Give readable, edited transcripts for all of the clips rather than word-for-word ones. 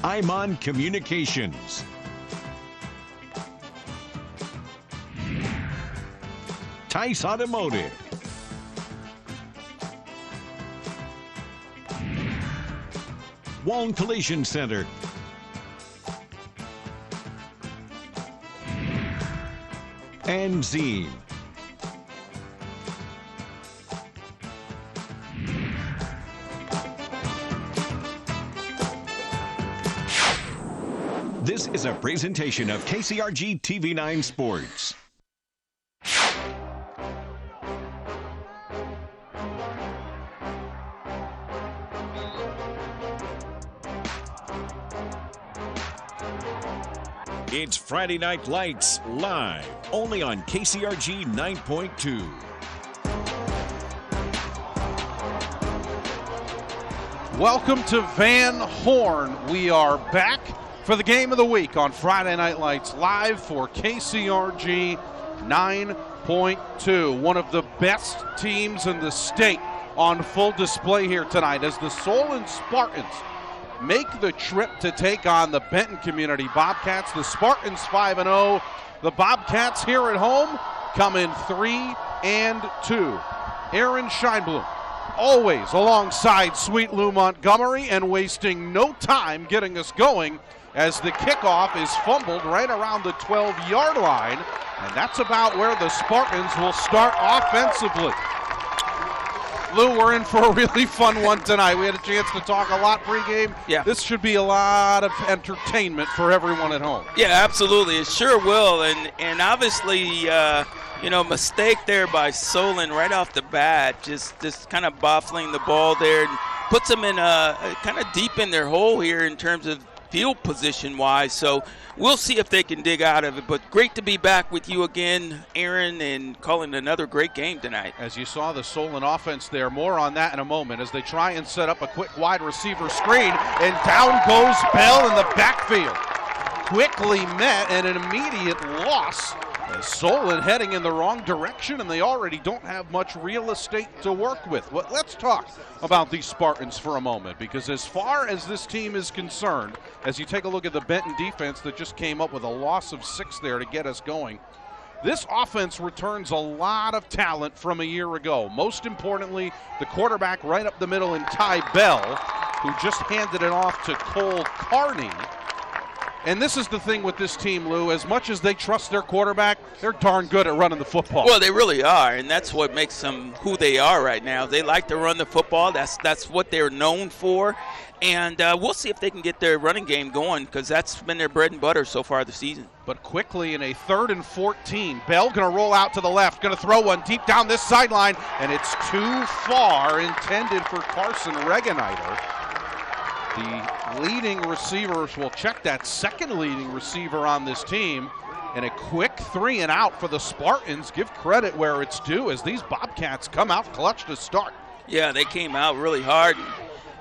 I'm on Communications. Tice Automotive. Waln Collision Center. And Zine. This is a presentation of KCRG TV9 Sports. It's Friday Night Lights live, only on KCRG 9.2. Welcome to Van Horn. We are back for the game of the week on Friday Night Lights live for KCRG 9.2. One of the best teams in the state on full display here tonight as the Solon Spartans make the trip to take on the Benton Community Bobcats. The Spartans 5-0. The Bobcats here at home come in 3-2. Aaron Scheinblum always alongside Sweet Lou Montgomery and wasting no time getting us going as the kickoff is fumbled right around the 12-yard line. And that's about where the Spartans will start offensively. Lou, we're in for a really fun one tonight. We had a chance to talk a lot pregame. Yeah. This should be a lot of entertainment for everyone at home. Yeah, absolutely. It sure will. And obviously, mistake there by Solon right off the bat, just kind of boffling the ball there and puts them in kind of deep in their hole here in terms of field position-wise. So we'll see if they can dig out of it. But great to be back with you again, Aaron, and calling another great game tonight. As you saw the Solon offense there, more on that in a moment as they try and set up a quick wide receiver screen, and down goes Bell in the backfield. Quickly met and an immediate loss as Solon heading in the wrong direction, and they already don't have much real estate to work with. Well, let's talk about these Spartans for a moment, because as far as this team is concerned, as you take a look at the Benton defense that just came up with a loss of 6 there to get us going, this offense returns a lot of talent from a year ago. Most importantly, the quarterback right up the middle in Ty Bell, who just handed it off to Cole Carney. And this is the thing with this team, Lou. As much as they trust their quarterback, they're darn good at running the football. Well, they really are, and that's what makes them who they are right now. They like to run the football. That's what they're known for. And we'll see if they can get their running game going, because that's been their bread and butter so far this season. But quickly in a 3rd and 14, Bell going to roll out to the left, going to throw one deep down this sideline, and it's too far, intended for Carson Regeniter. The leading receivers will check that second leading receiver on this team. And a quick 3-and-out for the Spartans. Give credit where it's due as these Bobcats come out clutch to start. Yeah, they came out really hard.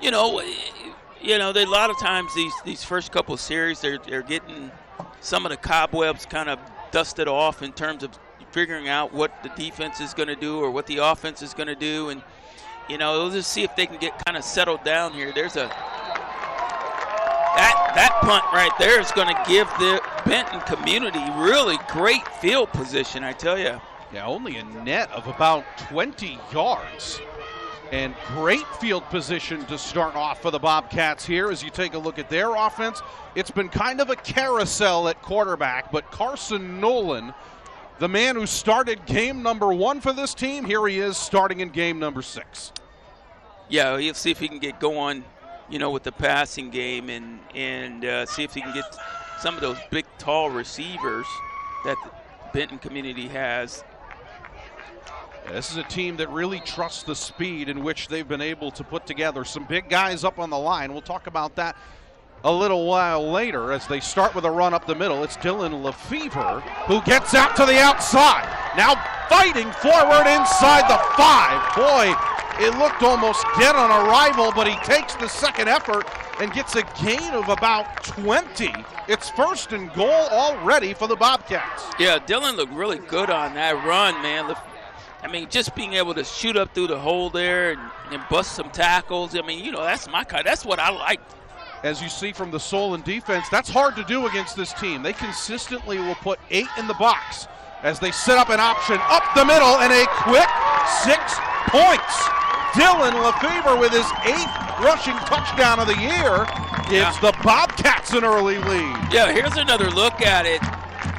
A lot of times these first couple of series, they're getting some of the cobwebs kind of dusted off in terms of figuring out what the defense is going to do or what the offense is going to do. And, we'll just see if they can get kind of settled down here. There's That punt right there is going to give the Benton Community really great field position, I tell you. Yeah, only a net of about 20 yards. And great field position to start off for the Bobcats here as you take a look at their offense. It's been kind of a carousel at quarterback, but Carson Nolan, the man who started game number 1 for this team, here he is starting in game number 6. Yeah, you'll see if he can get going, with the passing game and see if he can get some of those big, tall receivers that the Benton Community has. Yeah, this is a team that really trusts the speed in which they've been able to put together some big guys up on the line. We'll talk about that a little while later as they start with a run up the middle. It's Dylan Lefevre who gets out to the outside. Now fighting forward inside the 5. Boy, it looked almost dead on arrival, but he takes the second effort and gets a gain of about 20. It's 1st and goal already for the Bobcats. Yeah, Dylan looked really good on that run, man. Just being able to shoot up through the hole there and bust some tackles. That's my kind. That's what I like. as you see from the Solon defense, that's hard to do against this team. They consistently will put 8 in the box as they set up an option up the middle, and a quick 6 points. Dylan Lefevre with his 8th rushing touchdown of the year gives the Bobcats an early lead. Yeah, here's another look at it.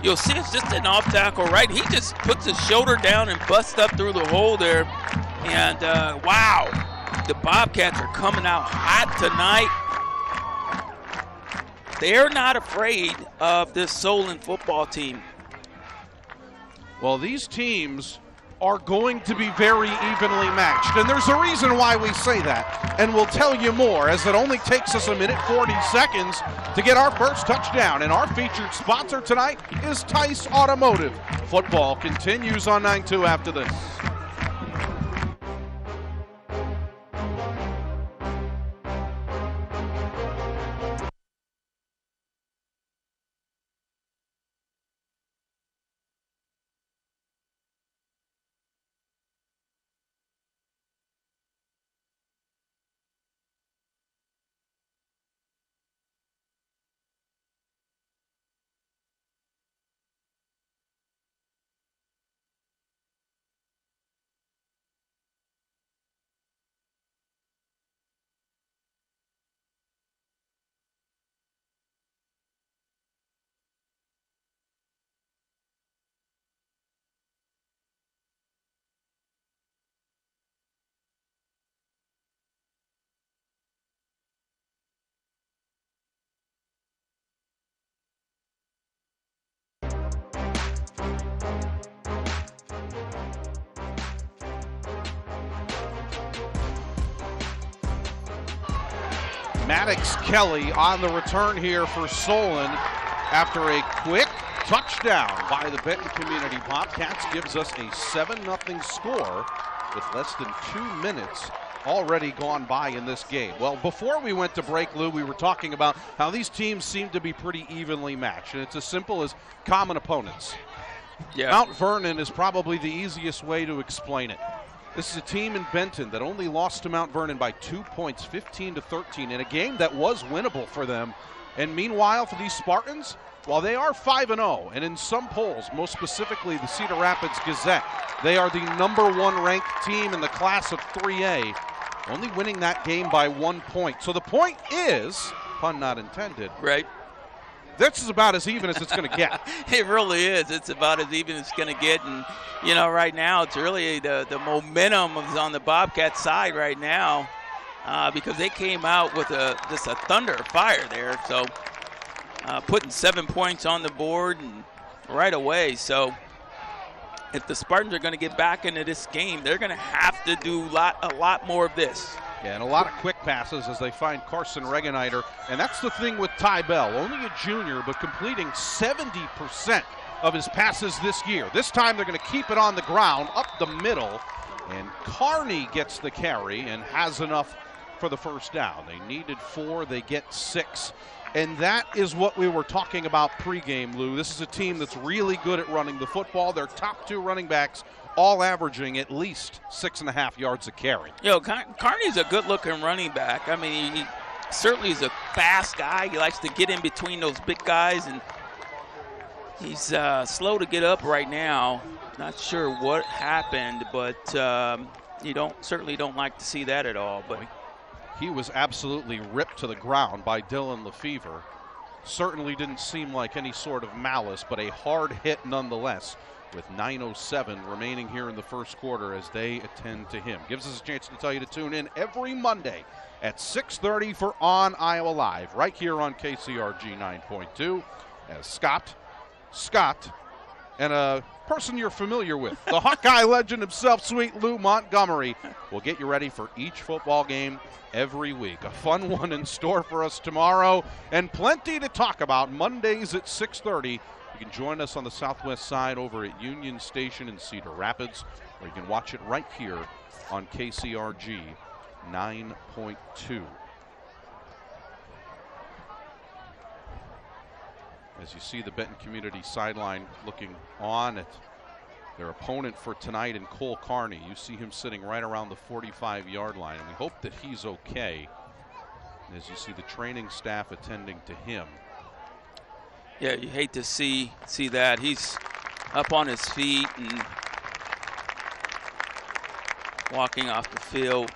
You'll see it's just an off tackle, right? He just puts his shoulder down and busts up through the hole there. And wow, the Bobcats are coming out hot tonight. They're not afraid of this Solon football team. Well, these teams are going to be very evenly matched, and there's a reason why we say that, and we'll tell you more, as it only takes us 1:40 to get our first touchdown. And our featured sponsor tonight is Tice Automotive. Football continues on 9-2 after this. Maddox Kelly on the return here for Solon after a quick touchdown by the Benton Community Bobcats gives us a 7-0 score with less than 2 minutes already gone by in this game. Well, before we went to break, Lou, we were talking about how these teams seem to be pretty evenly matched, and it's as simple as common opponents. Yeah. Mount Vernon is probably the easiest way to explain it. This is a team in Benton that only lost to Mount Vernon by 2 points, 15-13, in a game that was winnable for them. And meanwhile, for these Spartans, while they are 5-0, and in some polls, most specifically the Cedar Rapids Gazette, they are the #1 ranked team in the class of 3A, only winning that game by 1 point. So the point is, pun not intended, right? This is about as even as it's going to get. It really is. It's about as even as it's going to get. And, you know, right now it's really the momentum is on the Bobcat side right now because they came out with just a thunder fire there. So putting 7 points on the board and right away. So if the Spartans are going to get back into this game, they're going to have to do a lot more of this. Yeah, and a lot of quick passes as they find Carson Regeniter. And that's the thing with Ty Bell, only a junior, but completing 70% of his passes this year. This time they're going to keep it on the ground, up the middle, and Kearney gets the carry and has enough for the first down. They needed 4, they get 6. And that is what we were talking about pregame, Lou. This is a team that's really good at running the football. Their top 2 running backs all averaging at least 6.5 yards a carry. You know, Kearney's a good-looking running back. I mean, he certainly is a fast guy. He likes to get in between those big guys, and he's slow to get up right now. Not sure what happened, but you certainly don't like to see that at all. But he was absolutely ripped to the ground by Dylan Lefevre. Certainly didn't seem like any sort of malice, but a hard hit nonetheless, with 9:07 remaining here in the first quarter as they attend to him. Gives us a chance to tell you to tune in every Monday at 6:30 for On Iowa Live, right here on KCRG 9.2, as Scott, and a person you're familiar with, the Hawkeye legend himself, Sweet Lou Montgomery, will get you ready for each football game every week. A fun one in store for us tomorrow, and plenty to talk about Mondays at 6:30. You can join us on the southwest side over at Union Station in Cedar Rapids, or you can watch it right here on KCRG 9.2. As you see the Benton Community sideline looking on at their opponent for tonight in Cole Kearney. You see him sitting right around the 45-yard line, and we hope that he's okay. as you see the training staff attending to him. Yeah, you hate to see that. He's up on his feet and walking off the field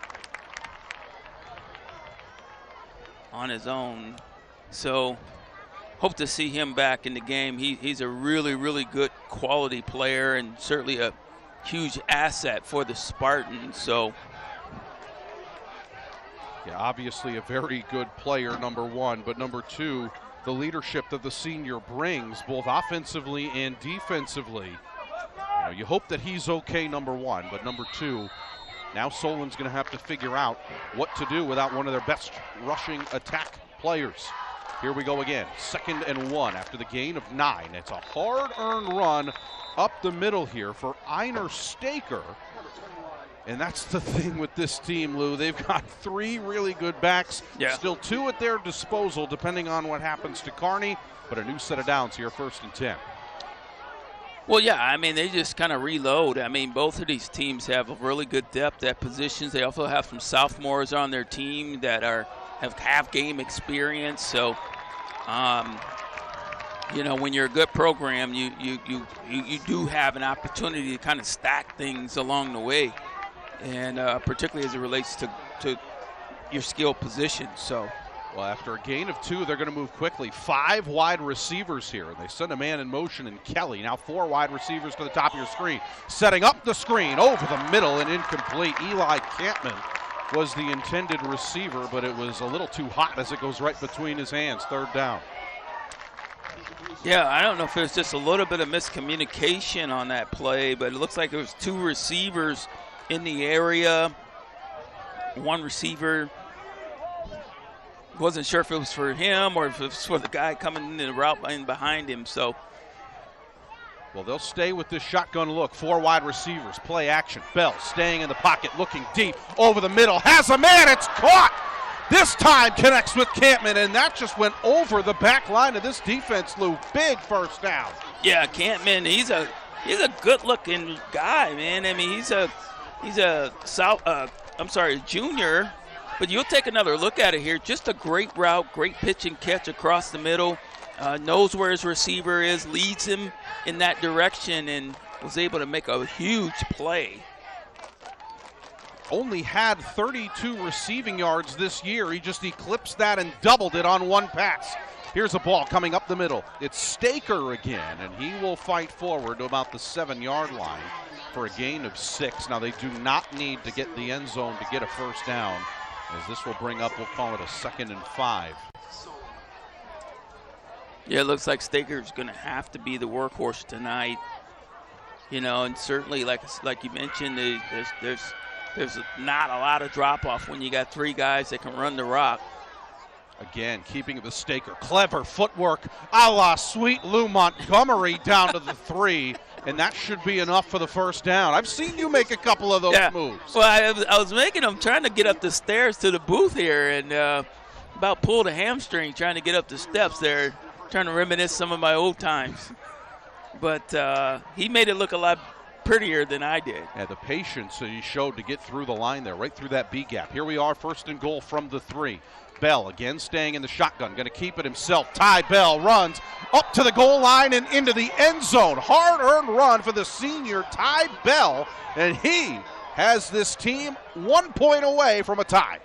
on his own. So hope to see him back in the game. He's a really, really good quality player and certainly a huge asset for the Spartans. So yeah, obviously a very good player, number one, but number two, the leadership that the senior brings both offensively and defensively. You hope that he's okay, number one, but number two, now Solon's going to have to figure out what to do without one of their best rushing attack players. Here we go again, 2nd and 1 after the gain of 9. It's a hard-earned run up the middle here for Einar Staker. And that's the thing with this team, Lou. They've got 3 really good backs. Yeah. Still 2 at their disposal, depending on what happens to Kearney. But a new set of downs here, 1st and 10. Well, yeah, I mean, they just kind of reload. I mean, both of these teams have a really good depth at positions. They also have some sophomores on their team that have game experience. So, when you're a good program, you do have an opportunity to kind of stack things along the way, and particularly as it relates to your skill positions. So. Well, after a gain of 2, they're going to move quickly. 5 wide receivers here. They send a man in motion in Kelly. Now 4 wide receivers to the top of your screen. Setting up the screen over the middle and incomplete. Eli Campman was the intended receiver, but it was a little too hot as it goes right between his hands. 3rd down. Yeah, I don't know if there's just a little bit of miscommunication on that play, but it looks like there was 2 receivers in the area. One receiver wasn't sure if it was for him or if it was for the guy coming in the route in behind him. So, well, they'll stay with this shotgun look. 4 wide receivers, play action. Bell staying in the pocket, looking deep over the middle. Has a man, it's caught. This time connects with Campman, and that just went over the back line of this defense, Lou. Big 1st down. Yeah, Campman, he's a good-looking guy, man. I mean, he's a junior. But you'll take another look at it here. Just a great route, great pitch and catch across the middle. Knows where his receiver is, leads him in that direction, and was able to make a huge play. Only had 32 receiving yards this year. He just eclipsed that and doubled it on 1 pass. Here's a ball coming up the middle. It's Staker again, and he will fight forward to about the 7-yard line for a gain of 6. Now, they do not need to get the end zone to get a 1st down, as this will bring up, we'll call it a 2nd and 5. Yeah, it looks like Staker's going to have to be the workhorse tonight. And certainly, like you mentioned, there's not a lot of drop-off when you got 3 guys that can run the rock. Again, keeping the Staker. Clever footwork a la Sweet Lou Montgomery down to the 3. And that should be enough for the 1st down. I've seen you make a couple of those moves. Well, I was making them trying to get up the stairs to the booth here and about pulled a hamstring trying to get up the steps there, trying to reminisce some of my old times. But he made it look a lot prettier than I did. Yeah, the patience that he showed to get through the line there, right through that B gap. Here we are, 1st and goal from the 3. Bell again staying in the shotgun, going to keep it himself. Ty Bell runs up to the goal line and into the end zone. Hard-earned run for the senior Ty Bell, and he has this team 1 point away from a tie.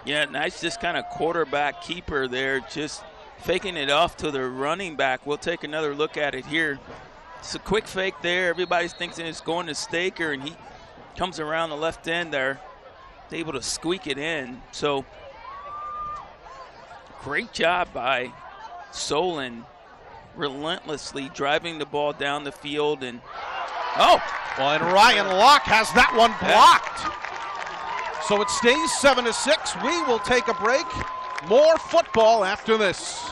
Yeah, nice just kind of quarterback keeper there, just faking it off to the running back. We'll take another look at it here. It's a quick fake there. Everybody's thinking it's going to Staker, and he comes around the left end there, able to squeak it in. So great job by Solon, relentlessly driving the ball down the field. And and Ryan Locke has that one blocked. So it stays 7-6. We will take a break. More football after this.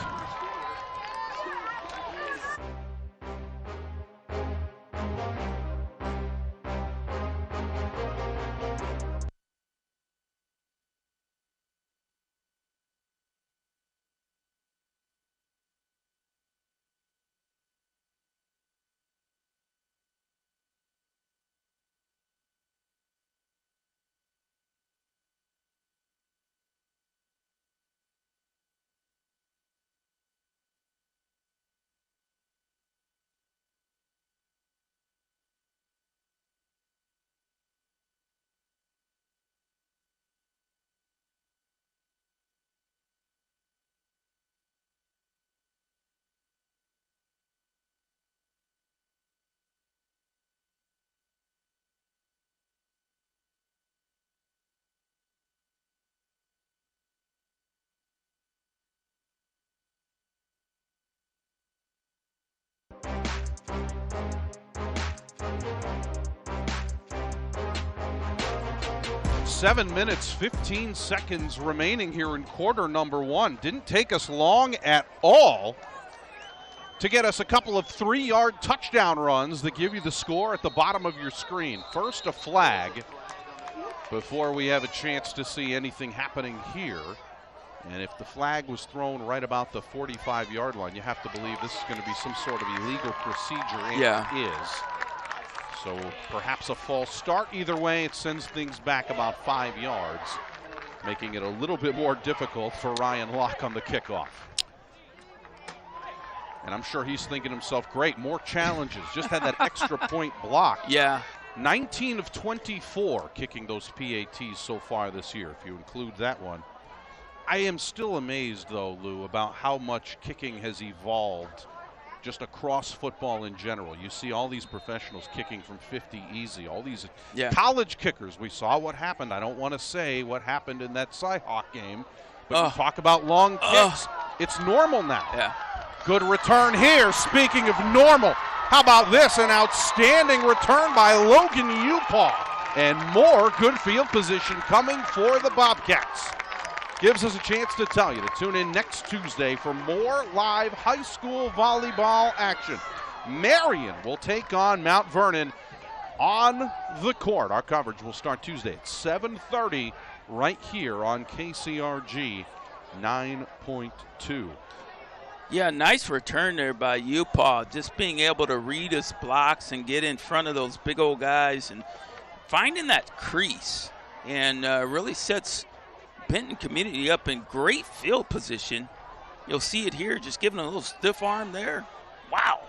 7 minutes, 15 seconds remaining here in quarter number one. Didn't take us long at all to get us a couple of 3-yard touchdown runs that give you the score at the bottom of your screen. First, a flag before we have a chance to see anything happening here. And if the flag was thrown right about the 45-yard line, you have to believe this is going to be some sort of illegal procedure, and it is. So perhaps a false start. Either way, it sends things back about 5 yards, making it a little bit more difficult for Ryan Locke on the kickoff. And I'm sure he's thinking to himself, great, more challenges. Just had that extra point block. Yeah. 19 of 24 kicking those PATs so far this year, if you include that one. I am still amazed, though, Lou, about how much kicking has evolved just across football in general. You see all these professionals kicking from 50 easy, all these college kickers. We saw what happened. I don't want to say what happened in that Cyhawk game, but you talk about long kicks. It's normal now. Yeah. Good return here. Speaking of normal, how about this? An outstanding return by Logan Upaw. And more good field position coming for the Bobcats. Gives us a chance to tell you to tune in next Tuesday for more live high school volleyball action. Marion will take on Mount Vernon on the court. Our coverage will start Tuesday at 7:30 right here on KCRG 9.2. Yeah, nice return there by Upaw. Just being able to read his blocks and get in front of those big old guys and finding that crease, and really sets Benton Community up in great field position. You'll see it here, just giving a little stiff arm there. Wow.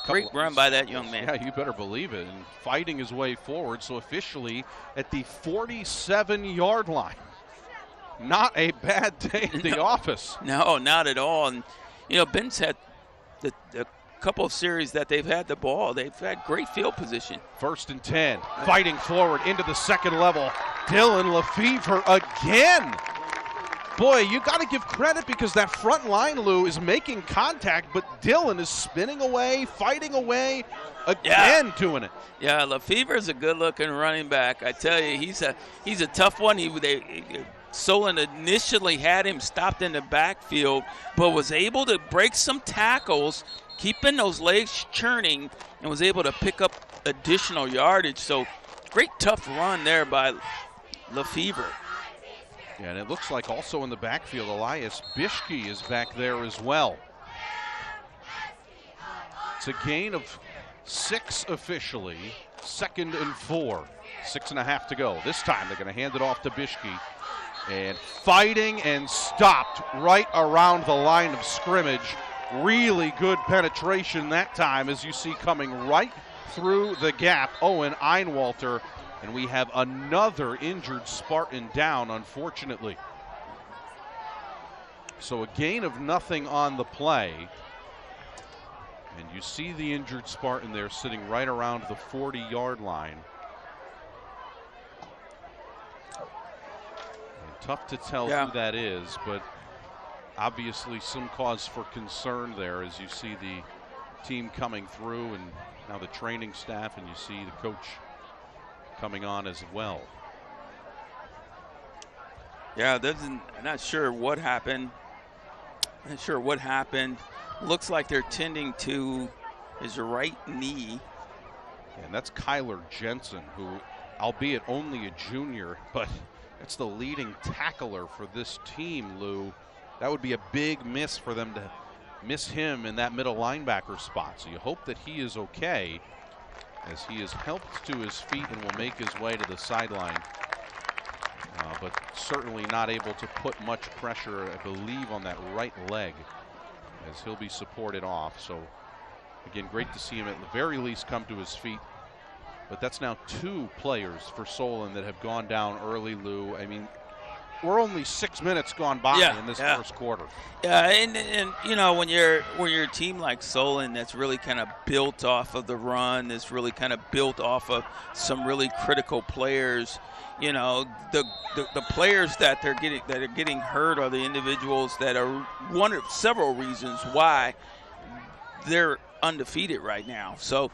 Great run by that young man. Yeah, you better believe it. And fighting his way forward, so officially at the 47-yard line. Not a bad day at the office. No, not at all. And, you know, Benton's had the couple of series that they've had the ball. They've had great field position. 1st and 10. Fighting forward into the second level. Dylan Lefevre again. Boy, you got to give credit because that front line, Lou, is making contact, but Dylan is spinning away, fighting away, again doing it. Yeah, Lefevre is a good-looking running back. I tell you, he's a tough one. Solon initially had him stopped in the backfield, but was able to break some tackles, keeping those legs churning, and was able to pick up additional yardage. So great tough run there by Lefevre. Yeah, and it looks like also in the backfield, Elias Bishke is back there as well. It's a gain of 6 officially, 2nd and 4. 6.5 to go. This time they're going to hand it off to Bishke. And fighting and stopped right around the line of scrimmage. Really good penetration that time, as you see coming right through the gap, Owen Einwalter. And we have another injured Spartan down, unfortunately. So a gain of nothing on the play. And you see the injured Spartan there sitting right around the 40-yard line. And tough to tell who that is, but obviously some cause for concern there as you see the team coming through and now the training staff, and you see the coach coming on as well. Yeah, I'm not sure what happened. Looks like they're tending to his right knee. And that's Kyler Jensen, who, albeit only a junior, but that's the leading tackler for this team, Lou. That would be a big miss for them to miss him in that middle linebacker spot. So you hope that he is okay, as he is helped to his feet and will make his way to the sideline. But certainly not able to put much pressure, I believe, on that right leg, as he'll be supported off. So again, great to see him at the very least come to his feet. But that's now 2 players for Solon that have gone down early, Lou. I mean, we're only 6 minutes gone by in this first quarter. Yeah, and you know, when you're a team like Solon that's really kind of built off of the run, that's really kind of built off of some really critical players, you know, the players that are getting hurt are the individuals that are one of several reasons why they're undefeated right now. So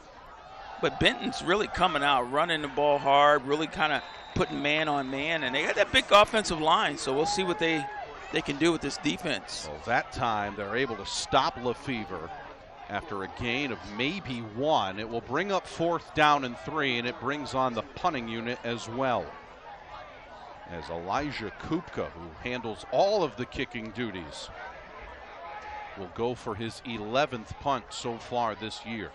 But Benton's really coming out, running the ball hard, really kind of putting man on man, and they got that big offensive line, so we'll see what they can do with this defense. Well, that time they're able to stop Lefevre after a gain of maybe 1. It will bring up 4th down and 3, and it brings on the punting unit as well, as Elijah Kupka, who handles all of the kicking duties, will go for his 11th punt so far this year.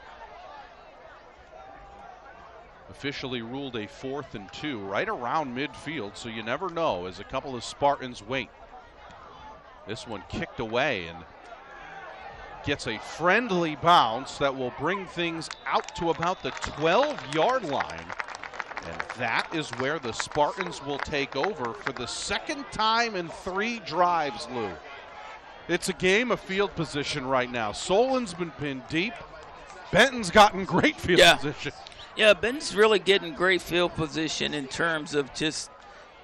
Officially ruled a 4th and 2 right around midfield, so you never know as a couple of Spartans wait. This one kicked away and gets a friendly bounce that will bring things out to about the 12-yard line. And that is where the Spartans will take over for the second time in 3 drives, Lou. It's a game of field position right now. Solon's been pinned deep. Benton's gotten great field position. Yeah, Benton's really getting great field position in terms of just,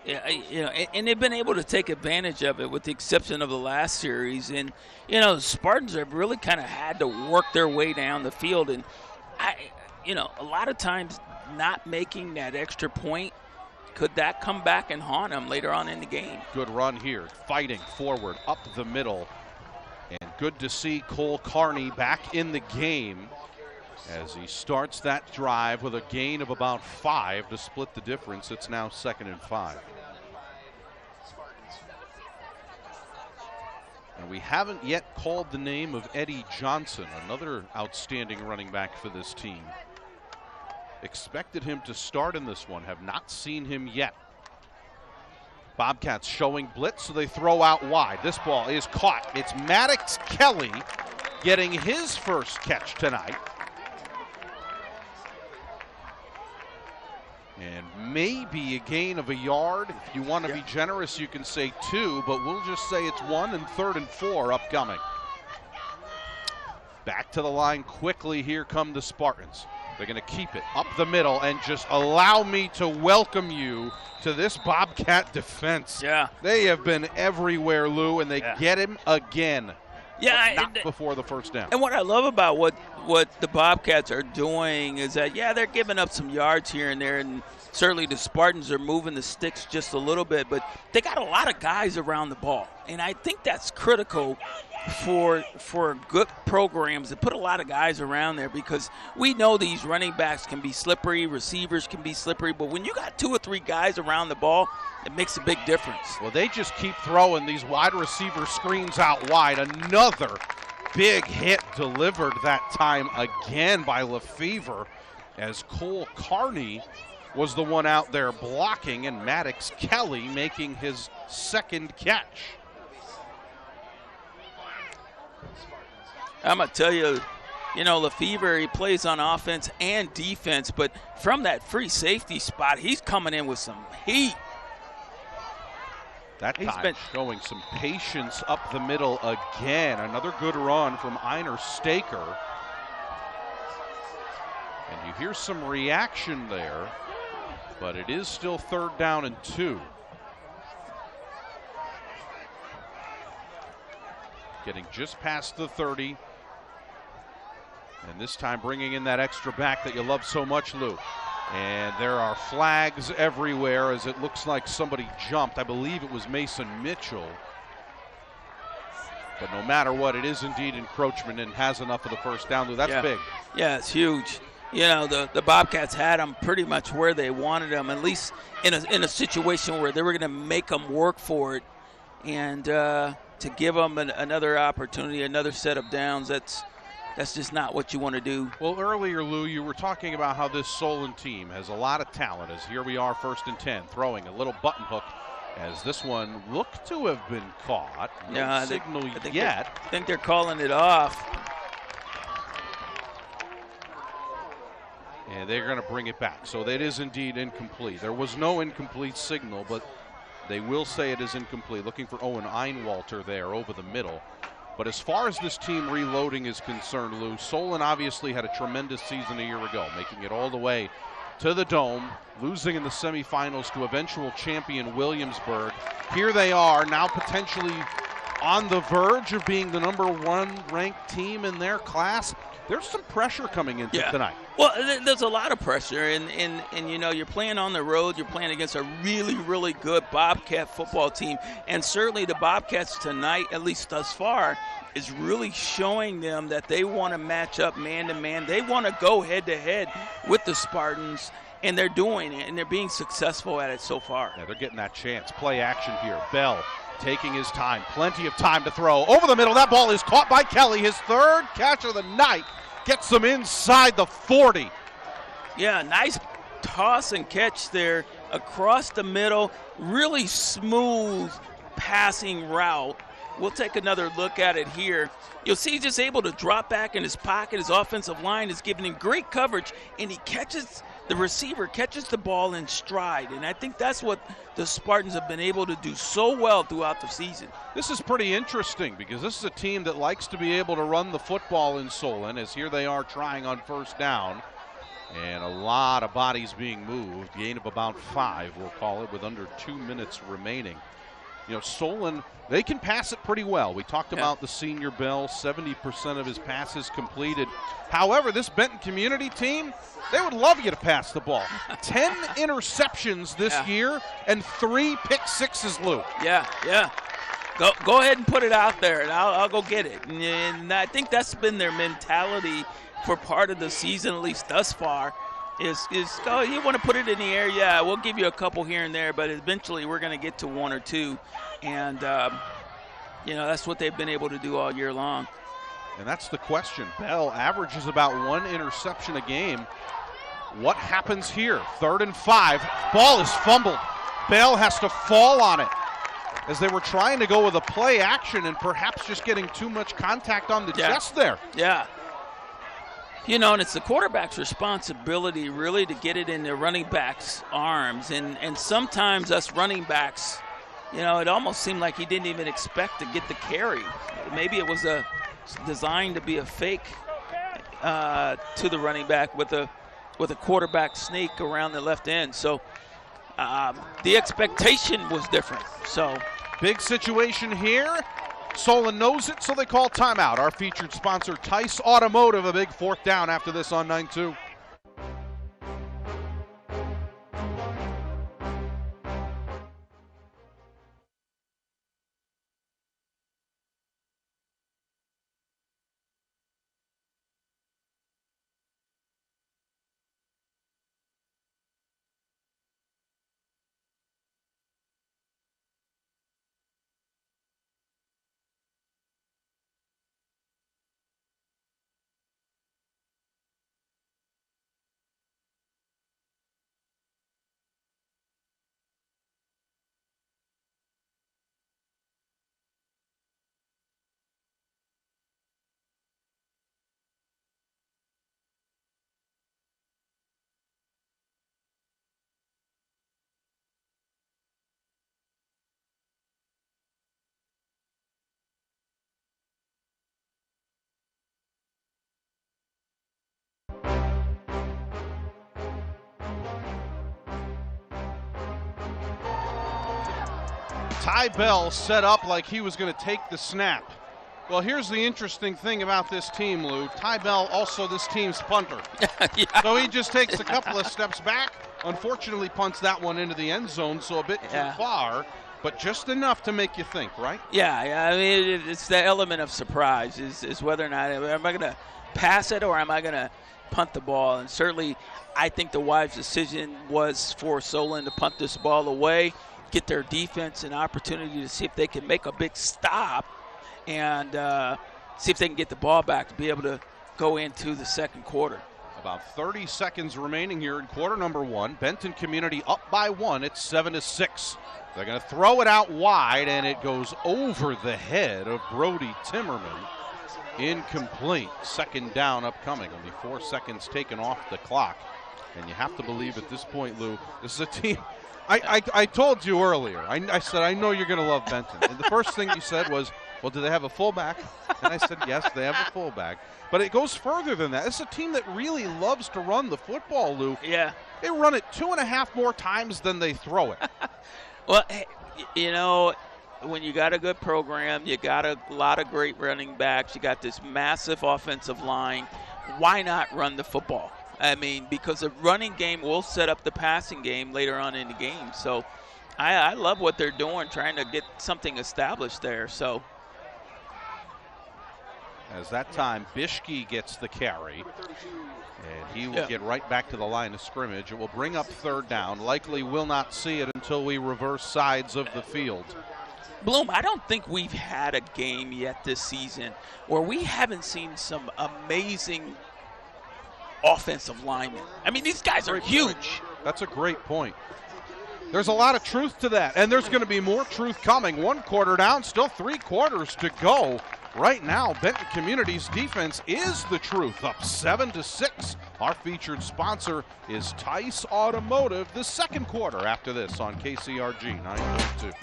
and they've been able to take advantage of it with the exception of the last series. And, the Spartans have really kind of had to work their way down the field. And, a lot of times not making that extra point, could that come back and haunt them later on in the game? Good run here, fighting forward up the middle. And good to see Cole Carney back in the game as he starts that drive with a gain of about 5 to split the difference. It's now 2nd and 5. And we haven't yet called the name of Eddie Johnson, another outstanding running back for this team. Expected him to start in this one, have not seen him yet. Bobcats showing blitz, so they throw out wide. This ball is caught. It's Maddox Kelly getting his first catch tonight. And maybe a gain of a yard. If you want to be generous, you can say 2, but we'll just say it's 1 and 3rd and 4 upcoming. Back to the line quickly. Here come the Spartans. They're going to keep it up the middle and just allow me to welcome you to this Bobcat defense. Yeah. They have been everywhere, Lou, and they get him again. Yeah, not before the first down. And what I love about what the Bobcats are doing is that, they're giving up some yards here and there, and certainly the Spartans are moving the sticks just a little bit, but they got a lot of guys around the ball. And I think that's critical for good programs to put a lot of guys around there, because we know these running backs can be slippery, receivers can be slippery, but when you got 2 or 3 guys around the ball, it makes a big difference. Well, they just keep throwing these wide receiver screens out wide. Another big hit delivered that time again by Lefevre, as Cole Carney was the one out there blocking, and Maddox Kelly making his 2nd catch. I'm going to tell you, Lefevre, he plays on offense and defense, but from that free safety spot, he's coming in with some heat. That time showing some patience up the middle again. Another good run from Einar Staker. And you hear some reaction there, but it is still 3rd down and 2. Getting just past the 30. And this time bringing in that extra back that you love so much, Lou. And there are flags everywhere as it looks like somebody jumped. I believe it was Mason Mitchell. But no matter what, it is indeed encroachment and has enough of the first down, Lou. That's big. Yeah, it's huge. The Bobcats had them pretty much where they wanted them, at least in a situation where they were going to make them work for it. And to give them another opportunity, another set of downs, that's just not what you want to do. Well, earlier, Lou, you were talking about how this Solon team has a lot of talent, as here we are 1st and 10, throwing a little button hook, as this one looked to have been caught. No signal yet. I think they're calling it off. And they're going to bring it back. So that is indeed incomplete. There was no incomplete signal, but they will say it is incomplete. Looking for Owen Einwalter there over the middle. But as far as this team reloading is concerned, Lou, Solon obviously had a tremendous season a year ago, making it all the way to the Dome, losing in the semifinals to eventual champion Williamsburg. Here they are now potentially on the verge of being the #1 ranked team in their class. There's some pressure coming into tonight. Well, there's a lot of pressure, and you know, you're playing on the road. You're playing against a really, really good Bobcat football team, and certainly the Bobcats tonight, at least thus far, is really showing them that they want to match up man-to-man. They want to go head-to-head with the Spartans, and they're doing it, and they're being successful at it so far. Yeah, they're getting that chance. Play action here. Bell taking his time. Plenty of time to throw. Over the middle, that ball is caught by Kelly. His third catch of the night. Gets them inside the 40. Yeah, nice toss and catch there across the middle. Really smooth passing route. We'll take another look at it here. You'll see he's just able to drop back in his pocket. His offensive line is giving him great coverage, and he catches the receiver, catches the ball in stride. And I think that's what the Spartans have been able to do so well throughout the season. This is pretty interesting because this is a team that likes to be able to run the football in Solon, as here they are trying on first down. And a lot of bodies being moved. Gain of about 5, we'll call it, with under 2 minutes remaining. You know, Solon, they can pass it pretty well. We talked about the senior Bell, 70% of his passes completed. However, this Benton Community team, they would love you to pass the ball. 10 interceptions this year and 3 pick sixes, Lou. Yeah. Go ahead and put it out there, and I'll go get it. And I think that's been their mentality for part of the season, at least thus far. Is go, you want to put it in the air? Yeah, we'll give you a couple here and there, but eventually we're going to get to 1 or 2. And, you know, that's what they've been able to do all year long. And that's the question. Bell averages about 1 interception a game. What happens here? 3rd and 5. Ball is fumbled. Bell has to fall on it as they were trying to go with a play action and perhaps just getting too much contact on the chest there. Yeah. You know, and it's the quarterback's responsibility really to get it in the running back's arms. And sometimes us running backs, you know, it almost seemed like he didn't even expect to get the carry. Maybe it was designed to be a fake to the running back with a quarterback sneak around the left end. So the expectation was different. So big situation here. Solon knows it, so they call timeout. Our featured sponsor, Tice Automotive, a big 4th down after this on 9-2. Ty Bell set up like he was going to take the snap. Well, here's the interesting thing about this team, Lou. Ty Bell, also this team's punter. So he just takes a couple of steps back. Unfortunately, punts that one into the end zone, so a bit too far, but just enough to make you think, right? Yeah. I mean, it's the element of surprise is whether or not, am I going to pass it or am I going to punt the ball? And certainly, I think the wise decision was for Solon to punt this ball away, get their defense an opportunity to see if they can make a big stop and see if they can get the ball back to be able to go into the second quarter. About 30 seconds remaining here in quarter number 1. Benton Community up by 1. It's 7-6. They're going to throw it out wide, and it goes over the head of Brody Timmerman. Incomplete. 2nd down upcoming. Only 4 seconds taken off the clock. And you have to believe at this point, Lou, this is a team. I told you earlier. I said, I know you're going to love Benton. And the first thing you said was, well, do they have a fullback? And I said, yes, they have a fullback. But it goes further than that. It's a team that really loves to run the football, Lou. Yeah. They run it 2.5 more times than they throw it. Well, you know, when you got a good program, you got a lot of great running backs, you got this massive offensive line, why not run the football? I mean, because the running game will set up the passing game later on in the game. So I love what they're doing, trying to get something established there. So as that time, Bishke gets the carry, and he will get right back to the line of scrimmage. It will bring up third down. Likely will not see it until we reverse sides of the field. Bloom, I don't think we've had a game yet this season where we haven't seen some amazing offensive linemen. I mean, these guys are huge. That's a great point. There's a lot of truth to that, and there's going to be more truth coming. 1 quarter down, still 3 quarters to go. Right now, Benton Community's defense is the truth, up 7-6. Our featured sponsor is Tice Automotive. The second quarter after this on KCRG 9.2.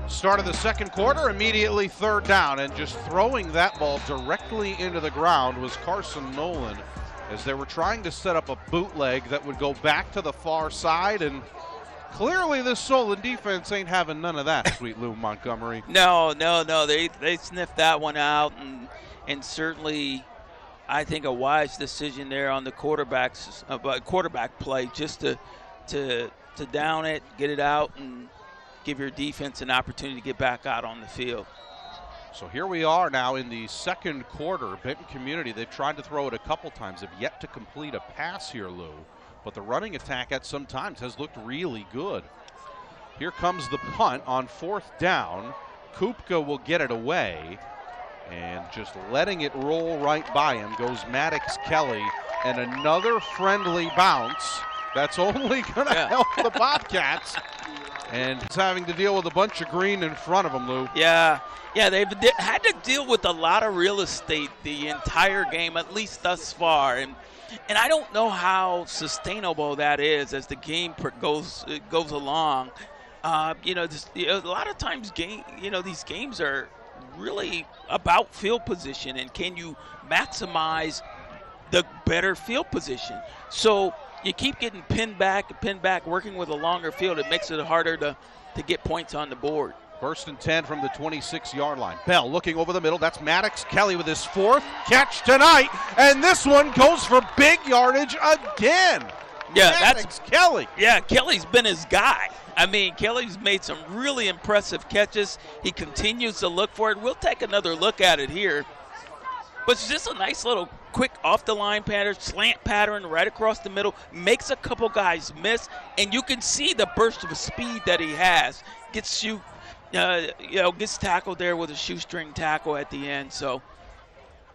Start of the second quarter, immediately third down, and just throwing that ball directly into the ground was Carson Nolan as they were trying to set up a bootleg that would go back to the far side, and clearly this Solon defense ain't having none of that, Sweet Lou Montgomery. No, they sniffed that one out, and certainly I think a wise decision there on the quarterback play, just to down it, get it out, and give your defense an opportunity to get back out on the field. So here we are now in the second quarter. Benton Community, they've tried to throw it a couple times, have yet to complete a pass here, Lou. But the running attack at some times has looked really good. Here comes the punt on fourth down. Kupka will get it away. And just letting it roll right by him goes Maddox Kelly. And another friendly bounce. That's only going to help the Bobcats. And he's having to deal with a bunch of green in front of him, Lou. Yeah, they've had to deal with a lot of real estate the entire game, at least thus far. And I don't know how sustainable that is as the game goes along. A lot of times these games are really about field position, and can you maximize the better field position? So you keep getting pinned back, working with a longer field. It makes it harder to get points on the board. First and 10 from the 26-yard line. Bell looking over the middle. That's Maddox Kelly with his fourth catch tonight. And this one goes for big yardage again. Yeah, Maddox Kelly. Yeah, Kelly's been his guy. I mean, Kelly's made some really impressive catches. He continues to look for it. We'll take another look at it here. But it's just a nice little quick off-the-line pattern, slant pattern right across the middle, makes a couple guys miss, and you can see the burst of speed that he has. Gets tackled there with a shoestring tackle at the end. So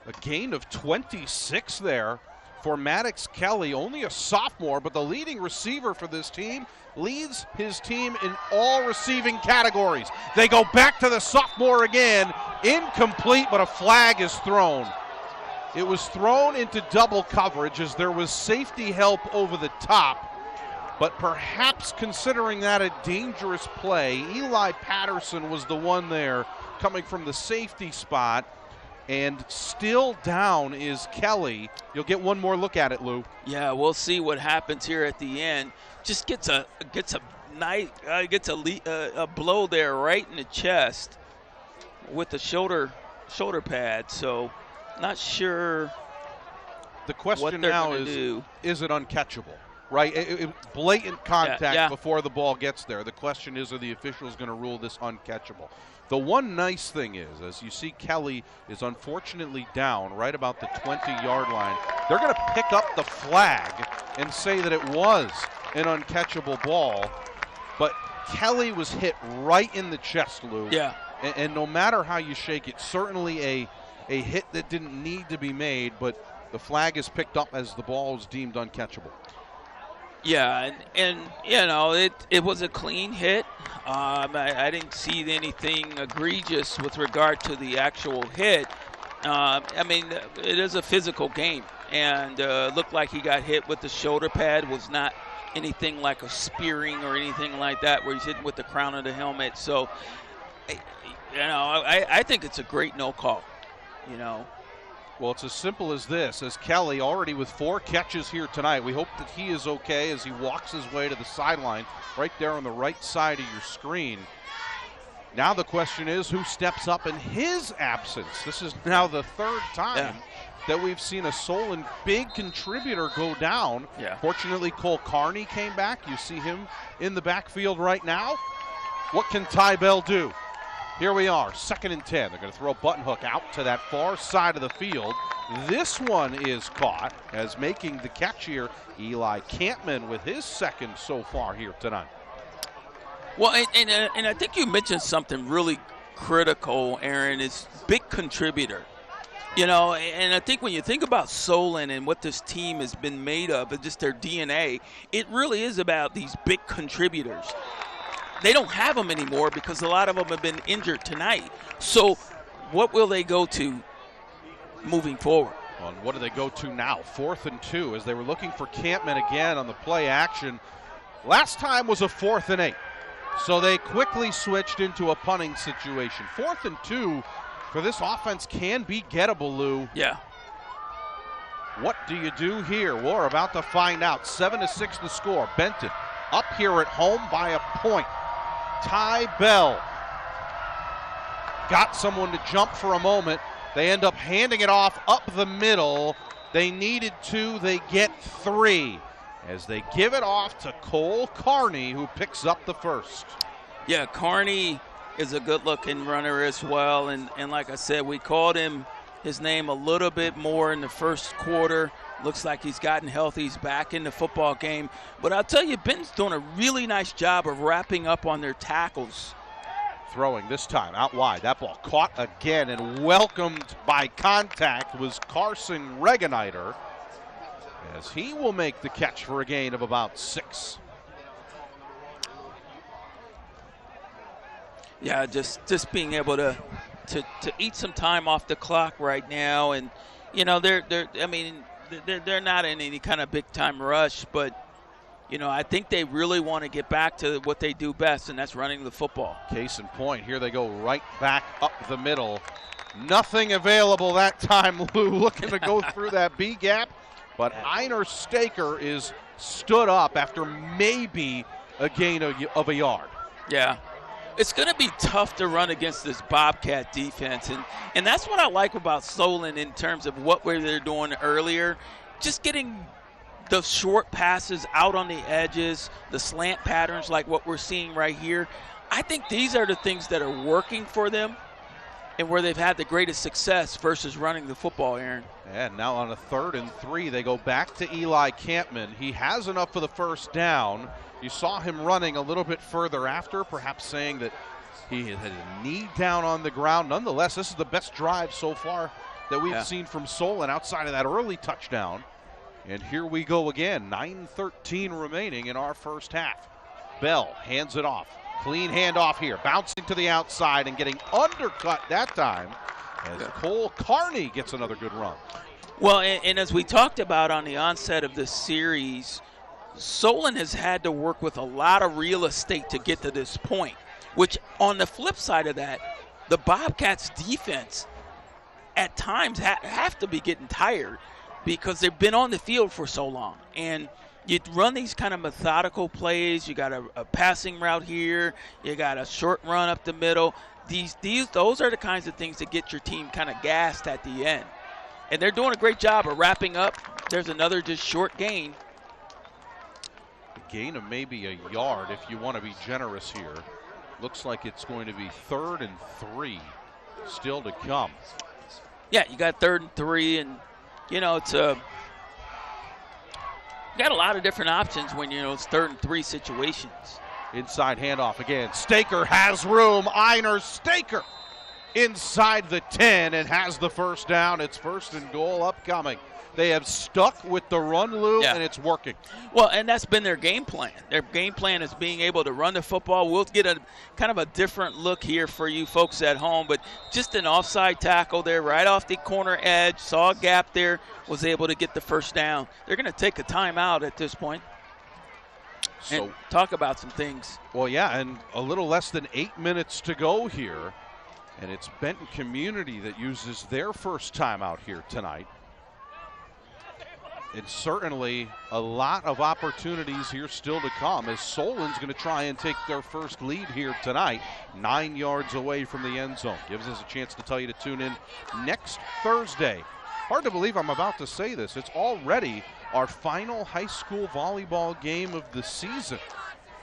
a gain of 26 there for Maddox Kelly, only a sophomore, but the leading receiver for this team, leads his team in all receiving categories. They go back to the sophomore again, incomplete, but a flag is thrown. It was thrown into double coverage as there was safety help over the top, but perhaps considering that a dangerous play, Eli Patterson was the one there coming from the safety spot, and still down is Kelly. You'll get one more look at it, Lou. Yeah, we'll see what happens here at the end. Just gets a blow there right in the chest with the shoulder pad. So not sure The question now is it uncatchable? Right? Blatant contact before the ball gets there. The question is, are the officials going to rule this uncatchable? The one nice thing is, as you see, Kelly is unfortunately down right about the 20-yard line. They're going to pick up the flag and say that it was an uncatchable ball. But Kelly was hit right in the chest, Lou. Yeah. And no matter how you shake it, certainly a hit that didn't need to be made, but the flag is picked up as the ball is deemed uncatchable. Yeah, and you know, it was a clean hit. I didn't see anything egregious with regard to the actual hit. I mean, it is a physical game, and looked like he got hit with the shoulder pad. Was not anything like a spearing or anything like that where he's hitting with the crown of the helmet. So, you know, I think it's a great no call, you know. Well, it's as simple as this. As Kelly, already with 4 catches here tonight, we hope that he is okay as he walks his way to the sideline right there on the right side of your screen. Now the question is, who steps up in his absence? This is now the 3rd time that we've seen a Solon big contributor go down. Yeah. Fortunately, Cole Carney came back. You see him in the backfield right now. What can Ty Bell do? Here we are, 2nd and 10. They're going to throw Button Hook out to that far side of the field. This one is caught as making the catch here, Eli Campman with his 2nd so far here tonight. Well, and I think you mentioned something really critical, Aaron, is big contributor. You know, and I think when you think about Solon and what this team has been made of, and just their DNA, it really is about these big contributors. They don't have them anymore because a lot of them have been injured tonight. So what will they go to moving forward? Well, what do they go to now? 4th and 2 as they were looking for Campman again on the play action. Last time was a 4th and 8. So they quickly switched into a punting situation. 4th and 2 for this offense can be gettable, Lou. Yeah. What do you do here? We're about to find out. 7-6 the score. Benton up here at home by a point. Ty Bell got someone to jump for a moment. They end up handing it off up the middle. They needed 2, they get 3 as they give it off to Cole Carney, who picks up the 1st. Yeah, Carney is a good-looking runner as well, and like I said, we called his name a little bit more in the 1st quarter. Looks like he's gotten healthy. He's back in the football game. But I'll tell you, Benton's doing a really nice job of wrapping up on their tackles. Throwing this time out wide. That ball caught again and welcomed by contact was Carson Regeniter, as he will make the catch for a gain of about 6. Yeah, just being able to eat some time off the clock right now, and you know they're not in any kind of big time rush, but you know I think they really want to get back to what they do best, and that's running the football. Case in point, here they go right back up the middle. Nothing available that time, Lou, looking to go through that B gap, but Einar Staker is stood up after maybe a gain of a yard. Yeah. It's going to be tough to run against this Bobcat defense, and that's what I like about Solon in terms of what they're doing earlier. Just getting the short passes out on the edges, the slant patterns like what we're seeing right here. I think these are the things that are working for them and where they've had the greatest success versus running the football, Aaron. And now on a 3rd and 3, they go back to Eli Campman. He has enough for the 1st down. You saw him running a little bit further after, perhaps saying that he had a knee down on the ground. Nonetheless, this is the best drive so far that we've seen from Solon outside of that early touchdown. And here we go again, 9:13 remaining in our 1st half. Bell hands it off. Clean handoff here, bouncing to the outside and getting undercut that time as Cole Carney gets another good run. Well, and as we talked about on the onset of this series, Solon has had to work with a lot of real estate to get to this point, which on the flip side of that, the Bobcats defense at times have to be getting tired because they've been on the field for so long. And you run these kind of methodical plays. You got a passing route here. You got a short run up the middle. Those are the kinds of things that get your team kind of gassed at the end. And they're doing a great job of wrapping up. There's another just short gain. A gain of maybe a yard if you want to be generous here. Looks like it's going to be 3rd and 3 still to come. Yeah, you got 3rd and 3, and, you know, it's you got a lot of different options when, you know, it's 3rd and 3 situations. Inside handoff again. Staker has room. Einer Staker inside the 10 and has the first down. It's 1st and goal upcoming. They have stuck with the run, Lou, and it's working. Well, and that's been their game plan. Their game plan is being able to run the football. We'll get a kind of a different look here for you folks at home, but just an offside tackle there right off the corner edge, saw a gap there, was able to get the first down. They're going to take a timeout at this point and talk about some things. Well, yeah, and a little less than 8 minutes to go here, and it's Benton Community that uses their first timeout here tonight. And certainly a lot of opportunities here still to come as Solon's going to try and take their first lead here tonight, 9 yards away from the end zone. Gives us a chance to tell you to tune in next Thursday. Hard to believe I'm about to say this. It's already our final high school volleyball game of the season.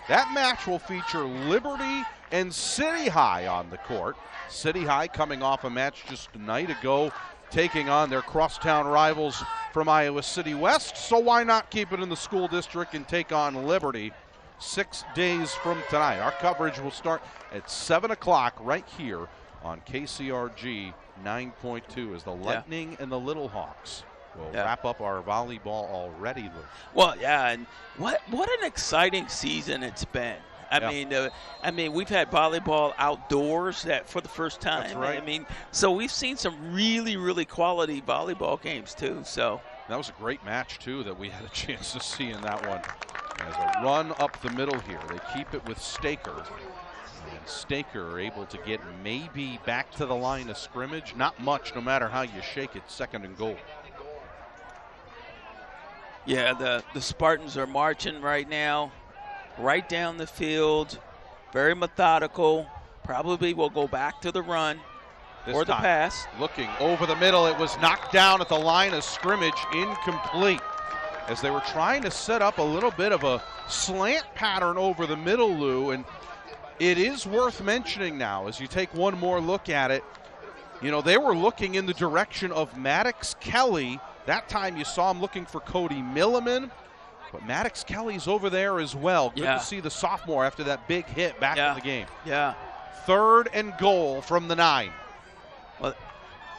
That match will feature Liberty and City High on the court. City High coming off a match just a night ago, taking on their crosstown rivals from Iowa City West, so why not keep it in the school district and take on Liberty 6 days from tonight. Our coverage will start at 7 o'clock right here on KCRG 9.2 as the Lightning and the Little Hawks will wrap up our volleyball already, Lou. Well, yeah, and what an exciting season it's been. I mean, we've had volleyball outdoors that for the first time. That's right. I mean, so we've seen some really, really quality volleyball games too. So that was a great match too that we had a chance to see in that one. As a run up the middle here, they keep it with Staker, and Staker able to get maybe back to the line of scrimmage. Not much, no matter how you shake it. 2nd and goal. Yeah, the Spartans are marching right now. Right down the field, very methodical. Probably will go back to the run or the pass. Looking over the middle, it was knocked down at the line of scrimmage, incomplete. As they were trying to set up a little bit of a slant pattern over the middle, Lou, and it is worth mentioning now as you take one more look at it. You know, they were looking in the direction of Maddox Kelly. That time you saw him looking for Cody Milliman. But Maddox Kelly's over there as well. Good to see the sophomore after that big hit back in the game. Yeah. 3rd and goal from the 9. Well,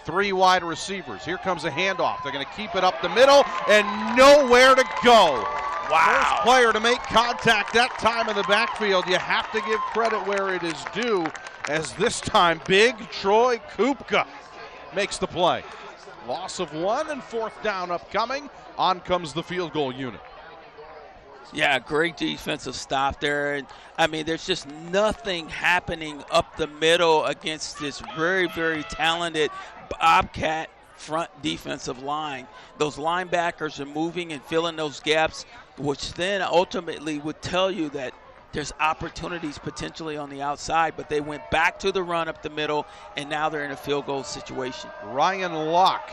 3 wide receivers. Here comes a handoff. They're going to keep it up the middle and nowhere to go. Wow. First player to make contact that time in the backfield. You have to give credit where it is due, as this time big Troy Kupka makes the play. Loss of 1 and 4th down upcoming. On comes the field goal unit. Yeah, great defensive stop there. And I mean, there's just nothing happening up the middle against this very, very talented Bobcat front defensive line. Those linebackers are moving and filling those gaps, which then ultimately would tell you that there's opportunities potentially on the outside, but they went back to the run up the middle, and now they're in a field goal situation. Ryan Locke,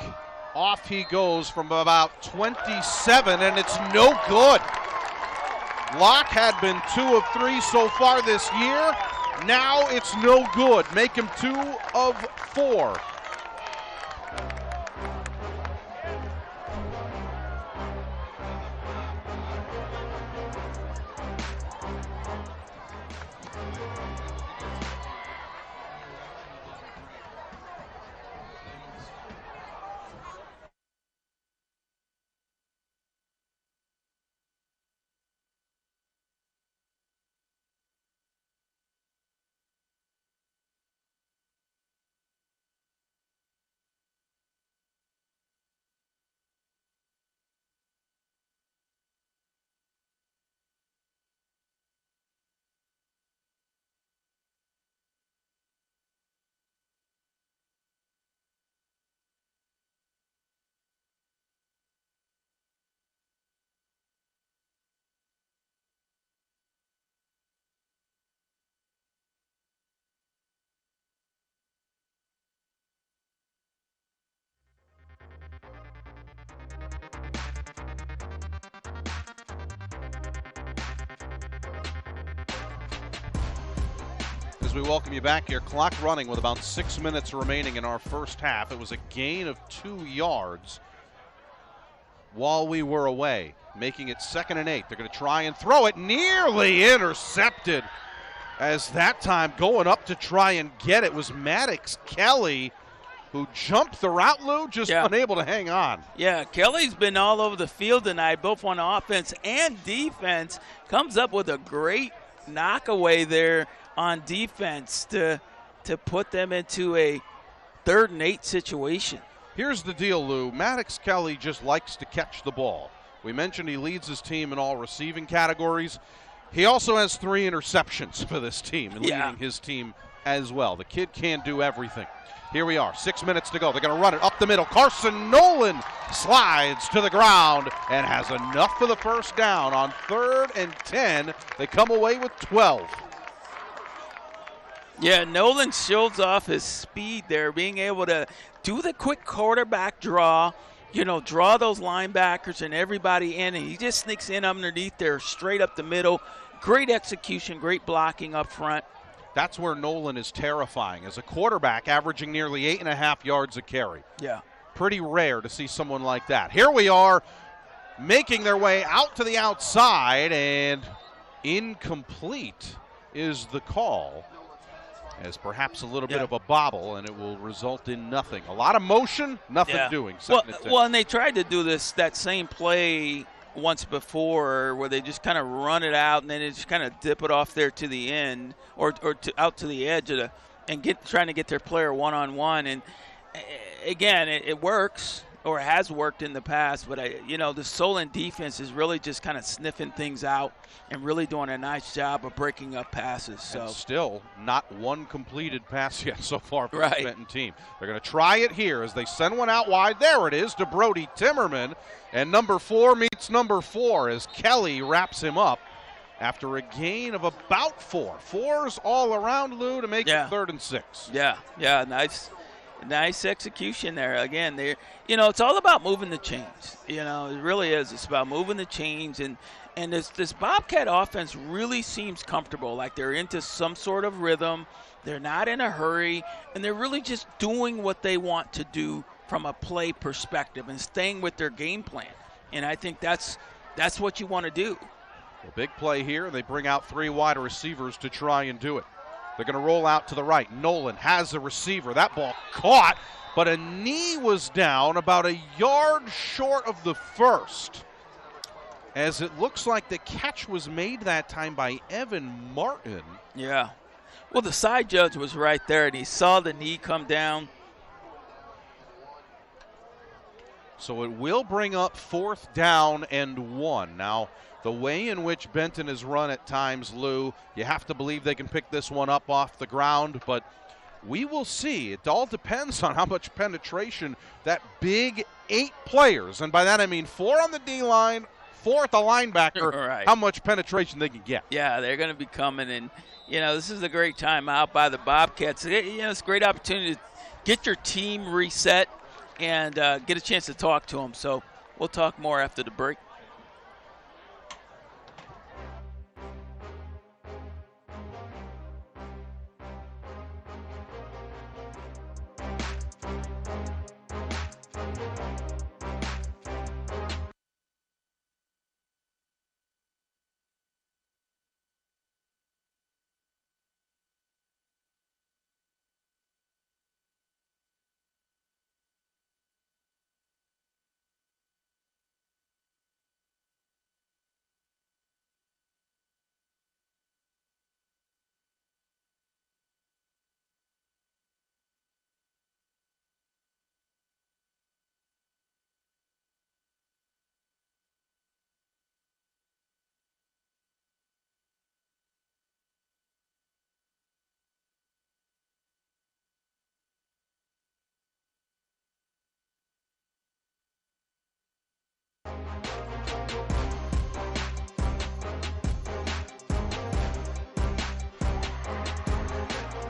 off he goes from about 27, and it's no good. Locke had been 2 of 3 so far this year. Now it's no good. Make him 2 of 4. as we welcome you back here. Clock running with about 6 minutes remaining in our first half. It was a gain of 2 yards while we were away, making it 2nd and 8. They're going to try and throw it, nearly intercepted, as that time going up to try and get it was Maddox Kelly, who jumped the route, Lou, just unable to hang on. Yeah, Kelly's been all over the field tonight, both on offense and defense. Comes up with a great knockaway there on defense to put them into a 3rd and 8 situation. Here's the deal, Lou. Maddox Kelly just likes to catch the ball. We mentioned he leads his team in all receiving categories. He also has 3 interceptions for this team, and leading his team as well. The kid can do everything. Here we are, 6 minutes to go. They're going to run it up the middle. Carson Nolan slides to the ground and has enough for the first down. On 3rd and 10, they come away with 12. Yeah, Nolan shows off his speed there, being able to do the quick quarterback draw, draw those linebackers and everybody in, and he just sneaks in underneath there, straight up the middle. Great execution, great blocking up front. That's where Nolan is terrifying. As a quarterback, averaging nearly 8.5 yards a carry. Yeah. Pretty rare to see someone like that. Here we are, making their way out to the outside, and incomplete is the call, as perhaps a little bit of a bobble, and it will result in nothing. A lot of motion, nothing doing. Well, and they tried to do that same play once before, where they just kind of run it out and then they just kind of dip it off there to the end or out to the edge of trying to get their player one-on-one. And again, it works, or has worked in the past, but the Solon defense is really just kind of sniffing things out and really doing a nice job of breaking up passes. So and still not one completed pass yet so far for the Benton team. They're going to try it here as they send one out wide. There it is to Brody Timmerman, and number 4 meets number 4 as Kelly wraps him up after a gain of about 4. 4s all around, Lou, to make it 3rd and 6. Yeah, nice execution there. Again, it's all about moving the chains. It really is. It's about moving the chains, and this Bobcat offense really seems comfortable, like they're into some sort of rhythm. They're not in a hurry, and they're really just doing what they want to do from a play perspective and staying with their game plan. And I think that's what you want to do. Well, big play here, and they bring out 3 wide receivers to try and do it. They're going to roll out to the right. Nolan has a receiver. That ball caught, but a knee was down about a yard short of the first, as it looks like the catch was made that time by Evan Martin. Yeah. Well, the side judge was right there, and he saw the knee come down. So it will bring up 4th down and 1. Now, the way in which Benton is run at times, Lou, you have to believe they can pick this one up off the ground, but we will see. It all depends on how much penetration that big 8 players, and by that I mean 4 on the D-line, 4 at the linebacker, how much penetration they can get. Yeah, they're going to be coming, and, this is a great time out by the Bobcats. It's a great opportunity to get your team reset and get a chance to talk to them. So we'll talk more after the break.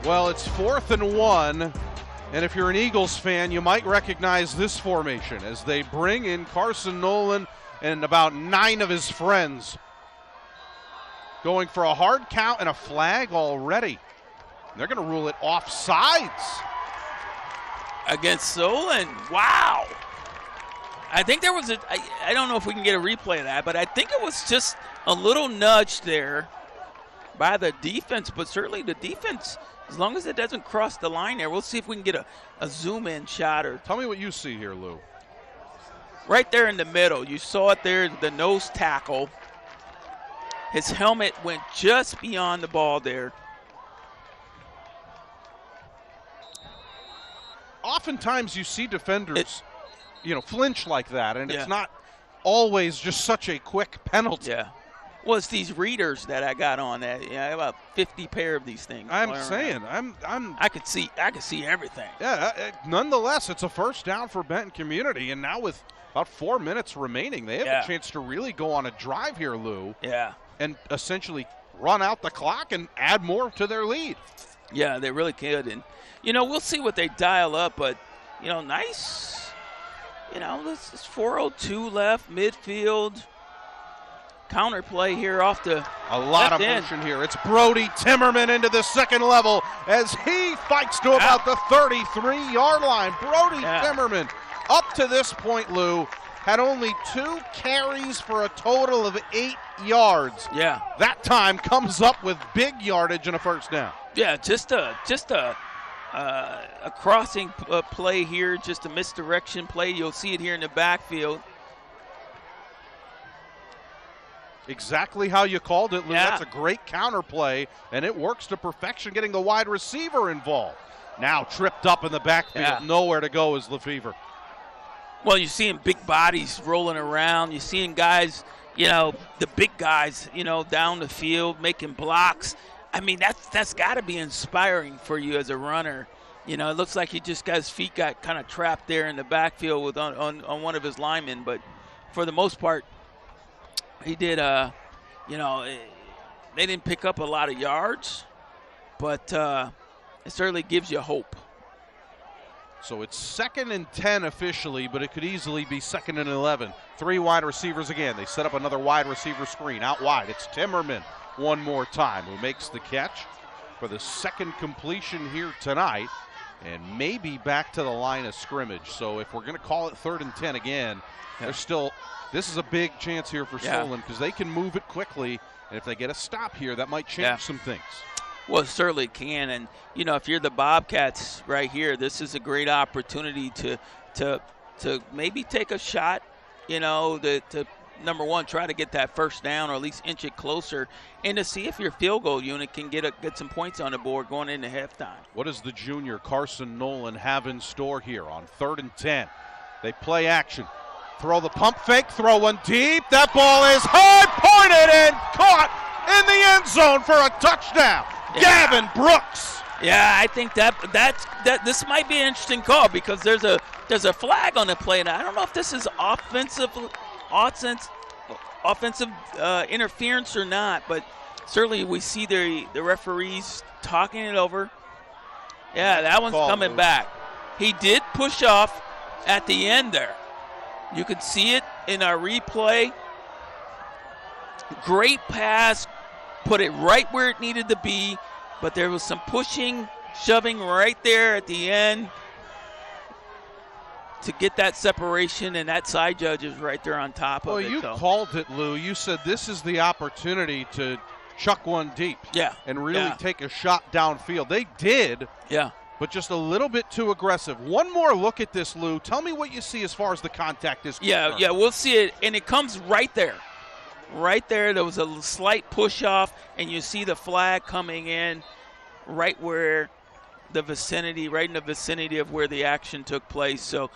Well, it's 4th and 1, and if you're an Eagles fan, you might recognize this formation as they bring in Carson Nolan and about 9 of his friends. Going for a hard count and a flag already. They're going to rule it offsides. Against Solon. Wow. I think there was I don't know if we can get a replay of that, but I think it was just a little nudge there by the defense, but certainly the defense, as long as it doesn't cross the line there, we'll see if we can get a zoom-in shot. Or tell me what you see here, Lou. Right there in the middle. You saw it there, the nose tackle. His helmet went just beyond the ball there. Oftentimes you see defenders, flinch like that, and it's not always just such a quick penalty. Yeah. Well, it's these readers that I got on that. I have about 50 pair of these things. I'm saying, I could see everything. Yeah. Nonetheless, it's a first down for Benton Community, and now with about 4 minutes remaining, they have a chance to really go on a drive here, Lou. Yeah. And essentially run out the clock and add more to their lead. Yeah, they really could. And we'll see what they dial up, but nice. It's 4:02 left, midfield. Counter play here off the a lot of motion here. It's Brody Timmerman into the second level as he fights to about the 33-yard line. Brody Timmerman, up to this point, Lou, had only 2 carries for a total of 8 yards. Yeah. That time comes up with big yardage and a first down. Yeah, just a crossing play here, just a misdirection play. You'll see it here in the backfield. Exactly how you called it, Lou. Yeah. That's a great counter play, and it works to perfection, getting the wide receiver involved. Now tripped up in the backfield, nowhere to go is Lefevre. Well, you're seeing big bodies rolling around. You're seeing guys, the big guys, down the field making blocks. I mean, that's got to be inspiring for you as a runner. It looks like he just got his feet got kind of trapped there in the backfield on one of his linemen, but for the most part, he did. They didn't pick up a lot of yards, but it certainly gives you hope. So it's 2nd and 10 officially, but it could easily be 2nd and 11. 3 wide receivers again. They set up another wide receiver screen out wide. It's Timmerman one more time who makes the catch for the 2nd completion here tonight, and maybe back to the line of scrimmage. So if we're going to call it 3rd and 10 again, this is a big chance here for Solon because they can move it quickly, and if they get a stop here, that might change some things. Well, it certainly can, and if you're the Bobcats right here, this is a great opportunity to maybe take a shot, to number one, try to get that first down or at least inch it closer, and to see if your field goal unit can get some points on the board going into halftime. What does the junior Carson Nolan have in store here on 3rd and 10? They play action. Throw the pump fake, throw one deep. That ball is high pointed and caught in the end zone for a touchdown. Yeah. Gavin Brooks. Yeah, I think that this might be an interesting call because there's a flag on the play, and I don't know if this is offensive interference or not, but certainly we see the referees talking it over. Yeah, that one's coming back. He did push off at the end there. You could see it in our replay. Great pass, put it right where it needed to be, but there was some pushing, shoving right there at the end to get that separation, and that side judge is right there on top of it. Well, you called it, Lou. You said this is the opportunity to chuck one deep and really take a shot downfield. They did. Yeah. But just a little bit too aggressive. One more look at this, Lou. Tell me what you see as far as the contact is concerned. Yeah, we'll see it, and it comes right there. Right there, there was a slight push-off, and you see the flag coming in right in the vicinity of where the action took place. So,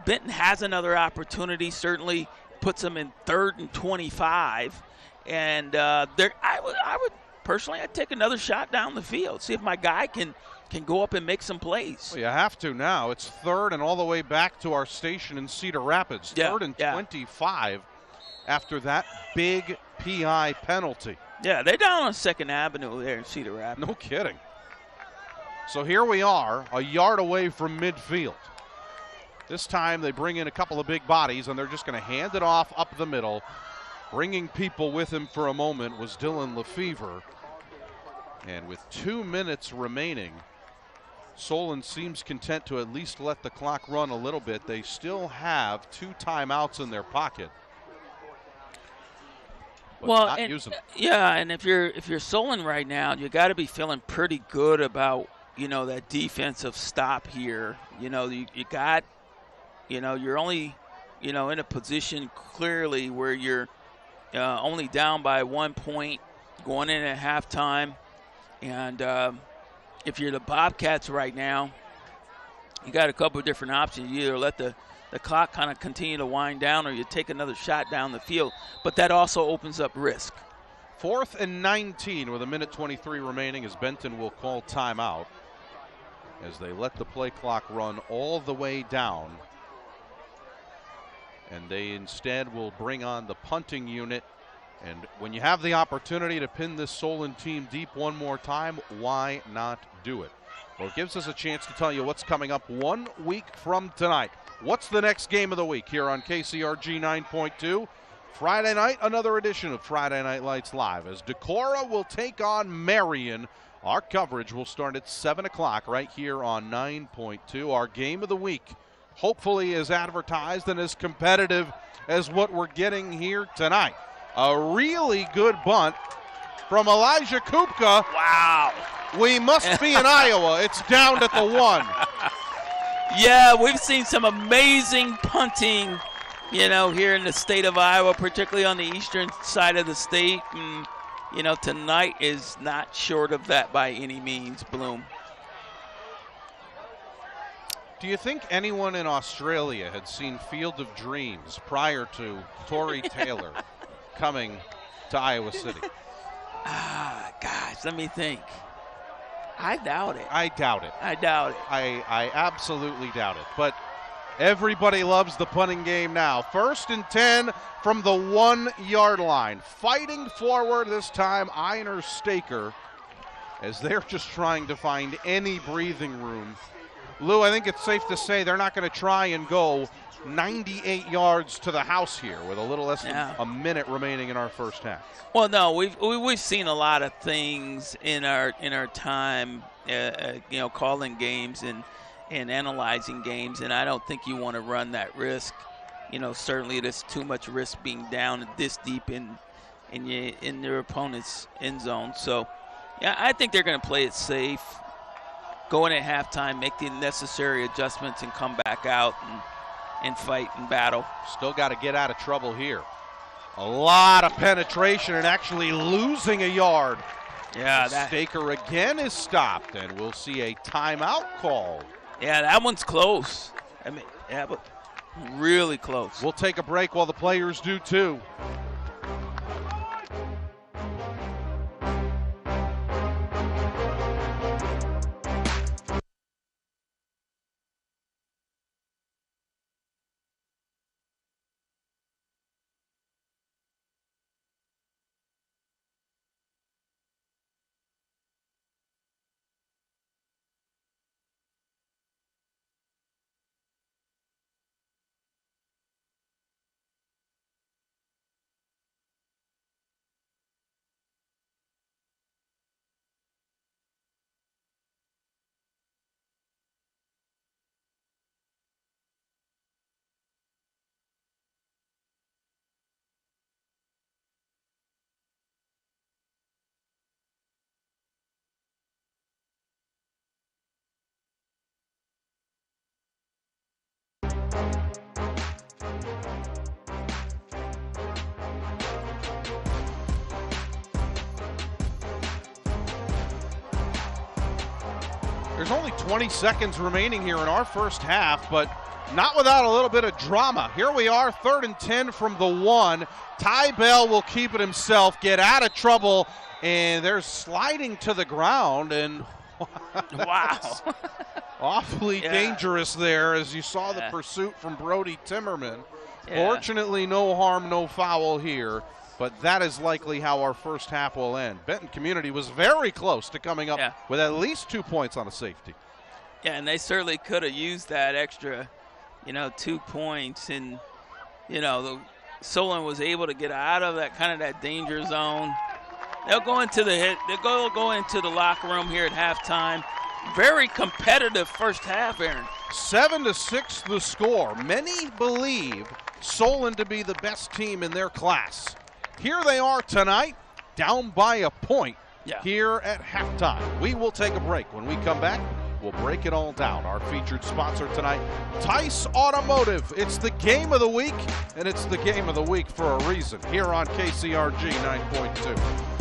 Benton has another opportunity, certainly puts them in 3rd and 25, and I would personally, I'd take another shot down the field, see if my guy can go up and make some plays. Well, you have to now. It's 3rd and all the way back to our station in Cedar Rapids. 3rd and 25 after that big PI penalty. Yeah, they're down on 2nd Avenue there in Cedar Rapids. No kidding. So here we are, a yard away from midfield. This time they bring in a couple of big bodies, and they're just going to hand it off up the middle. Bringing people with him for a moment was Dylan Lefevre. And with 2 minutes remaining, Solon seems content to at least let the clock run a little bit. They still have 2 timeouts in their pocket. Well, and if you're Solon right now, you got to be feeling pretty good about, that defensive stop here. You got, you're only, in a position clearly where you're only down by 1 point going in at halftime. And if you're the Bobcats right now, you got a couple of different options. You either let the clock kind of continue to wind down, or you take another shot down the field. But that also opens up risk. 4th and 19 with 1:23 remaining as Benton will call timeout as they let the play clock run all the way down. And they instead will bring on the punting unit. And when you have the opportunity to pin this Solon team deep one more time, why not do it? Well, it gives us a chance to tell you what's coming up 1 week from tonight. What's the next game of the week here on KCRG 9.2? Friday night, another edition of Friday Night Lights Live as Decorah will take on Marion. Our coverage will start at 7 o'clock right here on 9.2. Our game of the week, hopefully as advertised and as competitive as what we're getting here tonight. A really good bunt from Elijah Kupka. Wow. We must be in Iowa. It's down at the 1. Yeah, we've seen some amazing punting, here in the state of Iowa, particularly on the eastern side of the state. And, tonight is not short of that by any means, Bloom. Do you think anyone in Australia had seen Field of Dreams prior to Tory Taylor coming to Iowa City? Gosh, let me think. I doubt it. I doubt it. I absolutely doubt it. But everybody loves the punting game now. 1st and 10 from the 1-yard line. Fighting forward this time, Einer Staker, as they're just trying to find any breathing room. Lou, I think it's safe to say they're not going to try and go 98 yards to the house here with a little less than a minute remaining in our first half. Well, no, we've seen a lot of things in our time, calling games and analyzing games, and I don't think you want to run that risk. Certainly there's too much risk being down this deep in their opponent's end zone. So, yeah, I think they're going to play it safe, go in at halftime, make the necessary adjustments, and come back out and fight and battle. Still got to get out of trouble here. A lot of penetration and actually losing a yard. Yeah, Staker again is stopped, and we'll see a timeout called. Yeah, that one's close. But really close. We'll take a break while the players do too. There's only 20 seconds remaining here in our first half, but not without a little bit of drama. Here we are, 3rd and 10 from the 1. Ty Bell will keep it himself, get out of trouble, and they're sliding to the ground. And wow. Awfully dangerous there, as you saw the pursuit from Brody Timmerman. Fortunately, no harm, no foul here. But that is likely how our first half will end. Benton Community was very close to coming up with at least 2 points on a safety. Yeah, and they certainly could have used that extra, 2 points. And, the Solon was able to get out of that danger zone. They'll go into the locker room here at halftime. Very competitive first half, Aaron. 7-6 the score. Many believe Solon to be the best team in their class. Here they are tonight, down by a point here at halftime. We will take a break. When we come back, we'll break it all down. Our featured sponsor tonight, Tice Automotive. It's the game of the week, and it's the game of the week for a reason. Here on KCRG 9.2.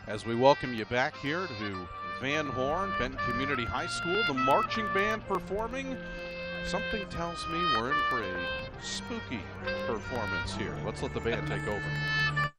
As we welcome you back here to Van Horn, Benton Community High School, the marching band performing. Something tells me we're in for a spooky performance here. Let's let the band take over.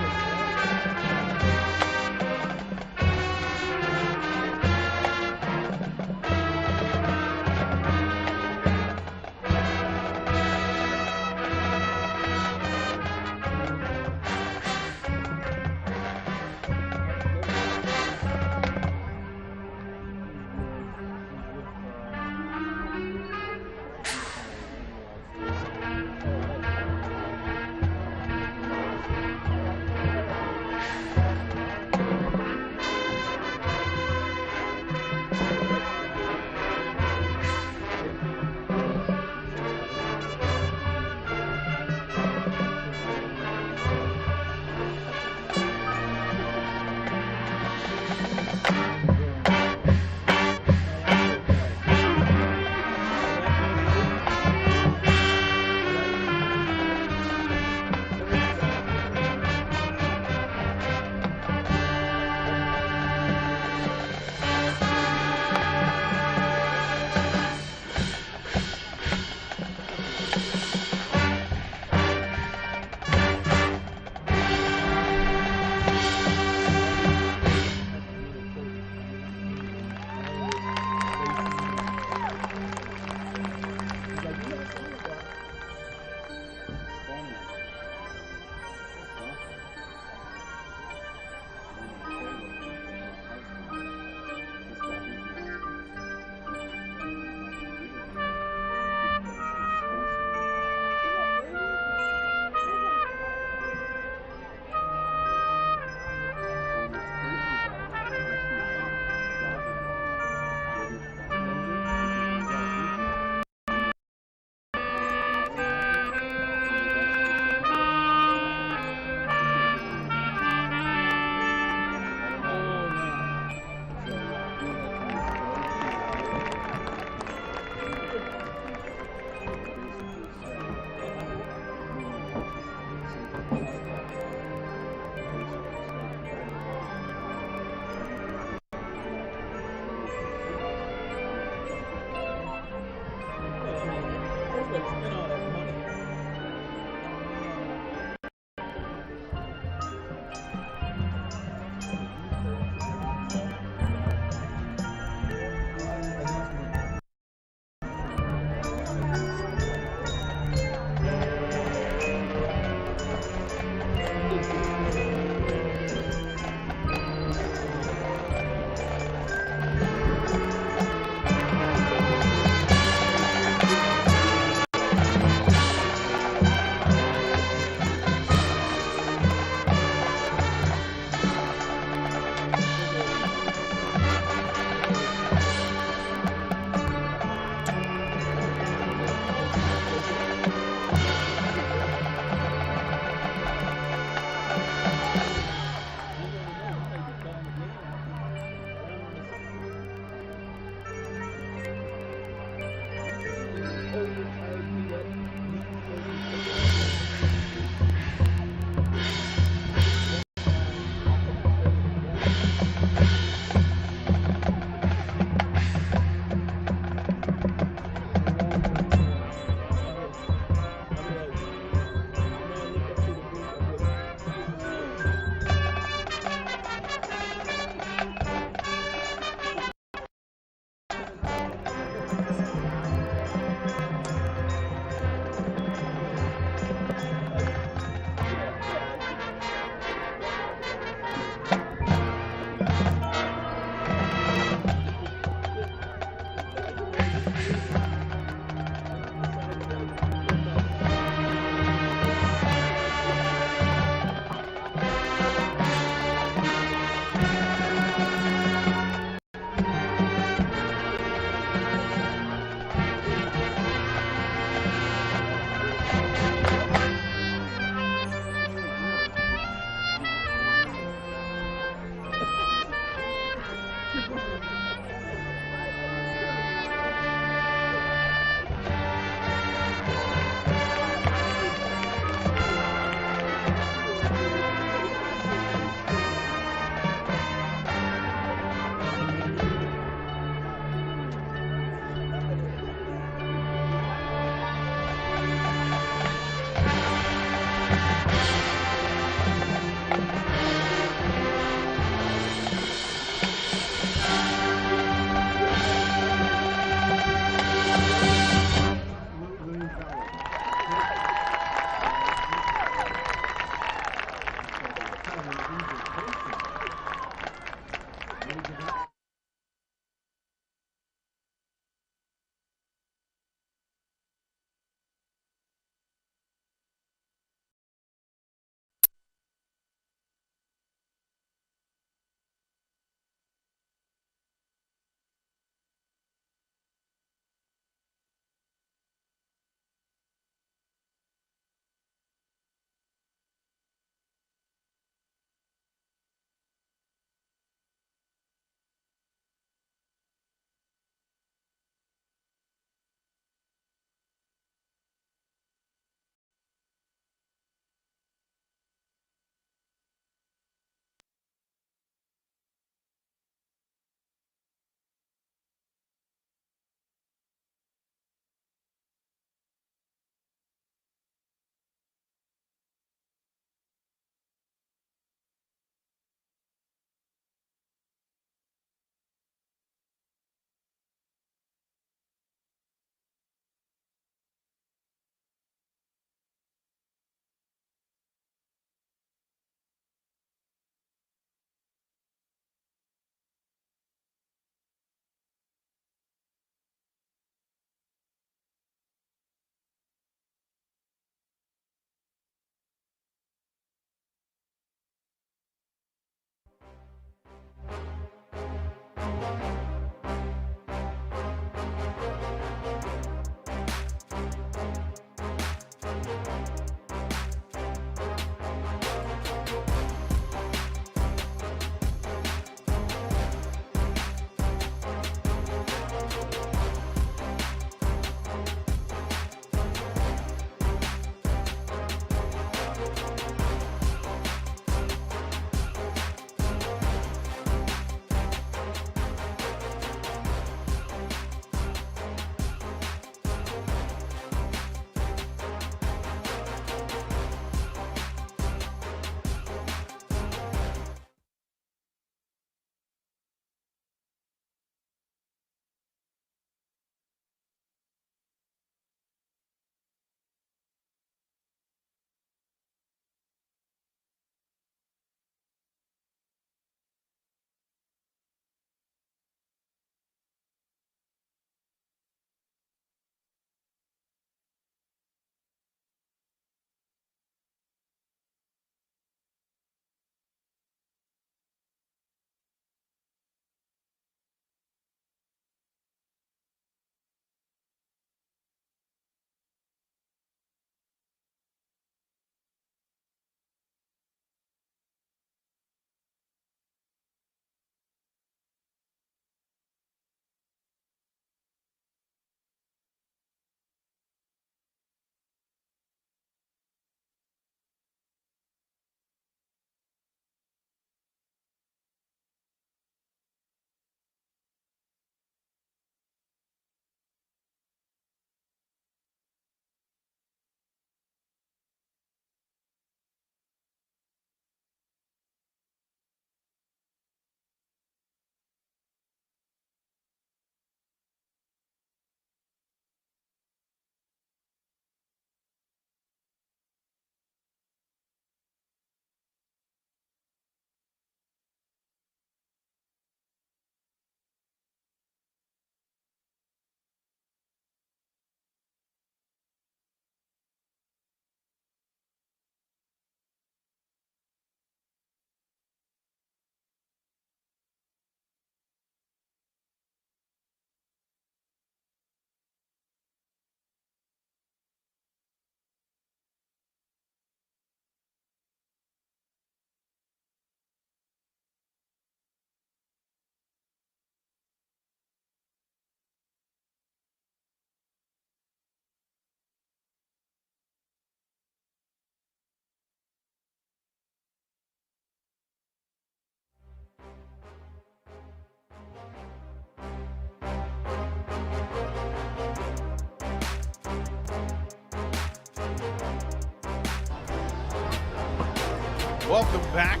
Welcome back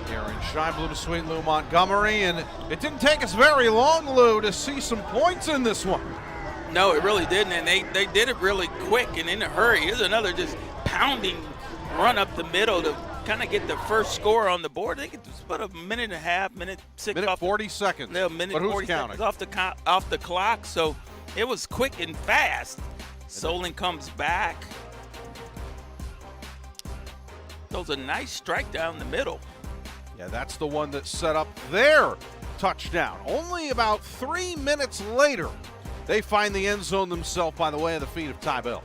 here in Scheinblum, Sweet Lou, Montgomery, and it didn't take us very long, Lou, to see some points in this one. No, it really didn't, and they did it really quick and in a hurry. Here's another just pounding run up the middle to kind of get the first score on the board. I think it was about a minute and a half, minute 40 seconds. No, minute but who's 40 counting? seconds off the clock, so it was quick and fast. Solon comes back. Throws a nice strike down the middle. Yeah, that's the one that set up their touchdown. Only about 3 minutes later, they find the end zone themselves by the way of the feet of Ty Bill.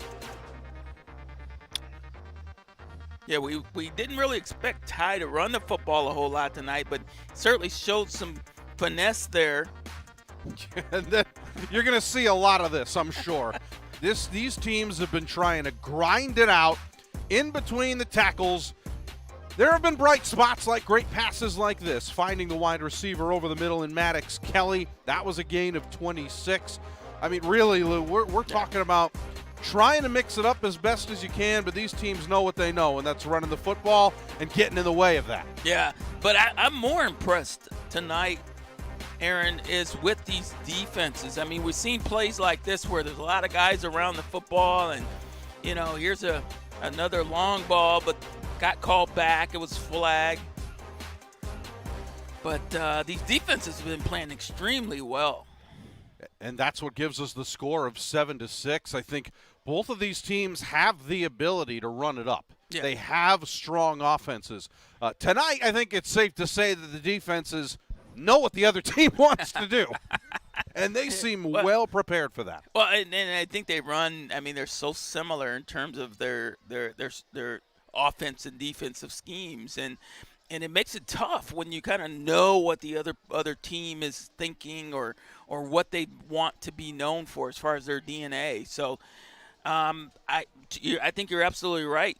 Yeah, we didn't really expect Ty to run the football a whole lot tonight, but certainly showed some finesse there. And then you're going to see a lot of this, I'm sure. These teams have been trying to grind it out in between the tackles. There have been bright spots like great passes like this, finding the wide receiver over the middle in Maddox Kelly. That was a gain of 26. I mean, really, Lou, we're talking about trying to mix it up as best as you can, but these teams know what they know, and that's running the football and getting in the way of that. Yeah, but I'm more impressed tonight, Aaron, is with these defenses. I mean, we've seen plays like this where there's a lot of guys around the football, and, you know, here's another long ball, but got called back. It was flag. But these defenses have been playing extremely well. And that's what gives us the score of 7-6. I think both of these teams have the ability to run it up. Yeah. They have strong offenses. Tonight, I think it's safe to say that the defenses know what the other team wants to do. And they seem well prepared for that. Well, and I think they run. I mean, they're so similar in terms of their offense and defensive schemes, and it makes it tough when you kind of know what the other team is thinking or what they want to be known for as far as their DNA. So, I think you're absolutely right.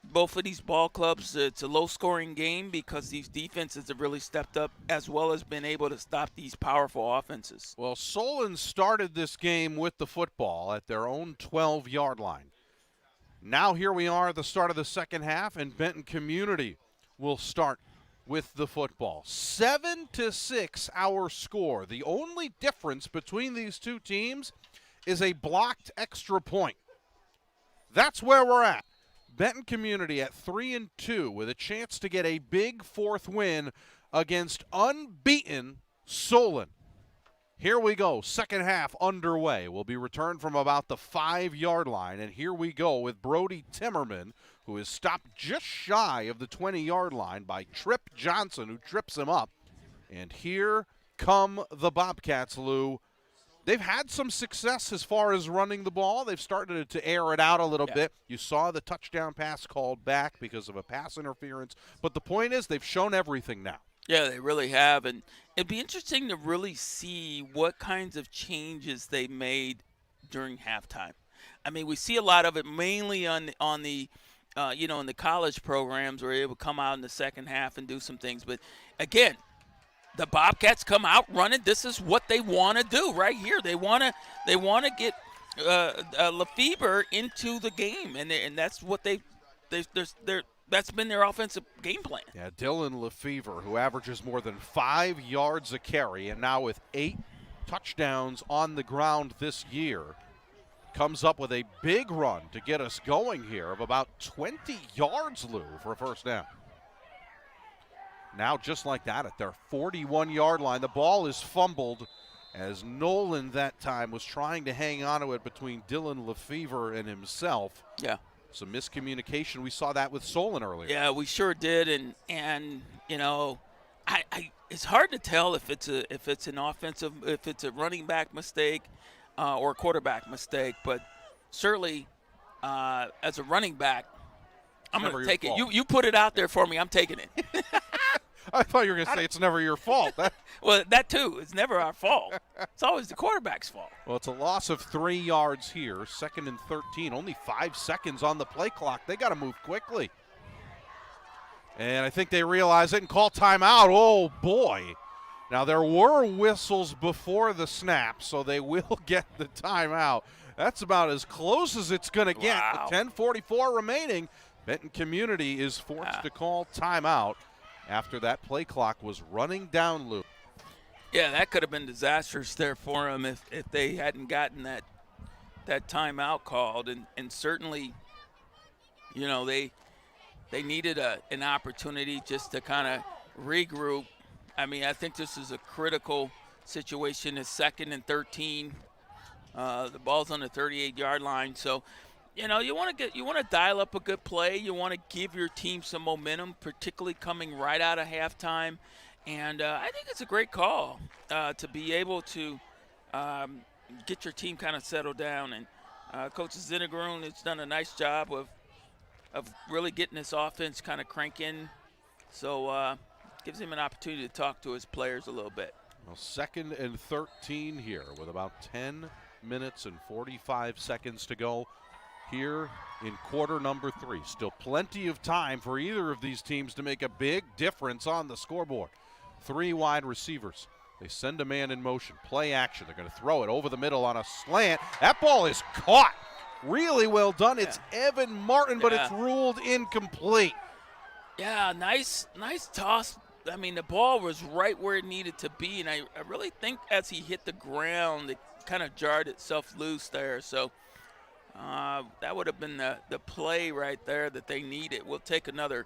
Both of these ball clubs, it's a low-scoring game because these defenses have really stepped up as well as been able to stop these powerful offenses. Well, Solon started this game with the football at their own 12-yard line. Now here we are at the start of the second half, and Benton Community will start with the football. 7-6 our score. The only difference between these two teams is a blocked extra point. That's where we're at. Benton Community at 3-2 with a chance to get a big fourth win against unbeaten Solon. Here we go, second half underway. We'll be returned from about the 5-yard line, and here we go with Brody Timmerman, who is stopped just shy of the 20-yard line by Trip Johnson, who trips him up. And here come the Bobcats, Lou. They've had some success as far as running the ball. They've started to air it out a little bit. You saw the touchdown pass called back because of a pass interference. But the point is they've shown everything now. Yeah, they really have. And it'd be interesting to really see what kinds of changes they made during halftime. I mean, we see a lot of it mainly on the in the college programs where they would come out in the second half and do some things. But, again, the Bobcats come out running. This is what they want to do right here. They want to get Lefebvre into the game, and that's what that's been their offensive game plan. Yeah, Dylan Lefebvre, who averages more than 5 yards a carry, and now with 8 touchdowns on the ground this year, comes up with a big run to get us going here of about 20 yards, Lou, for a first down. Now just like that at their 41-yard line, the ball is fumbled as Nolan that time was trying to hang on to it between Dylan Lefebvre and himself. Yeah. Some miscommunication. We saw that with Solon earlier. Yeah, we sure did, and you know, it's hard to tell if it's a running back mistake or a quarterback mistake, but certainly as a running back, I'm going to take it. You put it out there for me, I'm taking it. I thought you were going to say it's never your fault. Well, that too. It's never our fault. It's always the quarterback's fault. Well, it's a loss of 3 yards here. 2nd and 13. Only 5 seconds on the play clock. They got to move quickly. And I think they realize it and call timeout. Oh, boy. Now, there were whistles before the snap, so they will get the timeout. That's about as close as it's going to get. Wow. With 10:44 remaining. Benton Community is forced to call timeout after that play clock was running down, Lou. Yeah, that could have been disastrous there for them if they hadn't gotten that timeout called. And certainly, you know, they needed an opportunity just to kind of regroup. I mean, I think this is a critical situation. It's 2nd and 13. The ball's on the 38-yard line. So, you know, you want to dial up a good play. You want to give your team some momentum, particularly coming right out of halftime. And I think it's a great call to be able to get your team kind of settled down. And Coach Zinnegroen has done a nice job of really getting this offense kind of cranking. So gives him an opportunity to talk to his players a little bit. Well, 2nd and 13 here with about 10 minutes and 45 seconds to go here in quarter number 3. Still plenty of time for either of these teams to make a big difference on the scoreboard. 3 wide receivers. They send a man in motion. Play action. They're going to throw it over the middle on a slant. That ball is caught. Really well done. Yeah. It's Evan Martin, but it's ruled incomplete. Yeah, nice toss. I mean, the ball was right where it needed to be, and I really think as he hit the ground, it kind of jarred itself loose there. So that would have been the play right there that they needed. We'll take another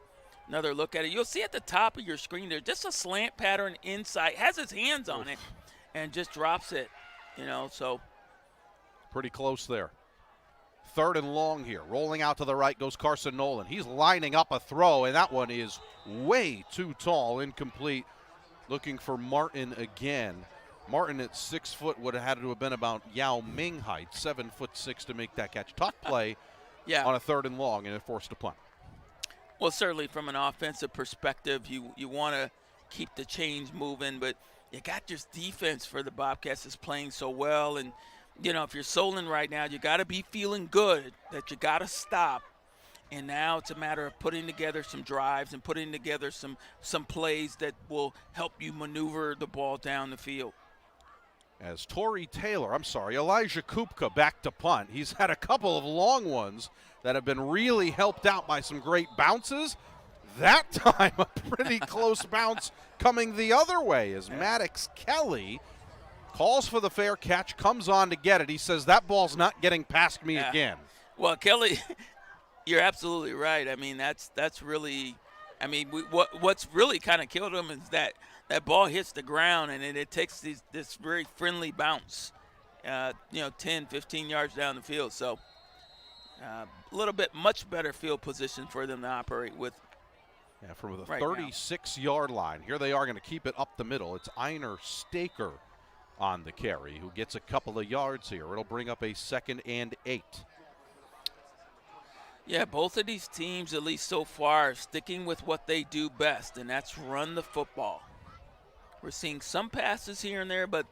look at it. You'll see at the top of your screen there just a slant pattern inside. Has his hands on it and just drops it, you know, so. Pretty close there. 3rd and long here. Rolling out to the right goes Carson Nolan. He's lining up a throw, and that one is way too tall, incomplete. Looking for Martin again. Martin at 6 foot would have had to have been about Yao Ming height, 7'6" to make that catch. Tough play on a 3rd and long, and it forced a punt. Well, certainly from an offensive perspective, you want to keep the chains moving, but you got your defense for the Bobcats is playing so well. And, you know, if you're Solon right now, you got to be feeling good that you got to stop. And now it's a matter of putting together some drives and putting together some plays that will help you maneuver the ball down the field. As Elijah Kupka back to punt. He's had a couple of long ones that have been really helped out by some great bounces. That time, a pretty close bounce coming the other way as Maddox Kelly calls for the fair catch, comes on to get it. He says, that ball's not getting past me again. Well, Kelly, you're absolutely right. I mean, that's really – I mean, what's really kind of killed him is that ball hits the ground and it takes this very friendly bounce, 10, 15 yards down the field. So a little bit much better field position for them to operate with. Yeah, from the 36-yard line. Here they are going to keep it up the middle. It's Einar Staker on the carry who gets a couple of yards here. It'll bring up a 2nd and 8. Yeah, both of these teams, at least so far, are sticking with what they do best, and that's run the football. We're seeing some passes here and there, but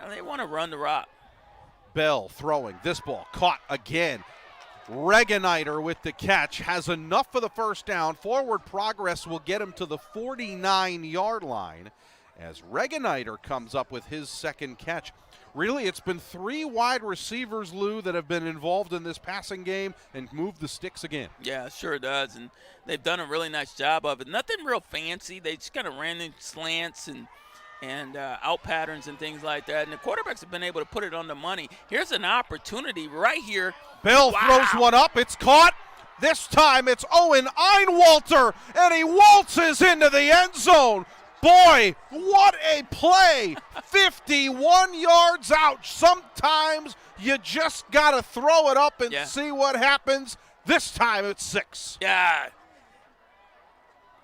they want to run the rock. Bell throwing. This ball caught again. Regeniter with the catch. Has enough for the first down. Forward progress will get him to the 49-yard line as Regeniter comes up with his 2nd catch. Really, it's been 3 wide receivers, Lou, that have been involved in this passing game and moved the sticks again. Yeah, it sure does, and they've done a really nice job of it. Nothing real fancy. They just kind of ran in slants and out patterns and things like that, and the quarterbacks have been able to put it on the money. Here's an opportunity right here. Bell throws one up. It's caught. This time it's Owen Einwalter, and he waltzes into the end zone. Boy, what a play. 51 yards out. Sometimes you just got to throw it up and see what happens. This time it's 6. Yeah.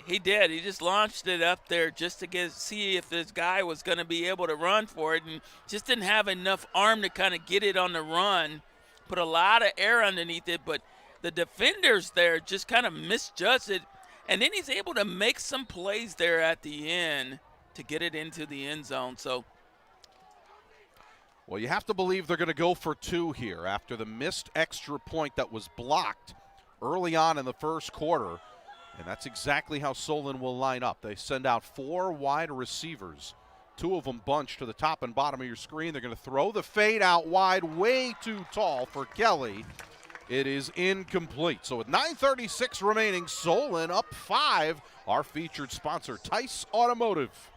He did. He just launched it up there just to see if this guy was going to be able to run for it, and just didn't have enough arm to kind of get it on the run. Put a lot of air underneath it, but the defenders there just kind of misjudged it. And then he's able to make some plays there at the end to get it into the end zone. So, well, you have to believe they're going to go for 2 here after the missed extra point that was blocked early on in the first quarter. And that's exactly how Solon will line up. They send out 4 wide receivers, 2 of them bunched to the top and bottom of your screen. They're going to throw the fade out wide, way too tall for Kelly. It is incomplete. So with 9:36 remaining, Solon up 5. Our featured sponsor, Tice Automotive.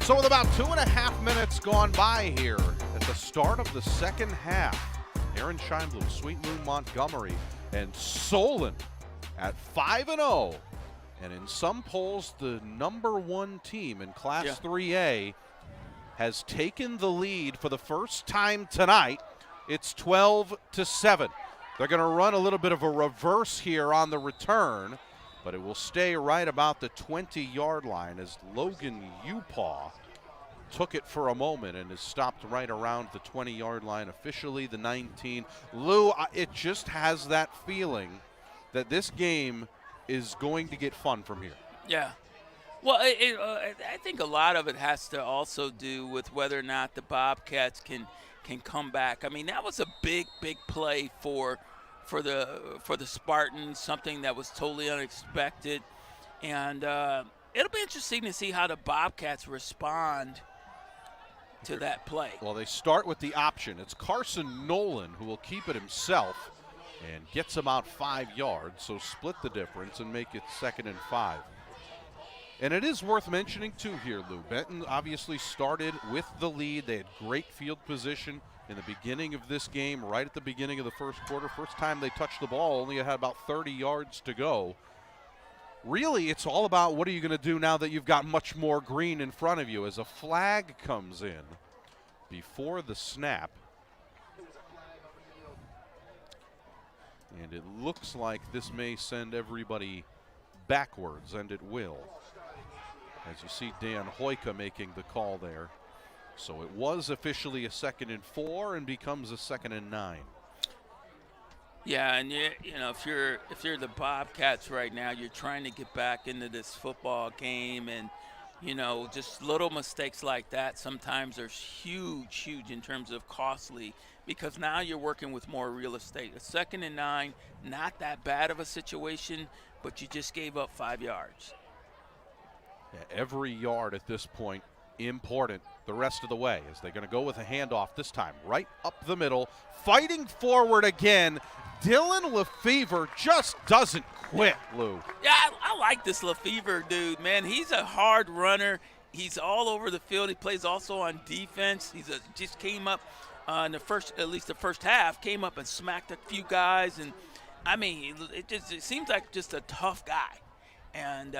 So with about 2.5 minutes gone by here at the start of the second half, Aaron Scheinblum, Sweet Moon Montgomery, and Solon at 5-0. And in some polls, the #1 team in Class 3A has taken the lead for the first time tonight. It's 12-7. They're going to run a little bit of a reverse here on the return, but it will stay right about the 20-yard line as Logan Upaw took it for a moment and is stopped right around the 20-yard line, officially the 19. Lou, it just has that feeling that this game is going to get fun from here. Yeah. Well, I think a lot of it has to also do with whether or not the Bobcats can come back. I mean, that was a big play for the Spartans, something that was totally unexpected. And it'll be interesting to see how the Bobcats respond to that play. Well, they start with the option. It's Carson Nolan who will keep it himself and gets him out 5 yards, so split the difference and make it 2nd and 5. And it is worth mentioning, too, here, Lou. Benton obviously started with the lead. They had great field position in the beginning of this game, right at the beginning of the first quarter. First time they touched the ball, only had about 30 yards to go. Really, it's all about what are you going to do now that you've got much more green in front of you as a flag comes in before the snap. And it looks like this may send everybody backwards, and it will. As you see Dan Hoyka making the call there. So it was officially a 2nd and 4 and becomes a 2nd and 9. Yeah, and you know, if you're the Bobcats right now, you're trying to get back into this football game, and you know, just little mistakes like that sometimes are huge in terms of costly, because now you're working with more real estate. A 2nd and 9, not that bad of a situation, but you just gave up 5 yards. Yeah, every yard at this point important the rest of the way, as they're going to go with a handoff this time right up the middle, fighting forward again. Dylan Lefevre just doesn't quit, Lou. Yeah, I like this Lefevre dude, man. He's a hard runner. He's all over the field. He plays also on defense. Just came up in the first half, came up and smacked a few guys, and I mean, it seems like just a tough guy, and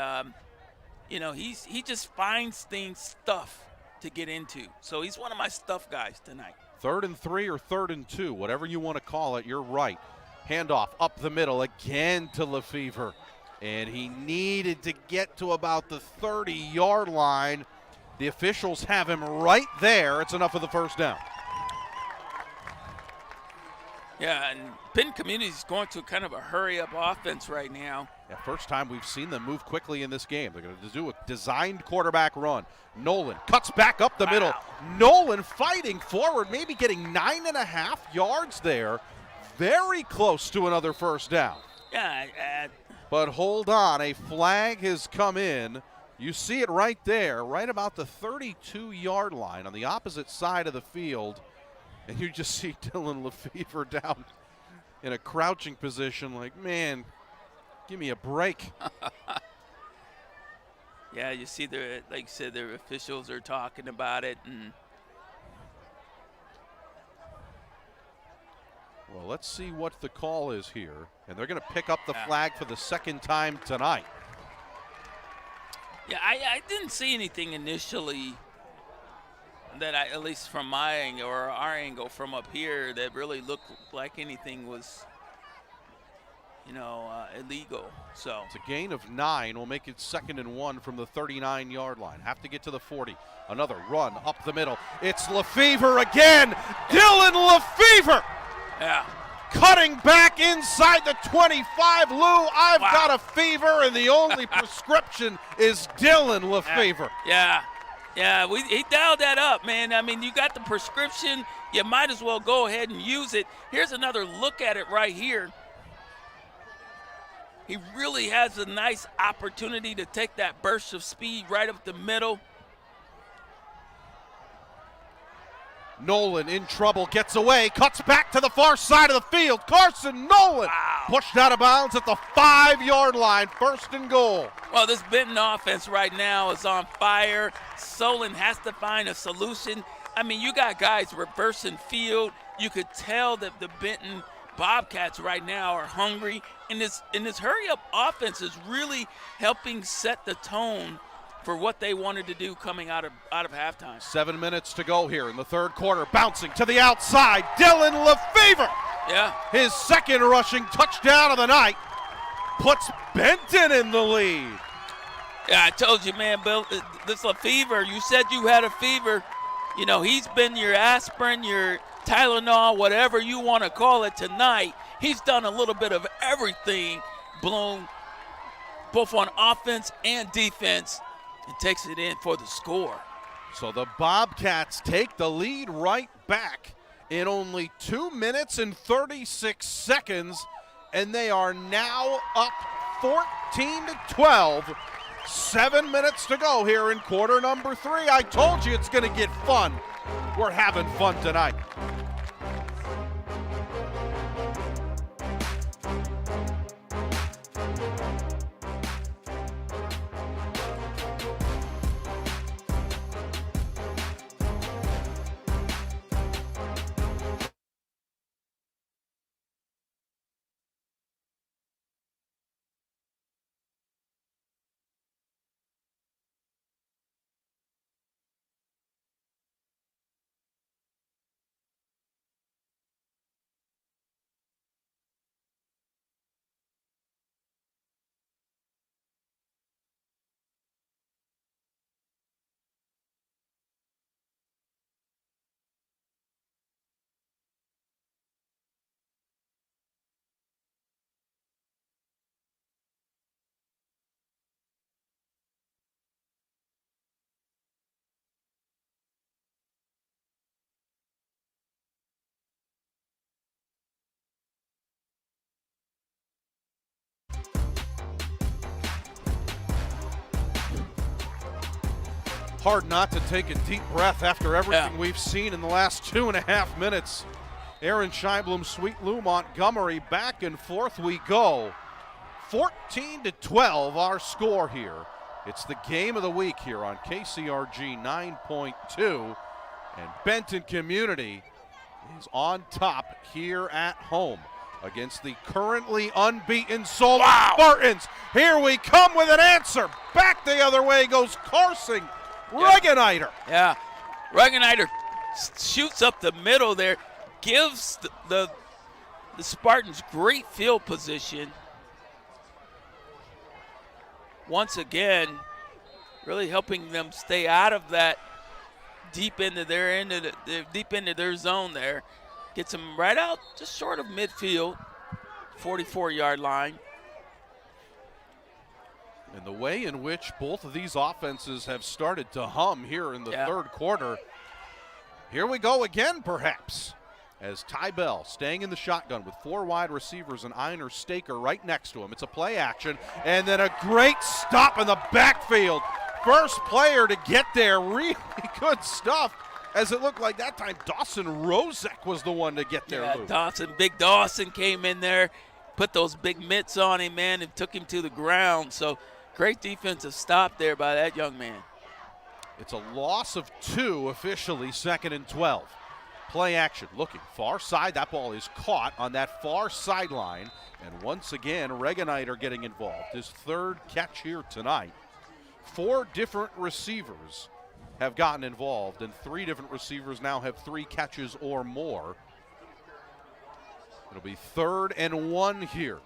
you know, he just finds stuff to get into. So he's one of my stuff guys tonight. 3rd and 3 or 3rd and 2, whatever you want to call it, you're right. Handoff up the middle again to Lefevre. And he needed to get to about the 30-yard line. The officials have him right there. It's enough of the first down. Yeah, and Benton Community is going to kind of a hurry-up offense right now. Yeah, first time we've seen them move quickly in this game. They're going to do a designed quarterback run. Nolan cuts back up the middle. Nolan fighting forward, maybe getting 9.5 yards there. Very close to another first down. Yeah. But hold on, a flag has come in. You see it right there, right about the 32-yard line on the opposite side of the field. And you just see Dylan Lefevre down in a crouching position like, man, give me a break. Yeah, you see, like you said, their officials are talking about it. And well, let's see what the call is here. And they're going to pick up the flag for the second time tonight. yeah, I didn't see anything initially that at least from my angle or our angle from up here, that really looked like anything was, illegal. So it's a gain of 9. Will make it 2nd and 1 from the 39-yard line. Have to get to the 40. Another run up the middle. It's Lefevre again. Dylan Lefevre. Yeah. Cutting back inside the 25. Lou, I've got a fever, and the only prescription is Dylan Lefevre. Yeah. Yeah, he dialed that up, man. I mean, you got the prescription. You might as well go ahead and use it. Here's another look at it right here. He really has a nice opportunity to take that burst of speed right up the middle. Nolan in trouble, gets away, cuts back to the far side of the field. Carson Nolan pushed out of bounds at the 5-yard line, 1st and goal. Well, this Benton offense right now is on fire. Solon has to find a solution. I mean, you got guys reversing field. You could tell that the Benton Bobcats right now are hungry, and this hurry-up offense is really helping set the tone for what they wanted to do coming out of halftime. 7 minutes to go here in the 3rd quarter. Bouncing to the outside, Dylan Lefevre. Yeah. His 2nd rushing touchdown of the night puts Benton in the lead. Yeah, I told you, man, Bill, this Lefevre, you said you had a fever. You know, he's been your aspirin, your Tylenol, whatever you want to call it tonight. He's done a little bit of everything, blown both on offense and defense, and takes it in for the score. So the Bobcats take the lead right back in only 2 minutes and 36 seconds, and they are now up 14-12. 7 minutes to go here in quarter number 3. I told you it's going to get fun. We're having fun tonight. Hard not to take a deep breath after everything we've seen in the last 2.5 minutes. Aaron Scheiblum, Sweet Lou Montgomery, back and forth we go. 14-12 our score here. It's the game of the week here on KCRG 9.2. And Benton Community is on top here at home against the currently unbeaten Solon Spartans. Here we come with an answer. Back the other way goes Carson Regeniter. Yeah, Regeniter shoots up the middle there, gives the Spartans great field position. Once again, really helping them stay out of that deep into their zone there. Gets them right out just short of midfield, 44-yard line. And the way in which both of these offenses have started to hum here in the 3rd quarter. Here we go again, perhaps, as Ty Bell staying in the shotgun with 4 wide receivers and Einer Staker right next to him. It's a play action, and then a great stop in the backfield. First player to get there, really good stuff, as it looked like that time Dawson Rozek was the one to get there. Yeah, Big Dawson came in there, put those big mitts on him, man, and took him to the ground. So Great defensive stop there by that young man. It's a loss of 2 officially, 2nd and 12. Play action, looking far side. That ball is caught on that far sideline. And once again, Regeniter getting involved. His 3rd catch here tonight. 4 different receivers have gotten involved, and 3 different receivers now have 3 catches or more. It'll be 3rd and 1 here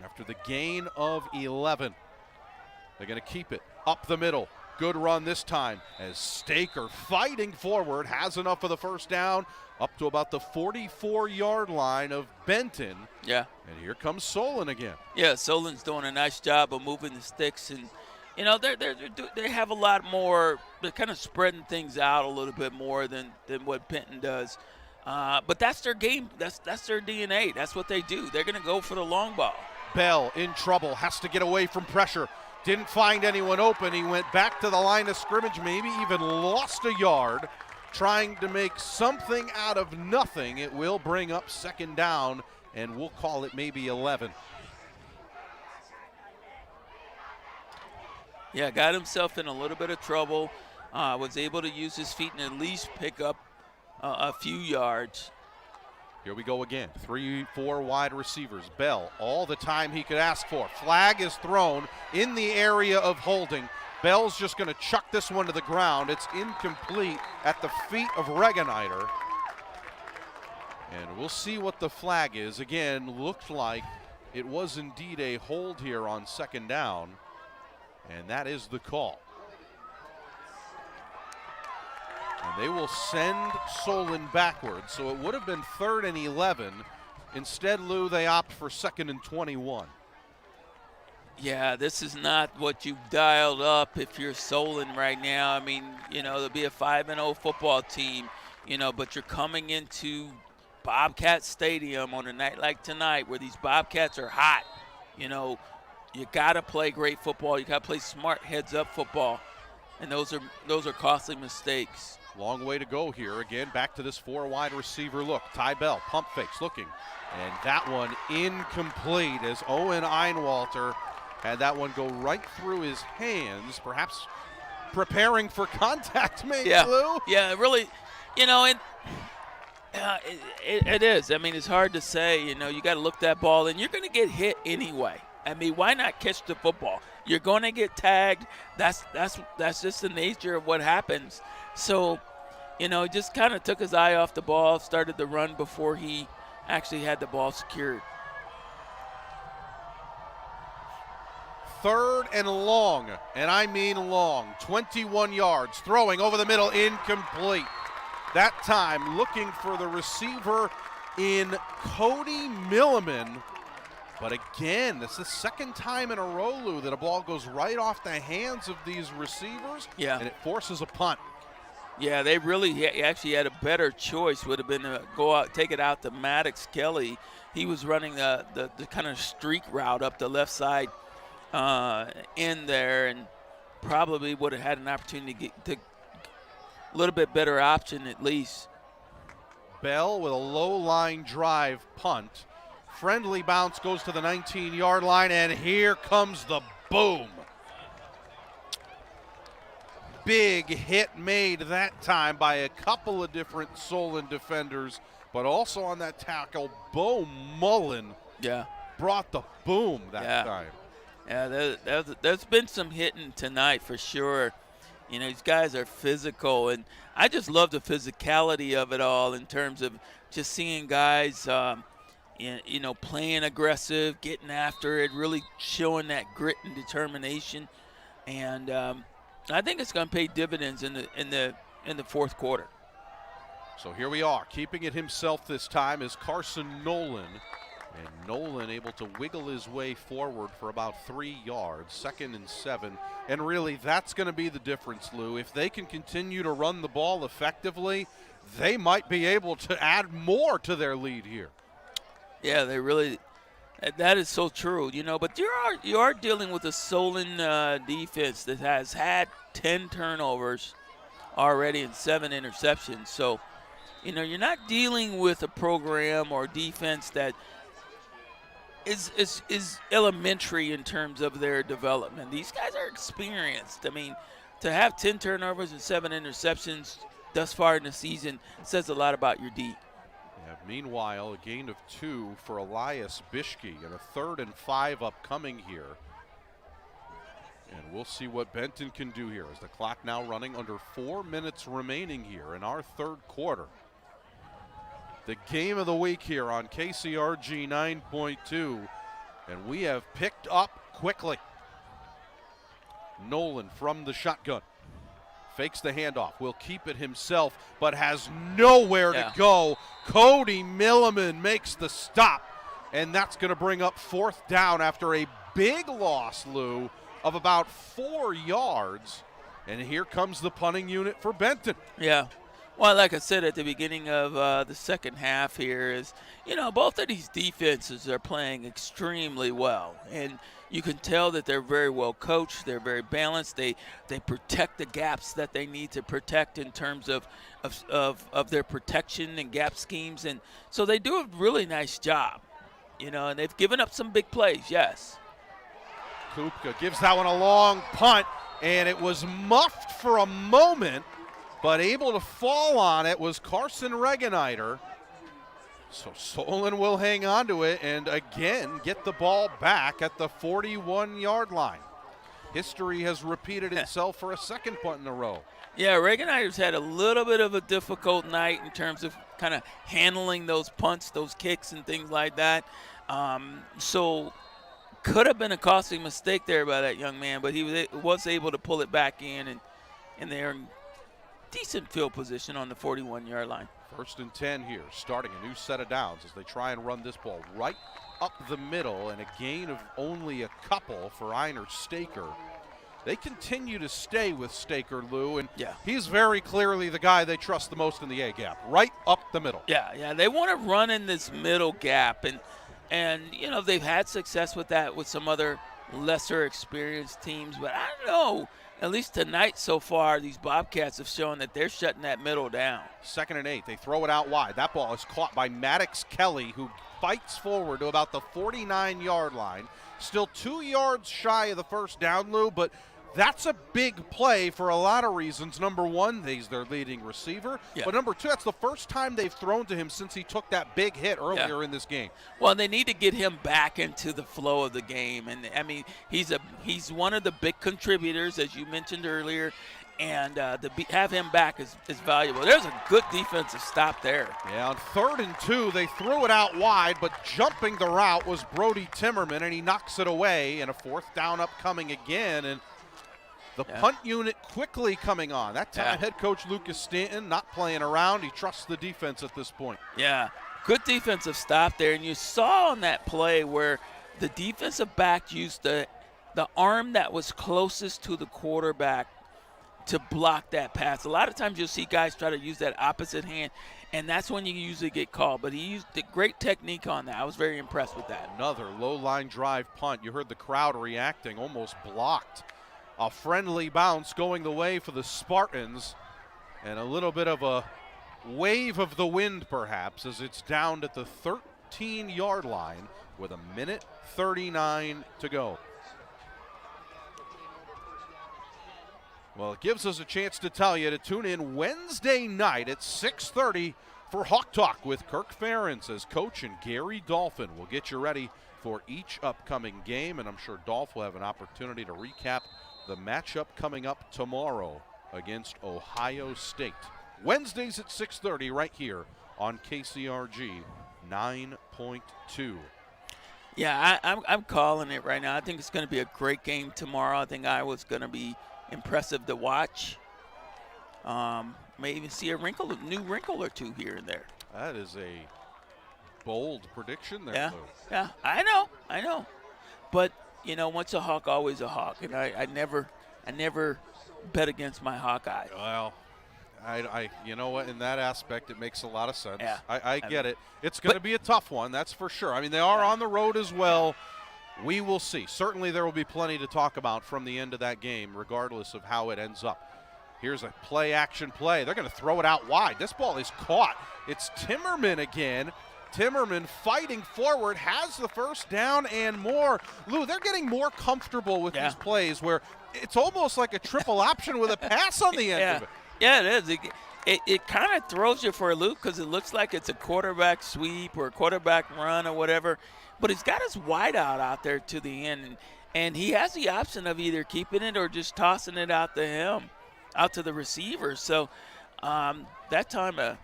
after the gain of 11. They're going to keep it up the middle. Good run this time as Staker fighting forward, has enough for the first down, up to about the 44-yard line of Benton. Yeah. And here comes Solon again. Yeah, Solon's doing a nice job of moving the sticks, and you know they have a lot more. They're kind of spreading things out a little bit more than what Benton does. But that's their game. That's their DNA. That's what they do. They're going to go for the long ball. Bell in trouble, has to get away from pressure. Didn't find anyone open. He went back to the line of scrimmage, maybe even lost a yard, trying to make something out of nothing. It will bring up 2nd down, and we'll call it maybe 11. Yeah, got himself in a little bit of trouble. Was able to use his feet and at least pick up a few yards. Here we go again. 3-4 wide receivers. Bell, all the time he could ask for. Flag is thrown in the area of holding. Bell's just going to chuck this one to the ground. It's incomplete at the feet of Regeniter. And we'll see what the flag is. Again, looked like it was indeed a hold here on 2nd down. And that is the call. And they will send Solon backwards. So it would have been 3rd and 11. Instead, Lou, they opt for 2nd and 21. Yeah, this is not what you've dialed up if you're Solon right now. I mean, you know, there'll be a 5-0 football team, you know, but you're coming into Bobcat Stadium on a night like tonight where these Bobcats are hot. You know, you got to play great football. You got to play smart heads-up football. And those are costly mistakes. Long way to go here. Again, back to this 4 wide receiver look. Ty Bell, pump fakes, looking. And that one incomplete as Owen Einwalter had that one go right through his hands, perhaps preparing for contact, maybe, Lou? Yeah, really, you know, it is. I mean, it's hard to say. You know, you got to look that ball, and you're going to get hit anyway. I mean, why not catch the football? You're going to get tagged. That's just the nature of what happens. So, you know, he just kind of took his eye off the ball, started the run before he actually had the ball secured. 3rd and long, and I mean long, 21 yards, throwing over the middle, incomplete. That time looking for the receiver in Cody Milliman. But again, this is the 2nd time in a row, Lou, that a ball goes right off the hands of these receivers, and it forces a punt. Yeah, they really actually had a better choice. Would have been to go out, take it out to Maddox Kelly. He was running the kind of streak route up the left side in there, and probably would have had an opportunity to get a little bit better option at least. Bell with a low line drive punt. Friendly bounce goes to the 19-yard line, and here comes the boom. Big hit made that time by a couple of different Solon defenders, but also on that tackle, Bo Mullen brought the boom that time. Yeah, there's been some hitting tonight for sure. You know, these guys are physical, and I just love the physicality of it all in terms of just seeing guys you know, playing aggressive, getting after it, really showing that grit and determination, and I think it's going to pay dividends in the 4th quarter. So here we are, keeping it himself this time is Carson Nolan, and Nolan able to wiggle his way forward for about 3 yards, 2nd and 7, and really that's going to be the difference, Lou. If they can continue to run the ball effectively, they might be able to add more to their lead here. Yeah, they really. That is so true, you know. But you are dealing with a Solon defense that has had 10 turnovers already and 7 interceptions. So, you know, you're not dealing with a program or defense that is elementary in terms of their development. These guys are experienced. I mean, to have 10 turnovers and 7 interceptions thus far in the season says a lot about your D. Yeah, meanwhile, a gain of 2 for Elias Bishke and a 3rd and 5 upcoming here. And we'll see what Benton can do here as the clock now running under 4 minutes remaining here in our 3rd quarter. The game of the week here on KCRG 9.2, and we have picked up quickly. Nolan from the shotgun. Fakes the handoff, will keep it himself, but has nowhere to go. Cody Milliman makes the stop, and that's going to bring up 4th down after a big loss, Lou, of about 4 yards. And here comes the punting unit for Benton. Yeah. Well, like I said at the beginning of the second half here is, both of these defenses are playing extremely well. And you can tell that they're very well coached. They're very balanced. They protect the gaps that they need to protect in terms of their protection and gap schemes. And so they do a really nice job, and they've given up some big plays, yes. Kupka gives that one a long punt, and it was muffed for a moment, but able to fall on it was Carson Regeniter. So Solon will hang on to it and again get the ball back at the 41-yard line. History has repeated itself for a second punt in a row. Yeah, Regeniter's had a little bit of a difficult night in terms of kind of handling those punts, those kicks, and things like that. So could have been a costly mistake there by that young man, but he was able to pull it back in, and they're in decent field position on the 41-yard line. 1st and 10 here, starting a new set of downs as they try and run this ball right up the middle, and a gain of only a couple for Einar Staker. They continue to stay with Staker, Lou, and he's very clearly the guy they trust the most in the A-gap, right up the middle. Yeah, they want to run in this middle gap, and they've had success with that with some other lesser experienced teams, but I don't know. At least tonight so far, these Bobcats have shown that they're shutting that middle down. 2nd and 8. They throw it out wide. That ball is caught by Maddox Kelly, who fights forward to about the 49-yard line. Still 2 yards shy of the first down, Lou, but that's a big play for a lot of reasons. Number one, he's their leading receiver. Yeah. But number two, that's the first time they've thrown to him since he took that big hit earlier in this game. Well, they need to get him back into the flow of the game. And, I mean, he's one of the big contributors, as you mentioned earlier. And to have him back is valuable. There's a good defensive stop there. Yeah, on 3rd and 2, they threw it out wide, but jumping the route was Brody Timmerman, and he knocks it away. And a 4th down upcoming again. And the punt unit quickly coming on. That time head coach Lucas Stanton not playing around. He trusts the defense at this point. Yeah, good defensive stop there. And you saw on that play where the defensive back used the arm that was closest to the quarterback to block that pass. A lot of times you'll see guys try to use that opposite hand, and that's when you usually get called. But he used a great technique on that. I was very impressed with that. Another low-line drive punt. You heard the crowd reacting, almost blocked. A friendly bounce going the way for the Spartans, and a little bit of a wave of the wind perhaps as it's down at the 13-yard line with 1:39 to go. Well, it gives us a chance to tell you to tune in Wednesday night at 6:30 for Hawk Talk with Kirk Ferentz as coach and Gary Dolphin will get you ready for each upcoming game, and I'm sure Dolph will have an opportunity to recap the matchup coming up tomorrow against Ohio State. Wednesdays at 6:30 right here on KCRG 9.2. Yeah, I'm calling it right now. I think it's going to be a great game tomorrow. I think Iowa's going to be impressive to watch. May even see a new wrinkle or two here and there. That is a bold prediction there, Lou. Yeah, I know. But you know, once a Hawk, always a Hawk, and I never bet against my Hawkeye. Well, I you know what, in that aspect, it makes a lot of sense. Yeah. I get it. It's going to be a tough one, that's for sure. I mean, they are on the road as well. We will see. Certainly there will be plenty to talk about from the end of that game, regardless of how it ends up. Here's a play-action play. They're going to throw it out wide. This ball is caught. It's Timmerman again, Timmerman fighting forward, has the first down and more. Lou, they're getting more comfortable with these plays where it's almost like a triple option with a pass on the end of it. Yeah, it is. It kind of throws you for a loop because it looks like it's a quarterback sweep or a quarterback run or whatever. But he's got his wide out there to the end, and he has the option of either keeping it or just tossing it out to him, out to the receiver. So that time a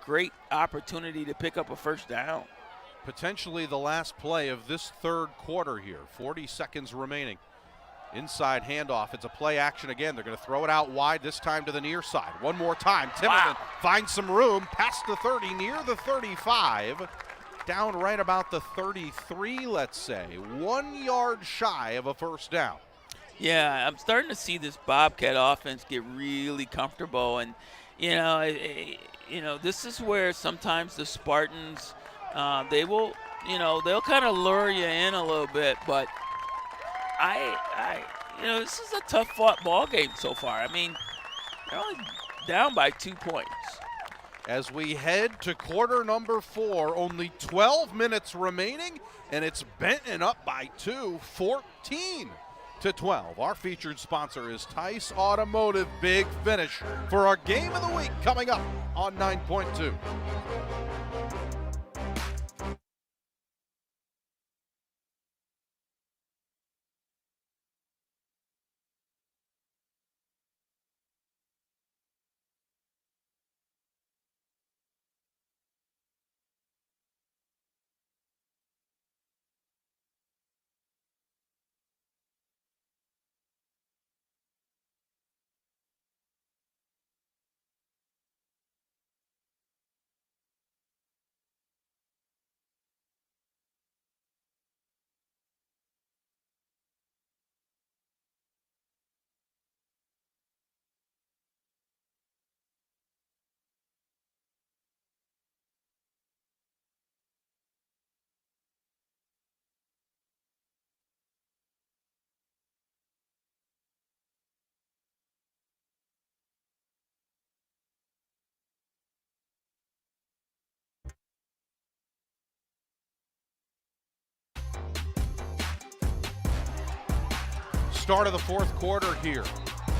great opportunity to pick up a first down. Potentially the last play of this third quarter here. 40 seconds remaining. Inside handoff. It's a play action again. They're going to throw it out wide, this time to the near side. One more time. Timmerman finds some room past the 30, near the 35. Down right about the 33, let's say. 1 yard shy of a first down. Yeah, I'm starting to see this Bobcat offense get really comfortable. And, this is where sometimes the Spartans, they will, they'll kind of lure you in a little bit. But this is a tough fought ball game so far. I mean, they're only down by 2 points. As we head to quarter number 4, only 12 minutes remaining, and it's Benton up by 2, 14-12. Our featured sponsor is Tice Automotive. Big finish for our game of the week coming up on 9.2. Start of the fourth quarter here.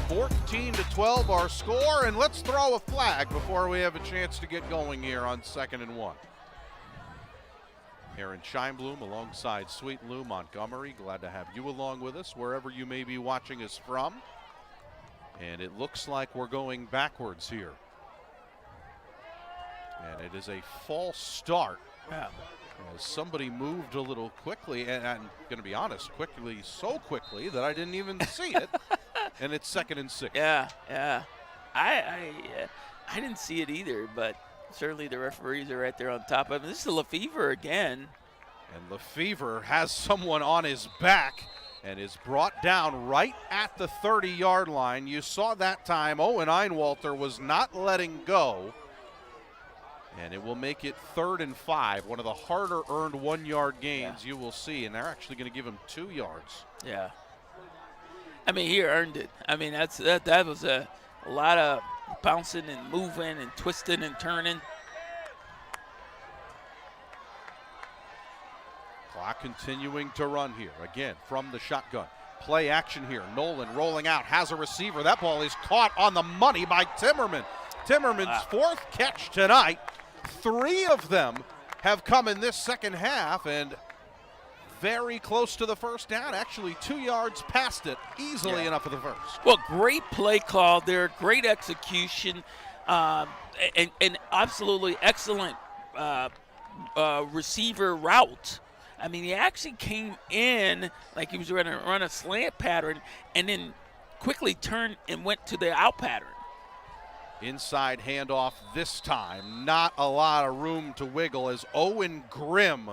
14-12 our score, and let's throw a flag before we have a chance to get going here on 2nd and 1. Aaron Scheinblum alongside Sweet Lou Montgomery. Glad to have you along with us wherever you may be watching us from. And it looks like we're going backwards here. And it is a false start. Yeah. As somebody moved a little quickly, and I'm going to be honest, so quickly that I didn't even see it. And it's 2nd and 6. Yeah. I didn't see it either, but certainly the referees are right there on top of it. This is Lefevre again. And Lefevre has someone on his back and is brought down right at the 30-yard line. You saw that time Owen Einwalter was not letting go. And it will make it 3rd and 5, one of the harder earned 1 yard gains you will see. And they're actually going to give him 2 yards. Yeah. I mean, he earned it. I mean, that was a lot of bouncing and moving and twisting and turning. Clock continuing to run here. Again, from the shotgun. Play action here. Nolan rolling out, has a receiver. That ball is caught on the money by Timmerman. Timmerman's 4th catch tonight. 3 of them have come in this second half, and very close to the first down. Actually 2 yards past it, easily enough for the first. Well, great play call there, great execution, and absolutely excellent receiver route. I mean, he actually came in like he was going to run a slant pattern and then quickly turned and went to the out pattern. Inside handoff this time. Not a lot of room to wiggle as Owen Grimm,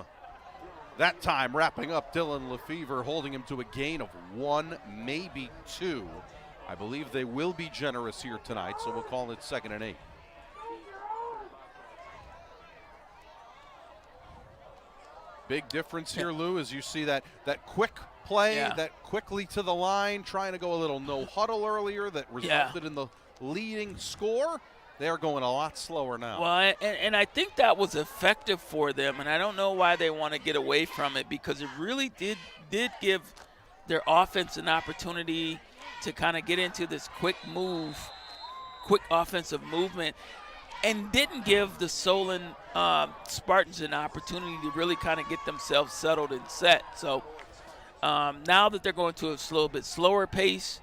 that time wrapping up Dylan Lefevre, holding him to a gain of 1, maybe 2. I believe they will be generous here tonight, so we'll call it 2nd and 8. Big difference here, Lou, as you see that quick play, that quickly to the line, trying to go a little no huddle earlier that resulted in the leading score. They're going a lot slower now. Well, and I think that was effective for them, and I don't know why they want to get away from it, because it really did give their offense an opportunity to kind of get into this quick offensive movement, and didn't give the Solon Spartans an opportunity to really kind of get themselves settled and set. So now that they're going to a little bit slower pace,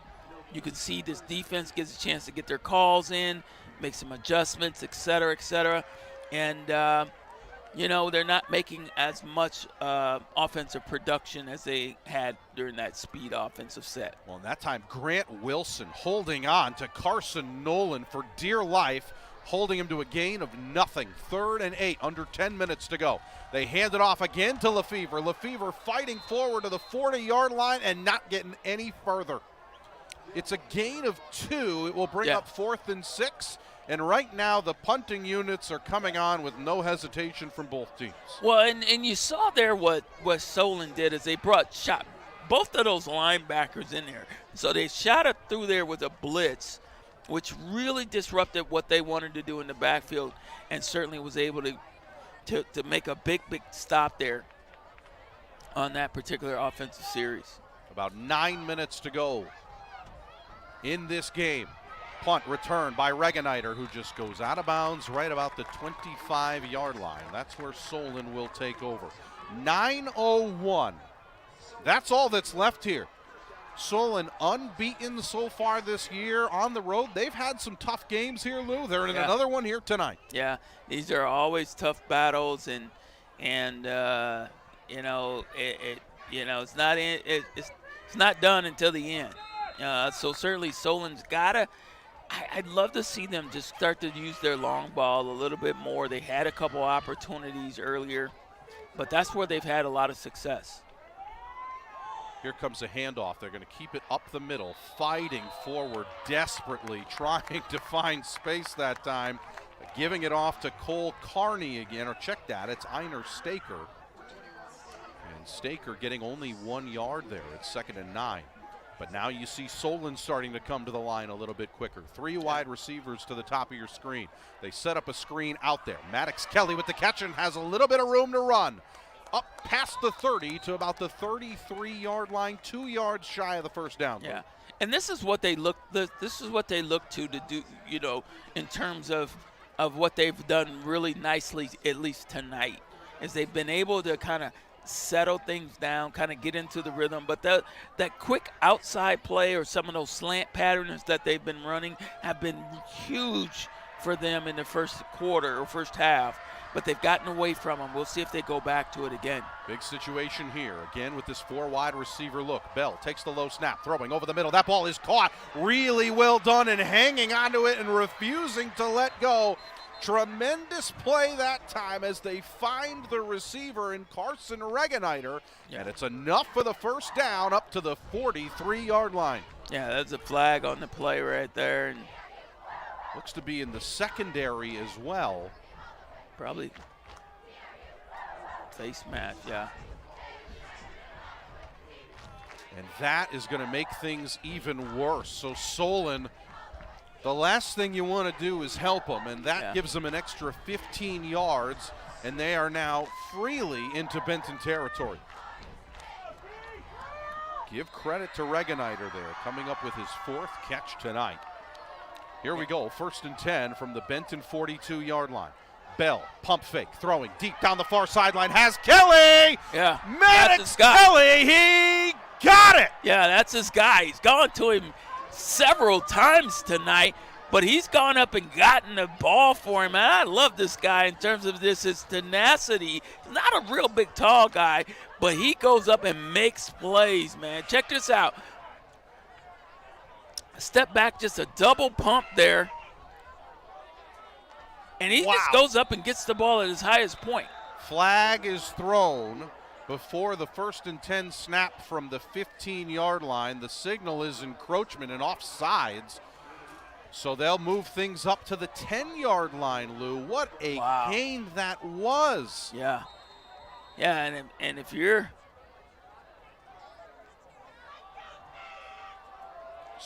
you can see this defense gets a chance to get their calls in, make some adjustments, et cetera, and they're not making as much offensive production as they had during that speed offensive set. Well, in that time, Grant Wilson holding on to Carson Nolan for dear life, holding him to a gain of nothing. 3rd and 8, under 10 minutes to go. They hand it off again to Lefevre. Lefevre fighting forward to the 40-yard line and not getting any further. It's a gain of 2. It will bring up 4th and 6. And right now, the punting units are coming on with no hesitation from both teams. Well, and you saw there what Solon did is they shot both of those linebackers in there. So they shot it through there with a blitz, which really disrupted what they wanted to do in the backfield, and certainly was able to make a big stop there on that particular offensive series. About 9 minutes to go in this game. Punt returned by Regeniter, who just goes out of bounds right about the 25-yard line. That's where Solon will take over. 9:01. That's all that's left here. Solon unbeaten so far this year on the road. They've had some tough games here, Lou. They're in another one here tonight. Yeah, these are always tough battles, and it's not done until the end. So certainly Solon's gotta. I'd love to see them just start to use their long ball a little bit more. They had a couple opportunities earlier, but that's where they've had a lot of success. Here comes a handoff. They're going to keep it up the middle, fighting forward desperately, trying to find space that time, giving it off to Cole Carney again, or check that, it's Einar Staker. And Staker getting only 1 yard there. It's 2nd and 9. But now you see Solon starting to come to the line a little bit quicker. 3 wide receivers to the top of your screen. They set up a screen out there. Maddox Kelly with the catch and has a little bit of room to run. Up past the 30 to about the 33-yard line, 2 yards shy of the first down. Yeah, and this is what they look. This is what they look to do. In terms of what they've done really nicely, at least tonight, is they've been able to kind of settle things down, kind of get into the rhythm. But that quick outside play or some of those slant patterns that they've been running have been huge for them in the first quarter or first half. But they've gotten away from them. We'll see if they go back to it again. Big situation here. Again with this 4 wide receiver look. Bell takes the low snap, throwing over the middle. That ball is caught. Really well done and hanging onto it and refusing to let go. Tremendous play that time as they find the receiver in Carson Regeniter. Yeah. And it's enough for the first down up to the 43-yard line. Yeah, that's a flag on the play right there. And looks to be in the secondary as well. Probably face match, yeah. And that is going to make things even worse. So Solon, the last thing you want to do is help them, and that gives them an extra 15 yards, and they are now freely into Benton territory. Give credit to Regeniter there, coming up with his 4th catch tonight. Here we go, 1st and 10 from the Benton 42-yard line. Bell, pump fake, throwing deep down the far sideline, has Kelly! Yeah, Maddox Kelly, he got it! Yeah, that's his guy. He's gone to him several times tonight, but he's gone up and gotten the ball for him. And I love this guy in terms of his tenacity. He's not a real big, tall guy, but he goes up and makes plays, man. Check this out. Step back, just a double pump there. And he just goes up and gets the ball at his highest point. Flag is thrown before the 1st and 10 snap from the 15-yard line. The signal is encroachment and offsides. So they'll move things up to the 10-yard line, Lou. What a gain that was. Yeah. Yeah, and if you're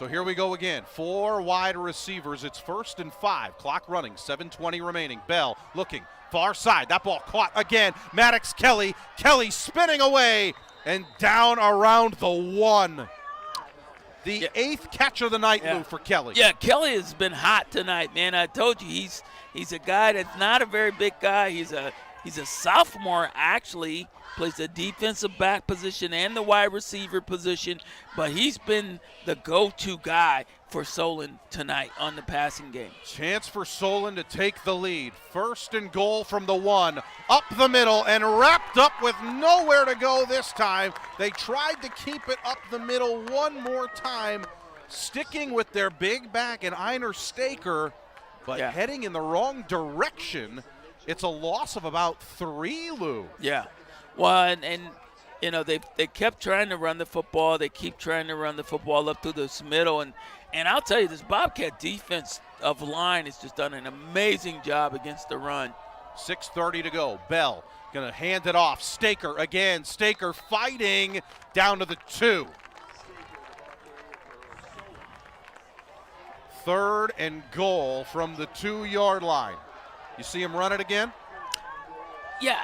So here we go again. 4 wide receivers. It's 1st and 5. Clock running. 7:20 remaining. Bell looking far side. That ball caught again. Maddox Kelly. Kelly spinning away and down around the 1. The 8th catch of the night, Lou, for Kelly. Yeah, Kelly has been hot tonight, man. I told you he's a guy that's not a very big guy. He's a sophomore, actually. Plays the defensive back position and the wide receiver position, but he's been the go-to guy for Solon tonight on the passing game. Chance for Solon to take the lead. 1st and goal from the 1, up the middle and wrapped up with nowhere to go this time. They tried to keep it up the middle one more time, sticking with their big back and Einer Staker, but heading in the wrong direction. It's a loss of about 3, Lou. Yeah. Well, and you know, they kept trying to run the football. They keep trying to run the football up through this middle. And I'll tell you, this Bobcat defense of line has just done an amazing job against the run. 6:30 to go. Bell going to hand it off. Staker again. Staker fighting down to the 2. 3rd and goal from the 2-yard line. You see him run it again? Yeah,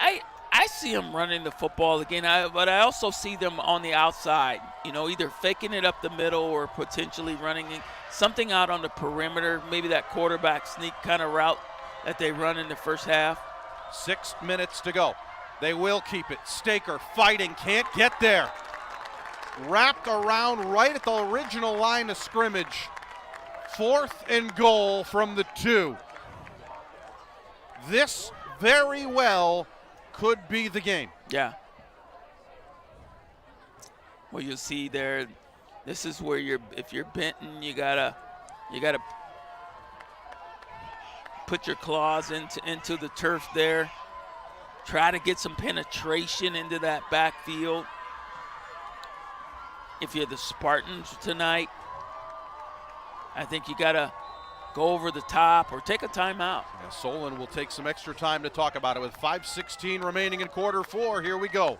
I see them running the football again, but I also see them on the outside, you know, either faking it up the middle or potentially running something out on the perimeter, maybe that quarterback sneak kind of route that they run in the first half. 6 minutes to go. They will keep it. Staker fighting, can't get there. Wrapped around right at the original line of scrimmage. 4th and goal from the 2. This very well could be the game. Yeah. Well, you'll see there, this is where if you're Benton, you gotta put your claws into the turf there. Try to get some penetration into that backfield. If you're the Spartans tonight, I think you gotta go over the top or take a timeout. Yeah, Solon will take some extra time to talk about it with 5:16 remaining in quarter 4. Here we go.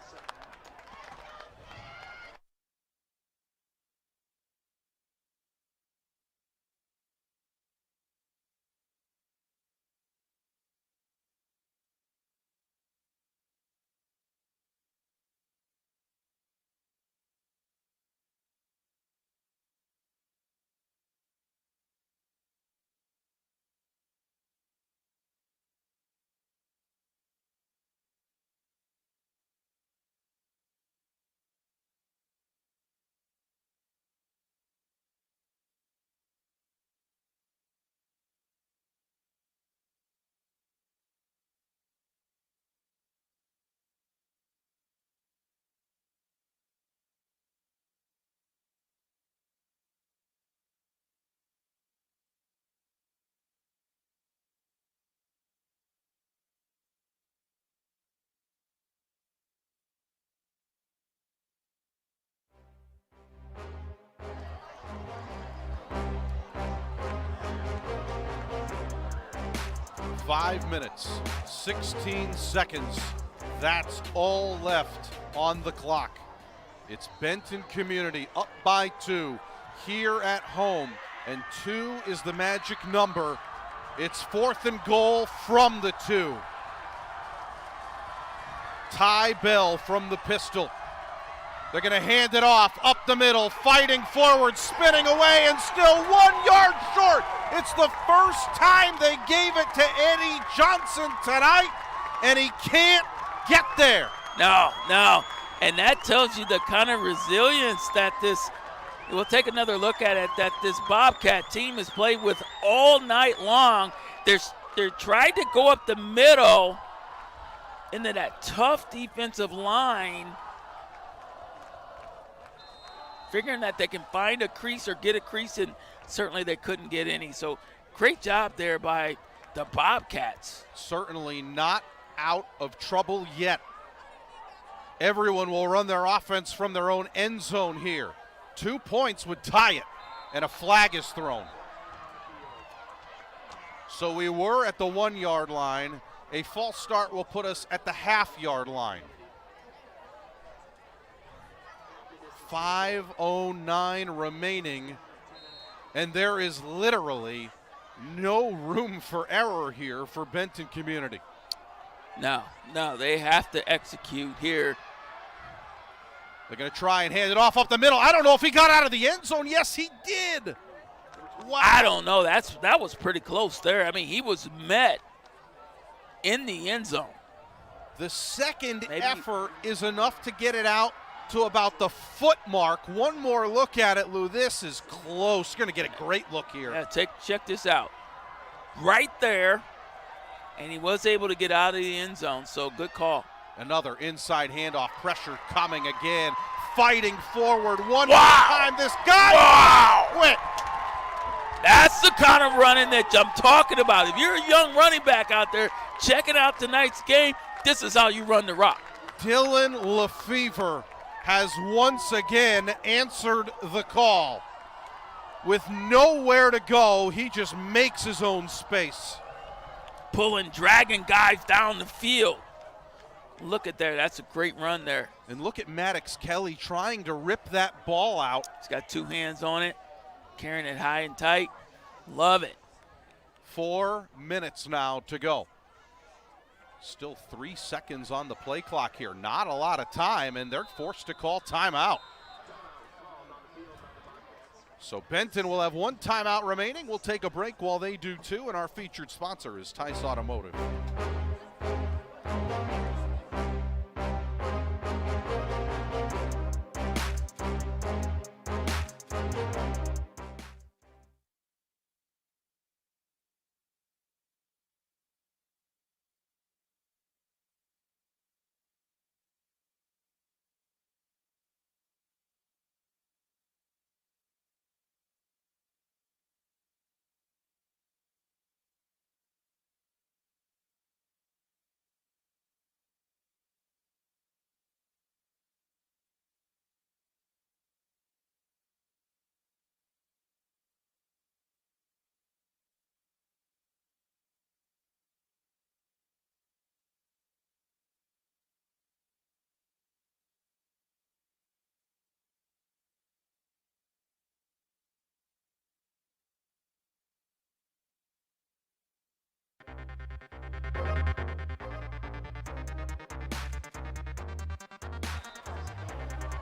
Five minutes, 16 seconds. That's all left on the clock. It's Benton Community up by 2 here at home, and 2 is the magic number. It's 4th and goal from the 2. Ty Bell from the pistol. They're going to hand it off up the middle, fighting forward, spinning away, and still 1 yard short. It's the first time they gave it to Eddie Johnson tonight, and he can't get there. No. And that tells you the kind of resilience that we'll take another look at it, that this Bobcat team has played with all night long. They're trying to go up the middle into that tough defensive line, figuring that they can find a crease or get a crease, and certainly they couldn't get any. So great job there by the Bobcats. Certainly not out of trouble yet. Everyone will run their offense from their own end zone here. 2 points would tie it, and a flag is thrown. So we were at the 1 yard line. A false start will put us at the half-yard line. 5:09 remaining And there is literally no room for error here for Benton Community. No, they have to execute here. They're going to try and hand it off up the middle. I don't know if he got out of the end zone. Yes, he did. Wow. I don't know. That was pretty close there. I mean, he was met in the end zone. The second effort is enough to get it out to about the foot mark. One more look at it, Lou. This is close. Going to get a great look here. Yeah, check this out. Right there, and he was able to get out of the end zone, so good call. Another inside handoff, pressure coming again, fighting forward one more time. This guy quit. That's the kind of running that I'm talking about. If you're a young running back out there checking out tonight's game, this is how you run the rock. Dylan Lefevre has once again answered the call. With nowhere to go, he just makes his own space. Dragging guys down the field. Look at there. That's a great run there. And look at Maddox Kelly trying to rip that ball out. He's got two hands on it, carrying it high and tight. Love it. 4 minutes now to go. Still 3 seconds on the play clock here. Not a lot of time, and they're forced to call timeout. So Benton will have one timeout remaining. We'll take a break while they do too, and our featured sponsor is Tice Automotive.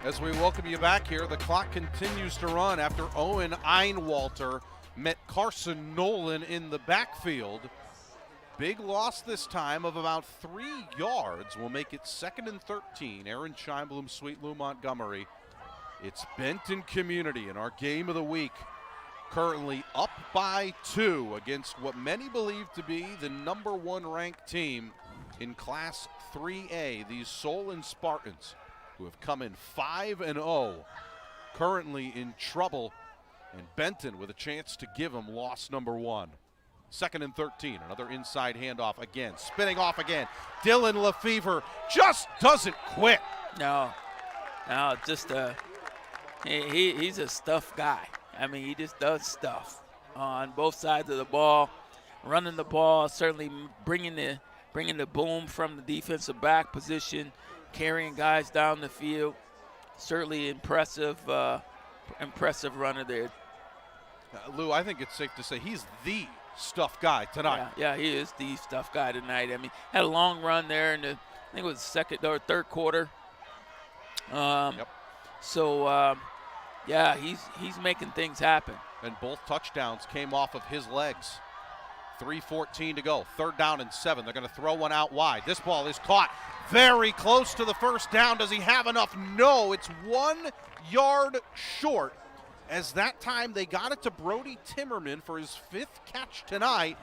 As we welcome you back here, the clock continues to run after Owen Einwalter met Carson Nolan in the backfield. Big loss this time of about 3 yards. Will make it 2nd and 13. Aaron Scheinblum, Sweet Lou Montgomery. It's Benton Community in our game of the week. Currently up by 2 against what many believe to be the #1 ranked team in Class 3A, these Solon Spartans, who have come in 5-0, currently in trouble, and Benton with a chance to give them loss #1. 2nd and 13, another inside handoff again, spinning off again. Dylan Lefevre just doesn't quit. No, just he's a stuff guy. I mean, he just does stuff on both sides of the ball, running the ball, certainly bringing the boom from the defensive back position, carrying guys down the field. Certainly impressive runner there. Lou, I think it's safe to say he's the stuff guy tonight. Yeah, he is the stuff guy tonight. I mean, had a long run there in I think it was second or third quarter. Yep. So, he's making things happen. And both touchdowns came off of his legs. 3:14 to go. 3rd down and 7. They're going to throw one out wide. This ball is caught very close to the first down. Does he have enough? No, it's 1 yard short. As that time they got it to Brody Timmerman for his 5th catch tonight.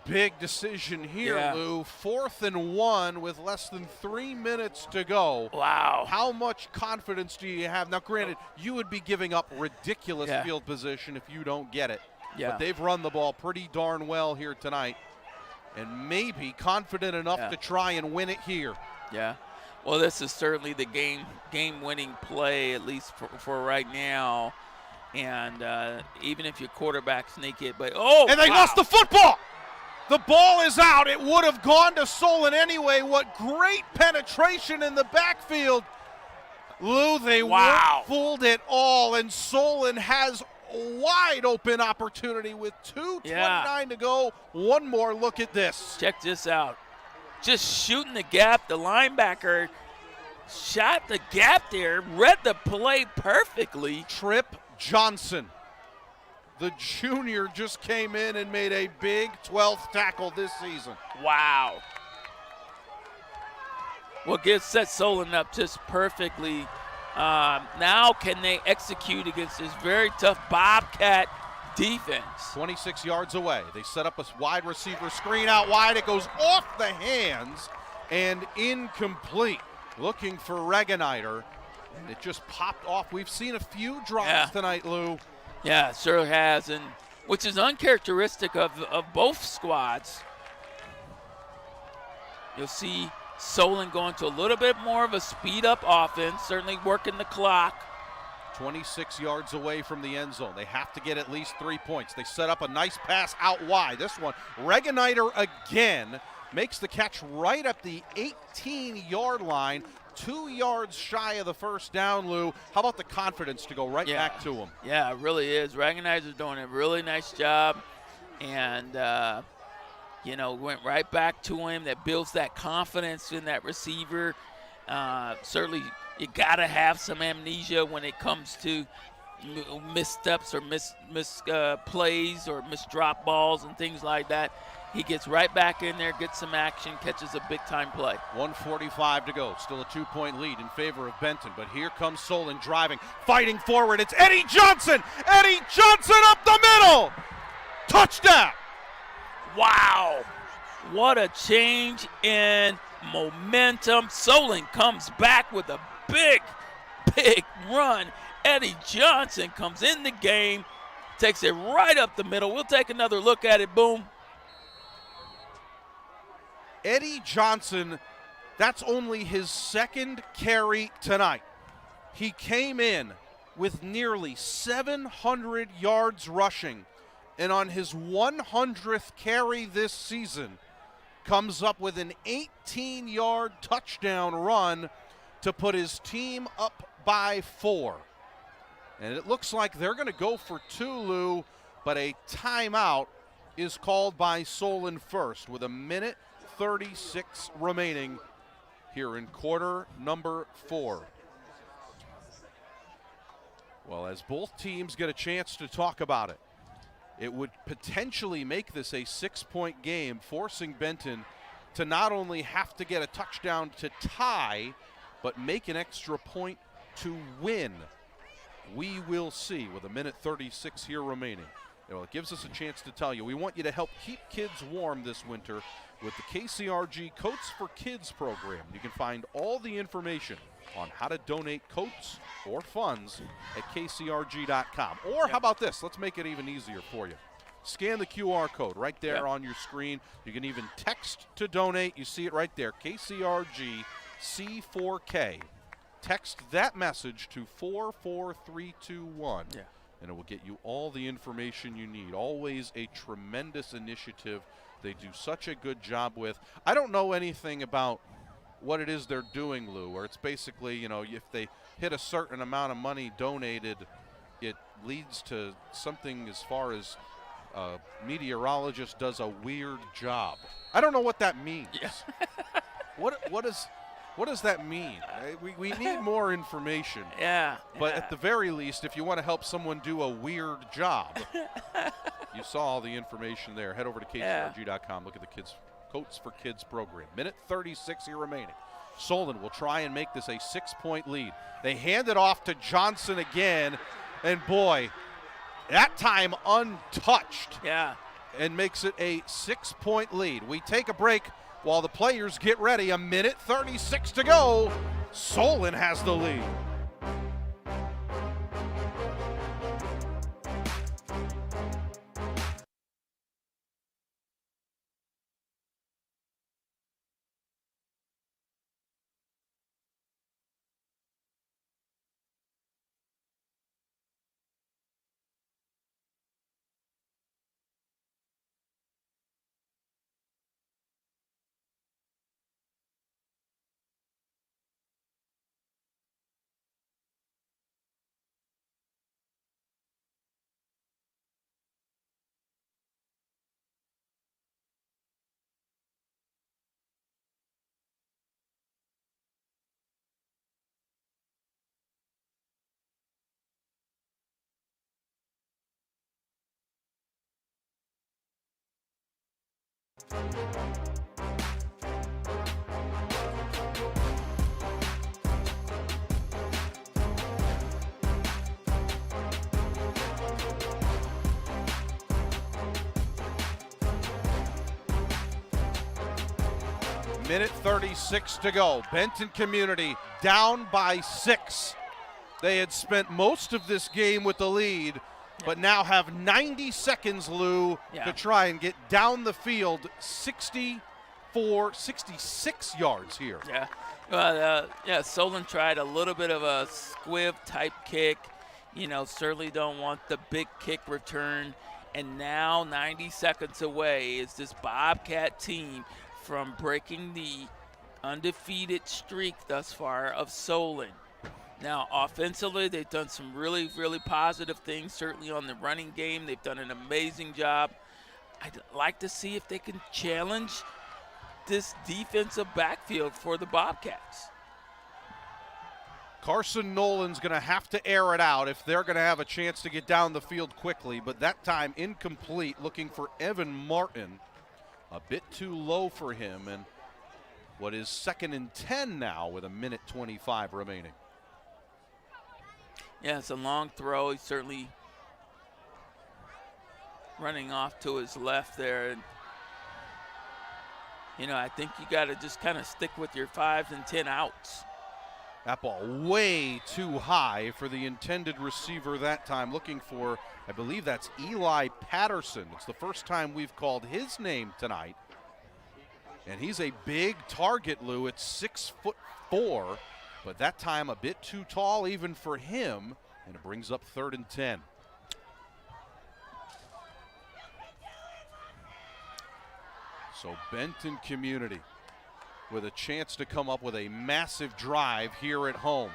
Big decision here, Lou. 4th and 1 with less than 3 minutes to go. Wow. How much confidence do you have? Now, granted, you would be giving up ridiculous field position if you don't get it. Yeah. But they've run the ball pretty darn well here tonight. And maybe confident enough to try and win it here. Yeah. Well, this is certainly the game-winning play, at least for right now. And even if your quarterback sneak it, but and they lost the football. The ball is out. It would have gone to Solon anyway. What great penetration in the backfield. Lou, they weren't fooled at all, and Solon has wide open opportunity with 2:29 to go. One more look at this. Check this out. Just shooting the gap. The linebacker shot the gap there, read the play perfectly. Trip Johnson, the junior, just came in and made a big 12th tackle this season. Wow. Well, set Solon up just perfectly. Now can they execute against this very tough Bobcat defense? 26 yards away. They set up a wide receiver screen out wide. It goes off the hands and incomplete. Looking for Regeniter. And it just popped off. We've seen a few drops tonight, Lou. Yeah, it sure has, and which is uncharacteristic of both squads. You'll see Solon going to a little bit more of a speed-up offense, certainly working the clock. 26 yards away from the end zone. They have to get at least 3 points. They set up a nice pass out wide. This one, Regeniter again makes the catch right at the 18-yard line, 2 yards shy of the first down, Lou. How about the confidence to go back to him? Yeah, it really is. Regeniter's doing a really nice job, and went right back to him. That builds that confidence in that receiver. Certainly, you got to have some amnesia when it comes to missteps or plays or missed drop balls and things like that. He gets right back in there, gets some action, catches a big-time play. 1:45 to go. Still a 2-point lead in favor of Benton. But here comes Solon driving, fighting forward. It's Eddie Johnson. Eddie Johnson up the middle. Touchdown. Wow. What a change in momentum. Solon comes back with a big run. Eddie Johnson comes in the game, takes it right up the middle. We'll take another look at it. Boom. Eddie Johnson, that's only his second carry tonight. He came in with nearly 700 yards rushing, and on his 100th carry this season, comes up with an 18-yard touchdown run to put his team up by 4. And it looks like they're going to go for 2, Lou, but a timeout is called by Solon first with 1:36 remaining here in quarter number 4. Well, as both teams get a chance to talk about it, it would potentially make this a 6-point game, forcing Benton to not only have to get a touchdown to tie, but make an extra point to win. We will see with 1:36 here remaining. Well, it gives us a chance to tell you, we want you to help keep kids warm this winter with the KCRG Coats for Kids program. You can find all the information on how to donate coats or funds at KCRG.com. Or how about this? Let's make it even easier for you. Scan the QR code right there on your screen. You can even text to donate. You see it right there, KCRG C4K. Text that message to 44321. And it will get you all the information you need. Always a tremendous initiative they do such a good job with. I don't know anything about what it is they're doing, Lou, where it's basically, if they hit a certain amount of money donated, it leads to something as far as a meteorologist does a weird job. I don't know what that means. Yeah. What does that mean? We need more information. But at the very least, if you want to help someone do a weird job, you saw all the information there. Head over to KCRG.com. Look at the Coats for Kids program. 1:36 here remaining. Solon will try and make this a 6-point lead. They hand it off to Johnson again, and boy, that time untouched. And makes it a 6-point lead. We take a break while the players get ready. 1:36 to go. Solon has the lead. Minute 36 to go. Benton Community down by 6. They had spent most of this game with the lead, but now have 90 seconds, Lou, to try and get down the field 66 yards here. Yeah. Well, Solon tried a little bit of a squib type kick. You know, certainly don't want the big kick return. And now 90 seconds away is this Bobcat team from breaking the undefeated streak thus far of Solon. Now, offensively, they've done some really, really positive things, certainly on the running game. They've done an amazing job. I'd like to see if they can challenge this defensive backfield for the Bobcats. Carson Nolan's going to have to air it out if they're going to have a chance to get down the field quickly, but that time incomplete, looking for Evan Martin. A bit too low for him, and what is 2nd and 10 now with a minute 25 remaining. Yeah, it's a long throw. He's certainly running off to his left there. And, you know, I think you got to just kind of stick with your 5 and 10 outs. That ball way too high for the intended receiver that time, looking for, I believe that's Eli Patterson. It's the first time we've called his name tonight. And he's a big target, Lou. It's 6'4", but that time a bit too tall even for him, and it brings up 3rd and 10. So Benton Community with a chance to come up with a massive drive here at home.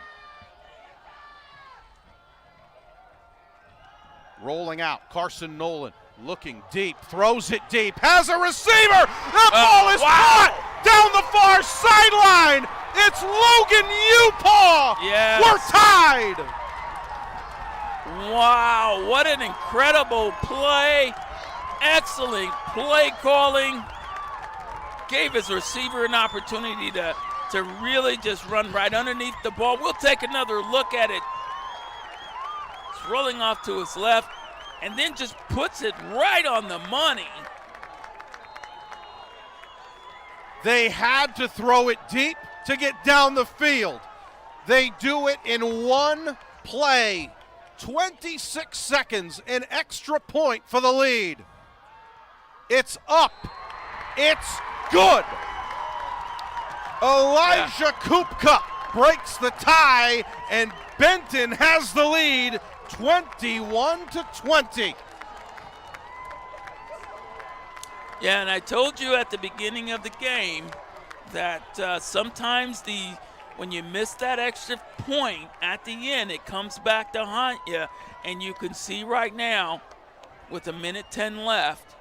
Rolling out, Carson Nolan looking deep, throws it deep, has a receiver. The ball is caught down the far sideline. It's Logan Upaw. Yes. We're tied. Wow, what an incredible play. Excellent play calling. Gave his receiver an opportunity to really just run right underneath the ball. We'll take another look at it. It's rolling off to his left and then just puts it right on the money. They had to throw it deep to get down the field. They do it in one play. 26 seconds, an extra point for the lead. It's up. It's good. Elijah Kupka breaks the tie, and Benton has the lead 21-20. Yeah, and I told you at the beginning of the game that sometimes when you miss that extra point at the end, it comes back to haunt you, and you can see right now with a minute 10 left,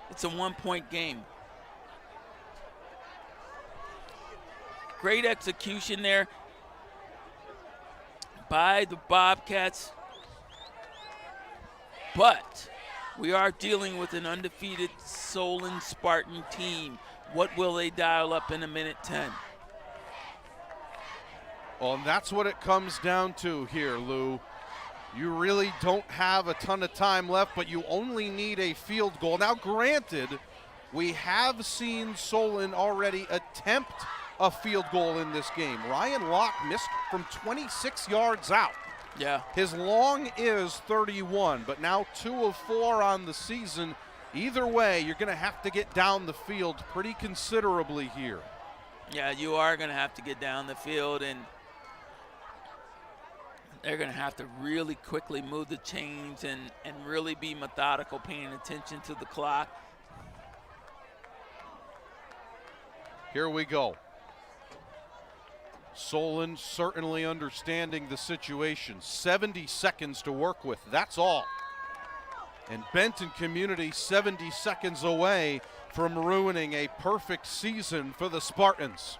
it's a 1-point game. Great execution there by the Bobcats, but we are dealing with an undefeated Solon Spartan team. What will they dial up in a minute 10? Well, and that's what it comes down to here, Lou. You really don't have a ton of time left, but you only need a field goal. Now, granted, we have seen Solon already attempt a field goal in this game. Ryan Locke missed from 26 yards out. Yeah. His long is 31, but now 2 of 4 on the season. Either way, you're going to have to get down the field pretty considerably here. Yeah, you are going to have to get down the field, and they're going to have to really quickly move the chains and really be methodical, paying attention to the clock. Here we go. Solon certainly understanding the situation. 70 seconds to work with, that's all. And Benton Community 70 seconds away from ruining a perfect season for the Spartans.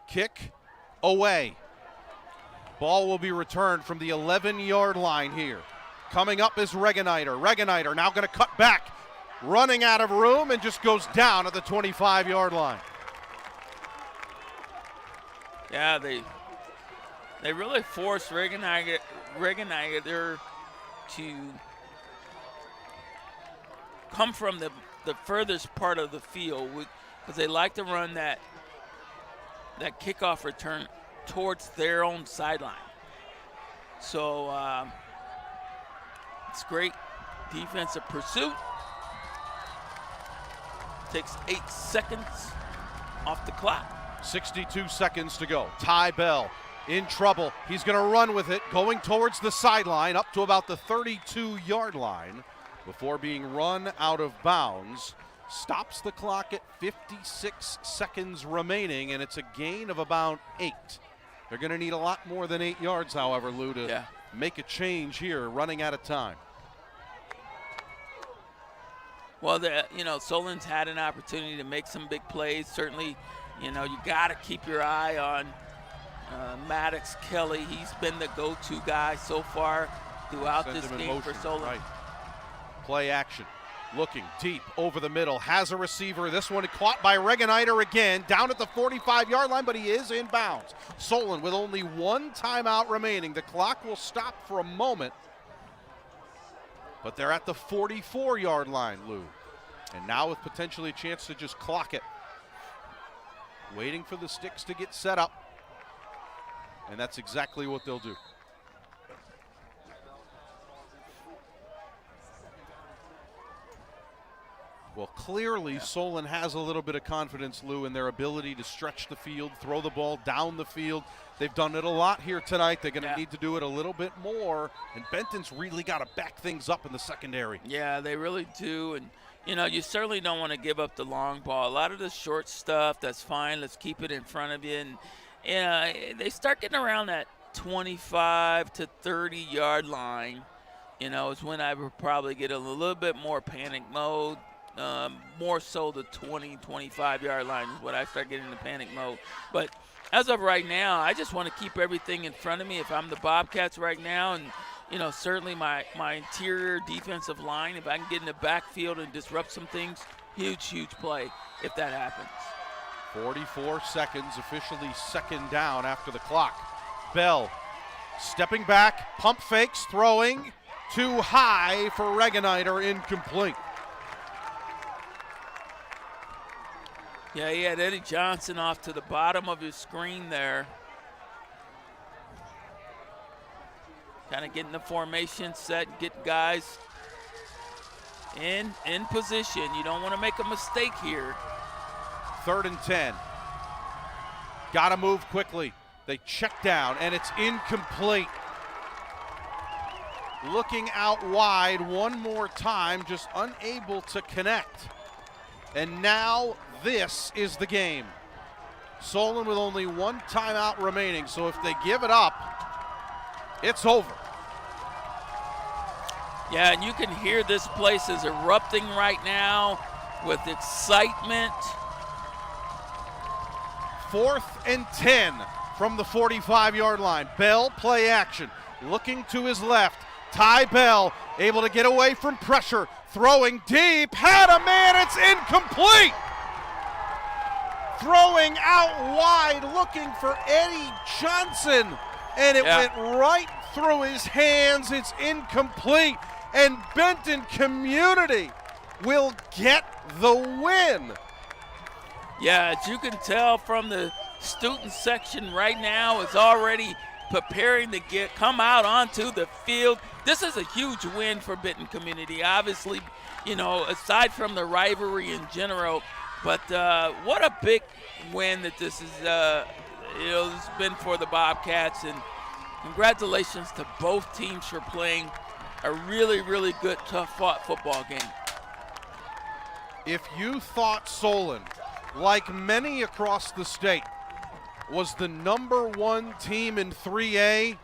Kick away. Ball will be returned from the 11-yard line here. Coming up is Regeniter. Regeniter now going to cut back, running out of room, and just goes down at the 25-yard line. Yeah, they really forced Regeniter to come from the furthest part of the field, because they like to run that kickoff return towards their own sideline. So it's great defensive pursuit. Takes 8 seconds off the clock. 62 seconds to go. Ty Bell in trouble. He's going to run with it, going towards the sideline up to about the 32-yard line before being run out of bounds. Stops the clock at 56 seconds remaining, and it's a gain of about 8. They're going to need a lot more than 8 yards, however, Lou, to make a change here, running out of time. Well, Solon's had an opportunity to make some big plays. Certainly, you got to keep your eye on Maddox Kelly. He's been the go-to guy so far throughout this game for Solon. Right. Play action. Looking deep over the middle, has a receiver. This one caught by Regeniter again, down at the 45-yard line, but he is in bounds. Solon with only 1 timeout remaining. The clock will stop for a moment, but they're at the 44-yard line, Lou. And now with potentially a chance to just clock it. Waiting for the sticks to get set up, and that's exactly what they'll do. Well, clearly Solon has a little bit of confidence, Lou, in their ability to stretch the field, throw the ball down the field. They've done it a lot here tonight. They're going to need to do it a little bit more, and Benton's really got to back things up in the secondary. Yeah, they really do, and you certainly don't want to give up the long ball. A lot of the short stuff, that's fine. Let's keep it in front of you, and they start getting around that 25 to 30-yard line, is when I would probably get a little bit more panic mode. More so the 20, 25-yard line is what I start getting into panic mode. But as of right now, I just want to keep everything in front of me if I'm the Bobcats right now. And, certainly my interior defensive line, if I can get in the backfield and disrupt some things, huge play if that happens. 44 seconds, officially second down after the clock. Bell stepping back, pump fakes, throwing too high for Regeniter, incomplete. Yeah, he had Eddie Johnson off to the bottom of his screen there. Kind of getting the formation set, get guys in position. You don't want to make a mistake here. 3rd and 10. Got to move quickly. They check down, and it's incomplete. Looking out wide one more time, just unable to connect. And now this is the game. Solon with only 1 timeout remaining, so if they give it up, it's over. Yeah, and you can hear this place is erupting right now with excitement. 4th and 10 from the 45-yard line. Bell, play action, looking to his left. Ty Bell able to get away from pressure, throwing deep, had a man, it's incomplete. Throwing out wide, looking for Eddie Johnson, and it went right through his hands. It's incomplete, and Benton Community will get the win. Yeah, as you can tell from the student section right now, is already preparing to come out onto the field. This is a huge win for Benton Community. Obviously, aside from the rivalry in general, but what a big win that this is, this has been for the Bobcats. And congratulations to both teams for playing a really good, tough-fought football game. If you thought Solon, like many across the state, was the #1 team in 3A,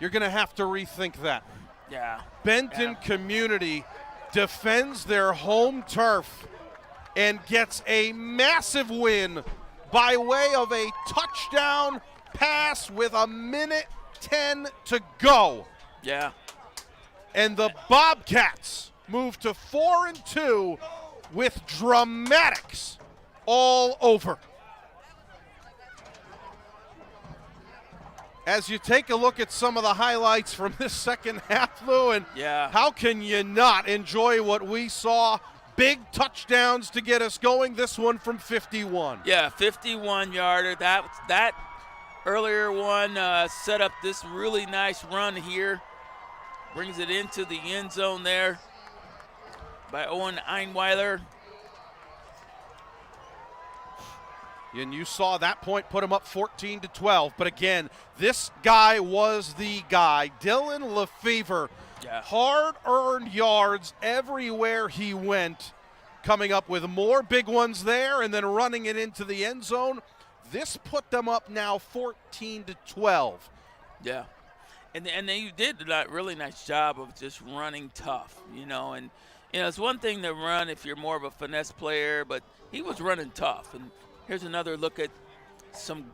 you're going to have to rethink that. Yeah. Benton Community defends their home turf and gets a massive win by way of a touchdown pass with 1:10 to go. Yeah. And the Bobcats move to 4-2 with dramatics all over. As you take a look at some of the highlights from this second half, Lou, and how can you not enjoy what we saw? Big touchdowns to get us going. This one from 51. Yeah, 51-yarder. That earlier one set up this really nice run here. Brings it into the end zone there by Owen Einweiler. And you saw that point put him up 14-12. But again, this guy was the guy. Dylan Lefevre, hard-earned yards everywhere he went, coming up with more big ones there and then running it into the end zone. This put them up now 14-12. Yeah. And they did a really nice job of just running tough, and it's one thing to run if you're more of a finesse player, but he was running tough. And here's another look at some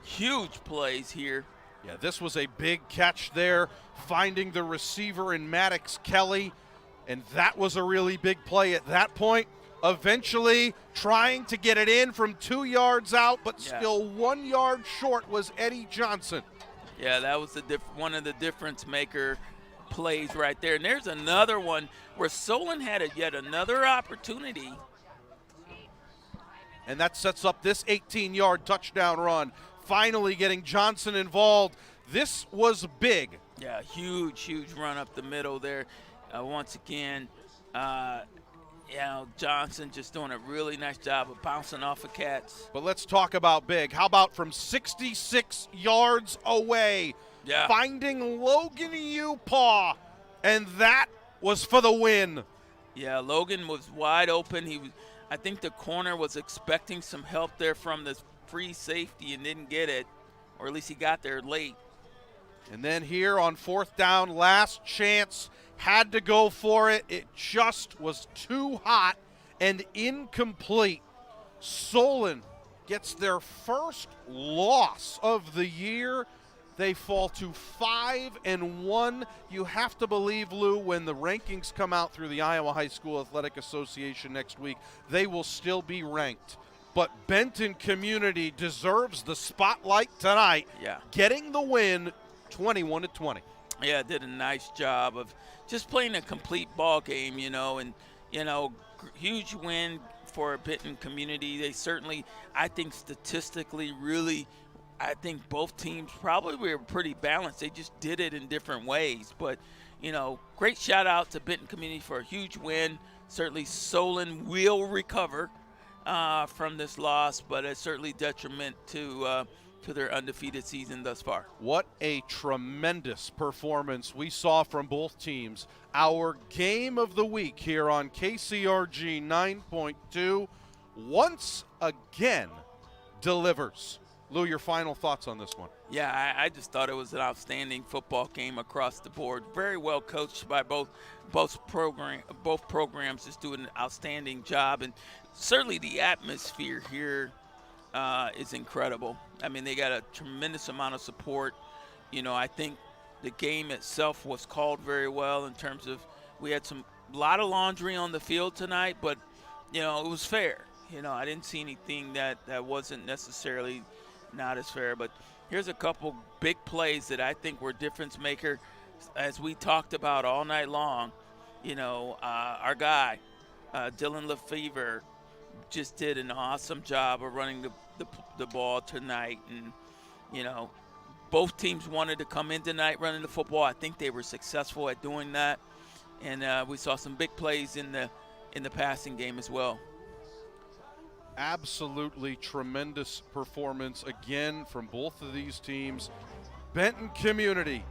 huge plays here. Yeah, this was a big catch there, finding the receiver in Maddox Kelly, and that was a really big play at that point. Eventually trying to get it in from 2 yards out, but still 1 yard short was Eddie Johnson. Yeah, that was one of the difference maker plays right there. And there's another one where Solon had yet another opportunity. And that sets up this 18-yard touchdown run, finally getting Johnson involved. This was big. Yeah, huge run up the middle there. Once again, Johnson just doing a really nice job of bouncing off of cats. But let's talk about big. How about from 66 yards away, finding Logan Upaw, and that was for the win. Yeah, Logan was wide open. I think the corner was expecting some help there from the free safety and didn't get it, or at least he got there late. And then here on 4th down, last chance, had to go for it. It just was too hot and incomplete. Solon gets their first loss of the year. They fall to 5-1. You have to believe, Lou, when the rankings come out through the Iowa High School Athletic Association next week, they will still be ranked. But Benton Community deserves the spotlight tonight, getting the win 21-20. Yeah, did a nice job of just playing a complete ball game, and huge win for Benton Community. They certainly, I think statistically, really, I think both teams probably were pretty balanced. They just did it in different ways. But, great shout out to Benton Community for a huge win. Certainly Solon will recover from this loss, but it's certainly detriment to their undefeated season thus far. What a tremendous performance we saw from both teams. Our game of the week here on KCRG 9.2 once again delivers. Lou, your final thoughts on this one? Yeah, I just thought it was an outstanding football game across the board. Very well coached by both programs, just doing an outstanding job. And certainly the atmosphere here is incredible. I mean, they got a tremendous amount of support. I think the game itself was called very well in terms of we had a lot of laundry on the field tonight, but, it was fair. I didn't see anything that wasn't necessarily not as fair. But here's a couple big plays that I think were difference maker, as we talked about all night long. Our guy, Dylan Lefevre, just did an awesome job of running the ball tonight. And, both teams wanted to come in tonight running the football. I think they were successful at doing that. And we saw some big plays in the passing game as well. Absolutely tremendous performance again from both of these teams. Benton Community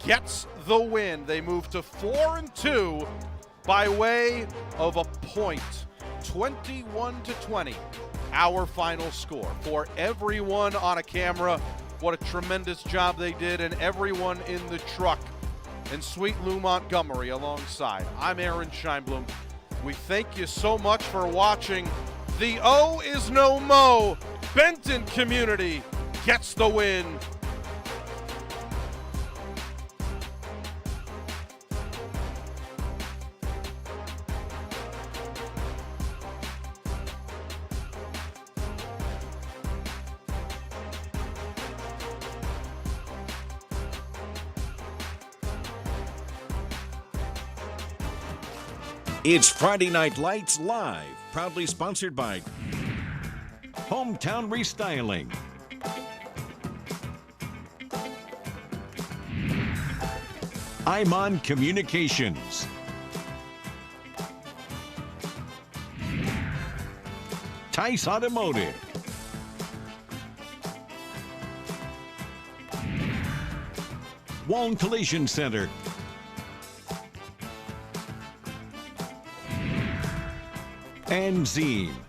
gets the win. They move to 4-2 by way of a point. 21-20, our final score. For everyone on a camera, what a tremendous job they did, and everyone in the truck, and sweet Lou Montgomery alongside. I'm Aaron Scheinblum. We thank you so much for watching. The O is no mo. Benton Community gets the win. It's Friday Night Lights Live, proudly sponsored by Hometown Restyling, Imon Communications, Tice Automotive, Waln Collision Center, and Zine.